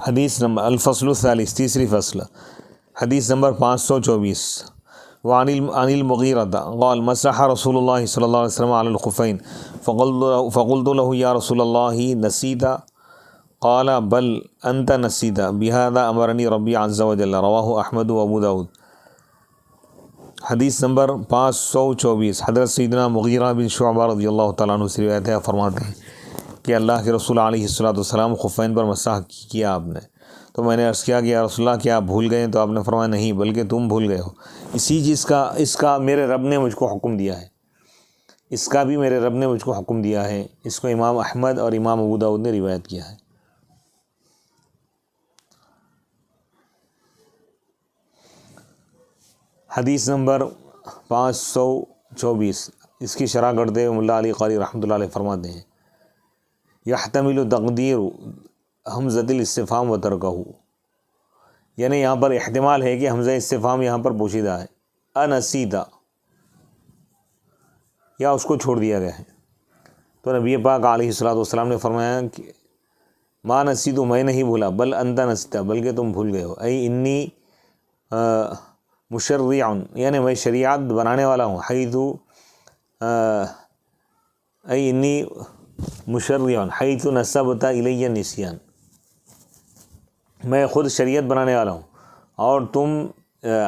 حدیث نمبر الفصل الثالث، تیسری فصل، حدیث نمبر 524، وعن المغیرہ قال مسح رسول اللہ صلی اللہ علیہ وسلم علی الخفین فقلت له یا رسول اللہ نسیت قال بل انت نسیت بهذا امرنی ربی عز وجل، رواہ احمد و ابو داود۔ حدیث نمبر 524، حضرت سیدنا مغیرہ بن شعبہ رضی اللہ تعالیٰ عنہ سے روایت ہے، فرماتے ہیں کہ اللہ کے رسول علیہ الصلوۃ والسلام خفین پر مسح کیا آپ نے، تو میں نے عرض کیا کہ یا رسول اللہ کیا آپ بھول گئے؟ تو آپ نے فرمایا نہیں، بلکہ تم بھول گئے ہو، اسی چیز کا، اس کا میرے رب نے مجھ کو حکم دیا ہے، اس کا بھی میرے رب نے مجھ کو حکم دیا ہے۔ اس کو امام احمد اور امام ابو داود نے روایت کیا ہے۔ حدیث نمبر 524، اس کی شرح کرتے ہوئے ملا علی قاری رحمۃ اللہ علیہ فرماتے ہیں یحتمل تقدیر حمزۃ الاستفہام و ترکہ، یعنی یہاں پر احتمال ہے کہ حمزہ استفہام یہاں پر پوشیدہ ہے، انسیتا، یا اس کو چھوڑ دیا گیا ہے، تو نبی پاک علیہ الصلوۃ والسلام نے فرمایا کہ ما نسیت، میں نہیں بھولا، بل انت نسیت، بلکہ تم بھول گئے ہو، ای انی مشرع، یعنی میں شریعت بنانے والا ہوں، حیث ای انی مشرع حیث نسبت الی النسیان، میں خود شریعت بنانے والا ہوں اور تم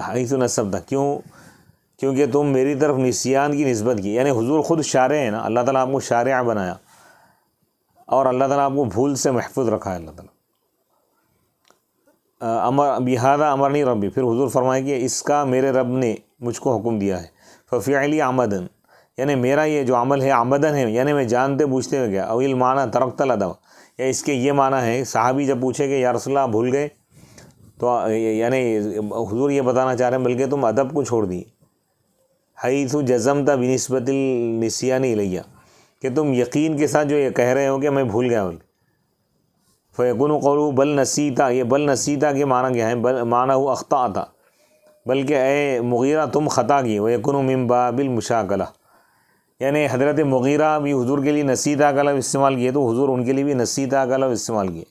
حیث نسبت، کیونکہ تم میری طرف نسیان کی نسبت کی، یعنی حضور خود شارع ہیں نا، اللہ تعالیٰ آپ کو شارع بنایا اور اللہ تعالیٰ آپ کو بھول سے محفوظ رکھا ہے اللہ تعالیٰ۔ بہذا امرنی ربی، پھر حضور فرمائے کہ اس کا میرے رب نے مجھ کو حکم دیا ہے، ففعلی عمدن، یعنی میرا یہ جو عمل ہے عمدن ہے، یعنی میں جانتے بوجھتے ہوئے گیا، اویل معنی ترکت الادب، یا اس کے یہ معنی ہے، صحابی جب پوچھے کہ یا رسول اللہ بھول گئے، تو یعنی حضور یہ بتانا چاہ رہے ہیں بلکہ تم ادب کو چھوڑ دی، حیث جزمت بنسبت النسیان الیہ، کہ تم یقین کے ساتھ جو یہ کہہ رہے ہو کہ میں بھول گیا، فیکون قولہ بل نسیتا، یہ بل نسیتا کے معنی کیا ہے؟ بل معنی ہو اخطأت، بلکہ اے مغیرہ تم خطا کی، ویکون من باب المشاکلہ، یعنی حضرت مغیرہ بھی حضور کے لیے نسیتا کا لفظ استعمال کیے، تو حضور ان کے لیے بھی نسیتا کا لفظ استعمال کیے۔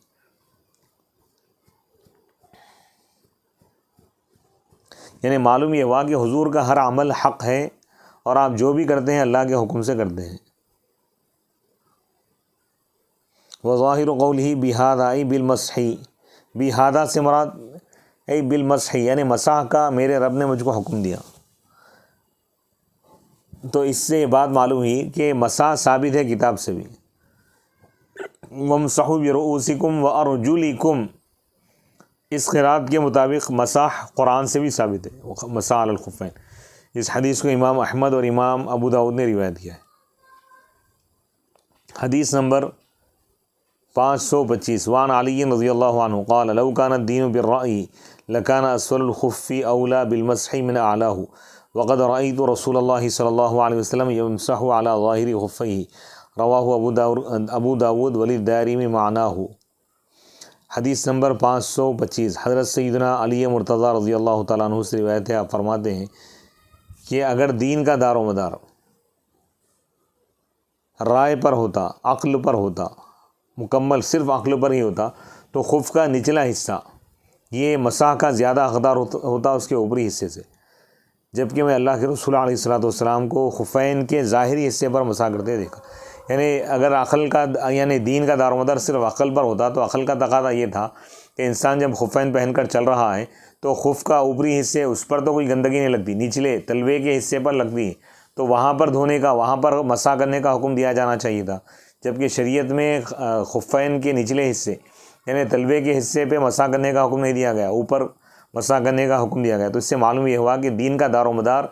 یعنی معلوم یہ ہوا کہ حضور کا ہر عمل حق ہے اور آپ جو بھی کرتے ہیں اللہ کے حکم سے کرتے ہیں۔ وظاہر قولہ بہذا ای بالمسح، بہذا سے مراد ای بالمسح، یعنی مسح کا میرے رب نے مجھ کو حکم دیا، تو اس سے یہ بات معلوم ہوئی کہ مسح ثابت ہے کتاب سے بھی، وامسحوا برؤوسکم وارجلکم، اس قرات کے مطابق مسح قرآن سے بھی ثابت ہے، مسح علی الخفین، اس حدیث کو امام احمد اور امام ابو داؤد نے روایت کیا ہے۔ حدیث نمبر 525، وعن علی رضی اللہ عنہ قال لو کان الدین بالرأی لکان اسفل الخف اولا بالمسح من اعلاہ، وقد رأیت رسول اللہ صلی اللہ علیہ وسلم یمسح علی ظاہر خفیہ، رواہ ابو داود وللدارمی معناہ۔ حدیث نمبر 525، حضرت سیدنا علی مرتضیٰ رضی اللہ تعالیٰ عنہ سے روایت ہے، آپ فرماتے ہیں کہ اگر دین کا دار و مدار رائے پر ہوتا، عقل پر ہوتا، مکمل صرف عقل پر ہی ہوتا، تو خف کا نچلا حصہ یہ مسح کا زیادہ حقدار ہوتا اس کے اوپری حصے سے، جبکہ میں اللہ کے رسول علیہ الصلوۃ والسلام کو خفین کے ظاہری حصے پر مسح کرتے دیکھا۔ یعنی اگر عقل کا یعنی دین کا دار و مدار صرف عقل پر ہوتا تو عقل کا تقاضا یہ تھا کہ انسان جب خفین پہن کر چل رہا ہے تو خف کا اوپری حصے اس پر تو کوئی گندگی نہیں لگتی، نچلے تلوے کے حصے پر لگتی ہے، تو وہاں پر دھونے کا، وہاں پر مسح کرنے کا حکم دیا جانا چاہیے تھا، جبکہ شریعت میں خفین کے نچلے حصے یعنی تلوے کے حصے پہ مسح کرنے کا حکم نہیں دیا گیا، اوپر مسح کرنے کا حکم دیا گیا۔ تو اس سے معلوم یہ ہوا کہ دین کا دار و مدار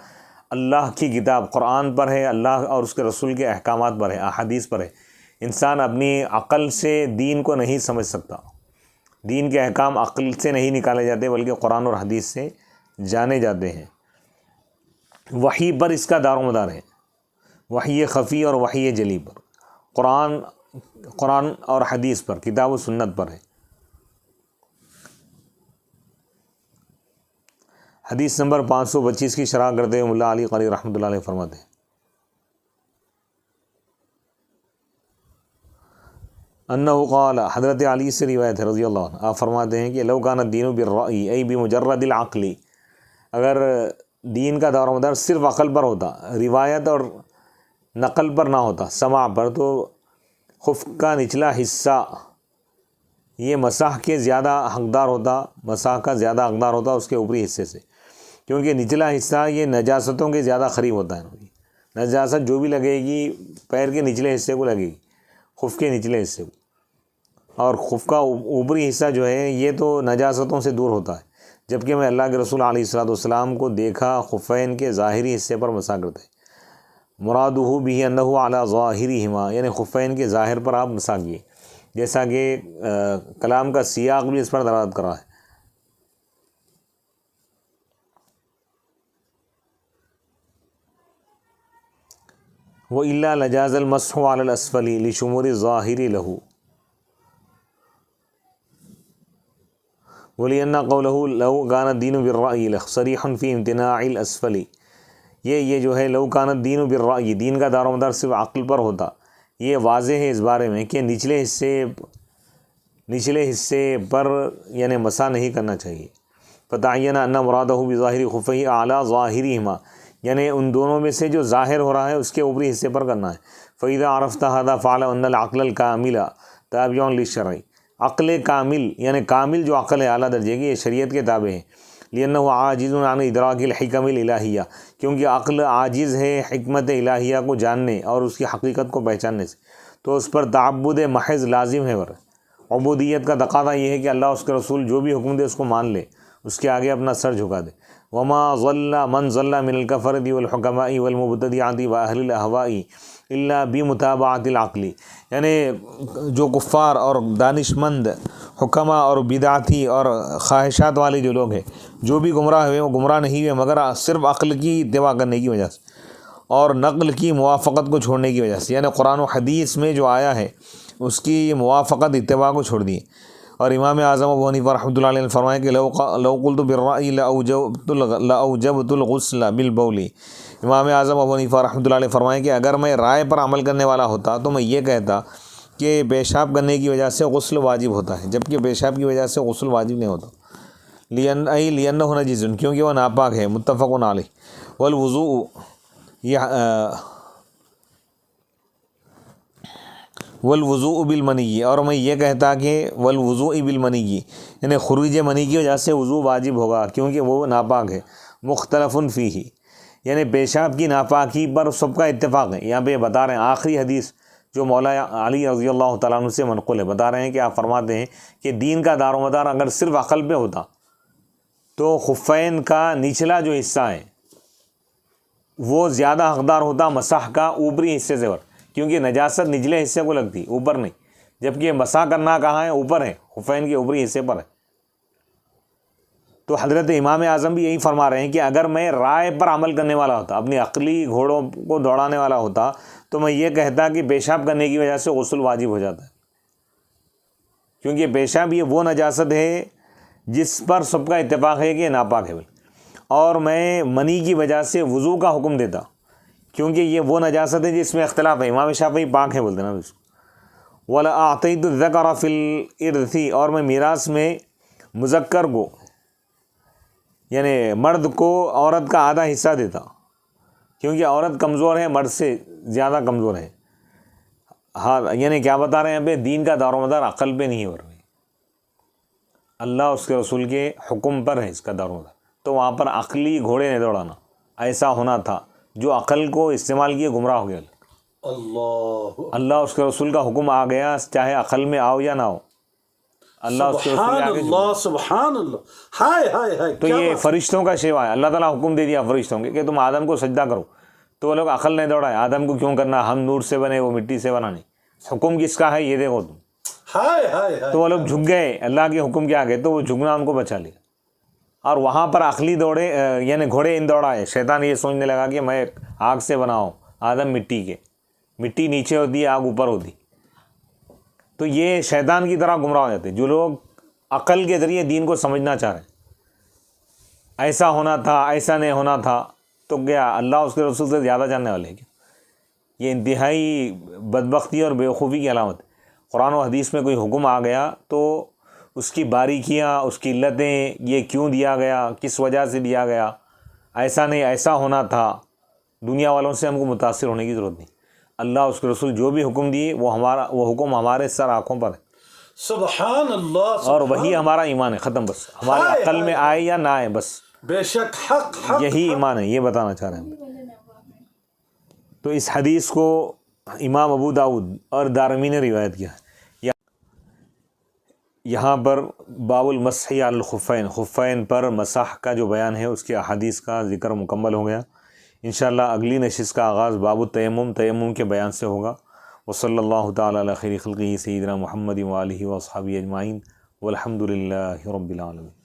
اللہ کی کتاب قرآن پر ہے، اللہ اور اس کے رسول کے احکامات پر ہے، احادیث پر ہے۔ انسان اپنی عقل سے دین کو نہیں سمجھ سکتا، دین کے احکام عقل سے نہیں نکالے جاتے بلکہ قرآن اور حدیث سے جانے جاتے ہیں۔ وحی پر اس کا دار و مدار ہے، وحی خفی اور وحی جلی پر، قرآن اور حدیث پر، کتاب و سنت پر ہے۔ حدیث نمبر 525 کی شرح کرتے ہوئے ملا علی قاری رحمۃ اللہ علیہ فرماتے ہیں انہ قال، حضرت علی سے روایت ہے رضی اللہ عنہ، آپ فرماتے ہیں کہ لو کان الدین بالرأی ای بمجرد العقل، اگر دین کا دار و مدار صرف عقل پر ہوتا، روایت اور نقل پر نہ ہوتا، سماع پر، تو خف کا نچلا حصہ یہ مسح کے زیادہ حقدار ہوتا، مسح کا زیادہ حقدار ہوتا اس کے اوپری حصے سے، کیونکہ نچلا حصہ یہ نجاستوں کے زیادہ قریب ہوتا ہے، نجاست جو بھی لگے گی پیر کے نچلے حصے کو لگے گی، خف کے نچلے حصے کو، اور خف کا اوپری حصہ جو ہے یہ تو نجاستوں سے دور ہوتا ہے، جبکہ میں اللہ کے رسول علیہ الصلوۃ والسلام کو دیکھا خفین کے ظاہری حصے پر مسح کرتے، مرادہ بھی انہ علی ظاہرہما، یعنی خفین کے ظاہر پر آپ مسح کیے، جیسا کہ کلام کا سیاق بھی اس پر دلالت کر رہا ہے۔ وَإِلَّا لَجَازَ الْمَسْحُ عَلَى الْأَسْفَلِ لِشُمُولِ الظَّاهِرِ لَهُ، وَلِأَنَّ قَوْلَهُ لَوْ كَانَ الدِّينُ بِالرَّأْيِ صَرِيحٌ فِي امْتِنَاعِ الْأَسْفَلِ، یہ جو ہے لو کان الدین بالرأی، دین کا دار و مدار صرف عقل پر ہوتا، یہ واضح ہے اس بارے میں کہ نچلے حصے پر یعنی مسح نہیں کرنا چاہیے. فتعین ان مرادہ بظاہر خفیہ اعلیٰ ظاہرہما، یعنی ان دونوں میں سے جو ظاہر ہو رہا ہے اس کے اوپری حصے پر کرنا ہے. فَإِذَا عَرَفْتَ هَذَا فَعْلَمْ أَنَّ الْعَقْلَ الْكَامِلَ تَابِعٌ لِلشَّرْعِ، عقل کامل یعنی کامل جو عقل ہے اعلیٰ درجے کی، یہ شریعت کے تابع ہے. لِأَنَّهُ عَاجِزٌ عَنْ إِدْرَاكِ الْحِكَمِ الْإِلَٰهِيَّةِ، کیونکہ عقل عاجز ہے حکمت الہیہ کو جاننے اور اس کی حقیقت کو پہچاننے سے، تو اس پر تعبد محض لازم ہے. عبودیت کا تقاضا یہ ہے کہ اللہ اس کے رسول جو بھی حکم دے اس کو مان لے، اس کے آگے اپنا سر جھکا دے. وما ضل من ضل من الکفرۃ والحکماء والمبتدعات واہل الاہواء الا بمتابعۃ العقل، یعنی جو کفار اور دانش مند حکماء اور بدعتی اور خواہشات والے جو لوگ ہیں، جو بھی گمراہ ہوئے وہ گمراہ نہیں ہوئے مگر صرف عقل کی اتباع کرنے کی وجہ سے اور نقل کی موافقت کو چھوڑنے کی وجہ سے، یعنی قرآن و حدیث میں جو آیا ہے اس کی موافقت اتباع کو چھوڑ دی. اور امام اعظم ابو حنیفہ رحمۃ اللہ علیہ نے فرمایا کہ لو قلت بالرأی لاوجبت الغسل بالبول. امام اعظم ابو حنیفہ رحمۃ اللہ علیہ فرمایا کہ اگر میں رائے پر عمل کرنے والا ہوتا تو میں یہ کہتا کہ پیشاب کرنے کی وجہ سے غسل واجب ہوتا ہے، جبکہ پیشاب کی وجہ سے غسل واجب نہیں ہوتا. لأنہ نجس، کیونکہ وہ ناپاک ہے. متفق علیہ. والوضوء بالمنی، اور میں یہ کہتا کہ والوضوء بالمنی یعنی خروج منی کی وجہ سے وضو واجب ہوگا کیونکہ وہ ناپاک ہے. مختلف فیہ، یعنی پیشاب کی ناپاکی پر سب کا اتفاق ہے. یہاں پہ بتا رہے ہیں آخری حدیث جو مولا علی رضی اللہ تعالیٰ عنہ سے منقول ہے، بتا رہے ہیں کہ آپ فرماتے ہیں کہ دین کا دار و مدار اگر صرف عقل پہ ہوتا تو خفین کا نچلا جو حصہ ہے وہ زیادہ حقدار ہوتا مسح کا اوپری حصے سے، کیونکہ نجاست نچلے حصے کو لگتی اوپر نہیں، جبکہ مسح کرنا کہاں ہے؟ اوپر ہے، خفین کے اوپری حصے پر ہے. تو حضرت امام اعظم بھی یہی فرما رہے ہیں کہ اگر میں رائے پر عمل کرنے والا ہوتا، اپنی عقلی گھوڑوں کو دوڑانے والا ہوتا، تو میں یہ کہتا کہ پیشاب کرنے کی وجہ سے غسل واجب ہو جاتا ہے، کیونکہ پیشاب یہ وہ نجاست ہے جس پر سب کا اتفاق ہے کہ یہ ناپاک ہے. اور میں منی کی وجہ سے وضو کا حکم دیتا، کیونکہ یہ وہ نجاست ہے جس میں اختلاف ہے. امام شافعی پاک ہے بولتے نا اس کو. وَلَا أَعْطَيْتُ الذَّكَرَ فِي الْإِرْثِ، اور میں میراث میں مذکر کو یعنی مرد کو عورت کا آدھا حصہ دیتا، کیونکہ عورت کمزور ہے، مرد سے زیادہ کمزور ہے. ہاں، یعنی کیا بتا رہے ہیں یہاں پہ؟ دین کا دار و مدار عقل پہ نہیں ہو رہا ہے، اللہ اس کے رسول کے حکم پر ہے اس کا دار و مدار. تو وہاں پر عقلی گھوڑے نہیں دوڑانا، ایسا ہونا تھا جو عقل کو استعمال کیے گمراہ ہو گیا. اللہ اس کے رسول کا حکم آ گیا، چاہے عقل میں آؤ یا نہ ہو، اللہ اس کے رسول آگے. سبحان اللہ، ہائے ہائے ہائے. تو یہ فرشتوں کا شیوا ہے. اللہ تعالیٰ حکم دے دیا فرشتوں کے کہ تم آدم کو سجدہ کرو، تو وہ لوگ عقل نہیں دوڑائے آدم کو کیوں کرنا، ہم نور سے بنے وہ مٹی سے بنا نہیں، حکم کس کا ہے یہ دیکھو تم. تو وہ لوگ جھک گئے اللہ کے حکم کے آگے، تو وہ جھکنا ان کو بچا لیا. اور وہاں پر عقلی دوڑے یعنی گھوڑے ان دوڑائے. شیطان یہ سوچنے لگا کہ میں آگ سے بناؤں، آدم مٹی کے، مٹی نیچے ہوتی ہے آگ اوپر ہوتی. تو یہ شیطان کی طرح گمراہ ہو جاتے جو لوگ عقل کے ذریعے دین کو سمجھنا چاہ رہے ہیں. ایسا ہونا تھا، ایسا نہیں ہونا تھا، تو کیا اللہ اس کے رسول سے زیادہ جاننے والے ہیں کیا؟ یہ انتہائی بدبختی اور بیوقوفی کی علامت ہے. قرآن و حدیث میں کوئی حکم آ گیا تو اس کی باریکیاں، اس کی علتیں، یہ کیوں دیا گیا، کس وجہ سے دیا گیا، ایسا نہیں ایسا ہونا تھا، دنیا والوں سے ہم کو متاثر ہونے کی ضرورت نہیں. اللہ اس کے رسول جو بھی حکم دیے وہ حکم ہمارے سر آنکھوں پر ہے. سبحان اللہ. اور وہی ہمارا ایمان ہے، ختم. بس ہمارے عقل میں آئے یا نہ آئے، بس بے شک حق یہی ایمان ہے، یہ بتانا چاہ رہے ہیں. تو اس حدیث کو امام ابو داؤد اور دارمی نے روایت کیا. یہاں پر باب المسح علی الخفین، خفین پر مسح کا جو بیان ہے اس کے احادیث کا ذکر مکمل ہو گیا. انشاءاللہ اگلی نشست کا آغاز باب التیمم، تیمم کے بیان سے ہوگا. وصلی اللہ تعالی علی خیر خلقہ سیدنا محمد وآلہ واصحابہ اجمعین والحمد للہ رب العالمین.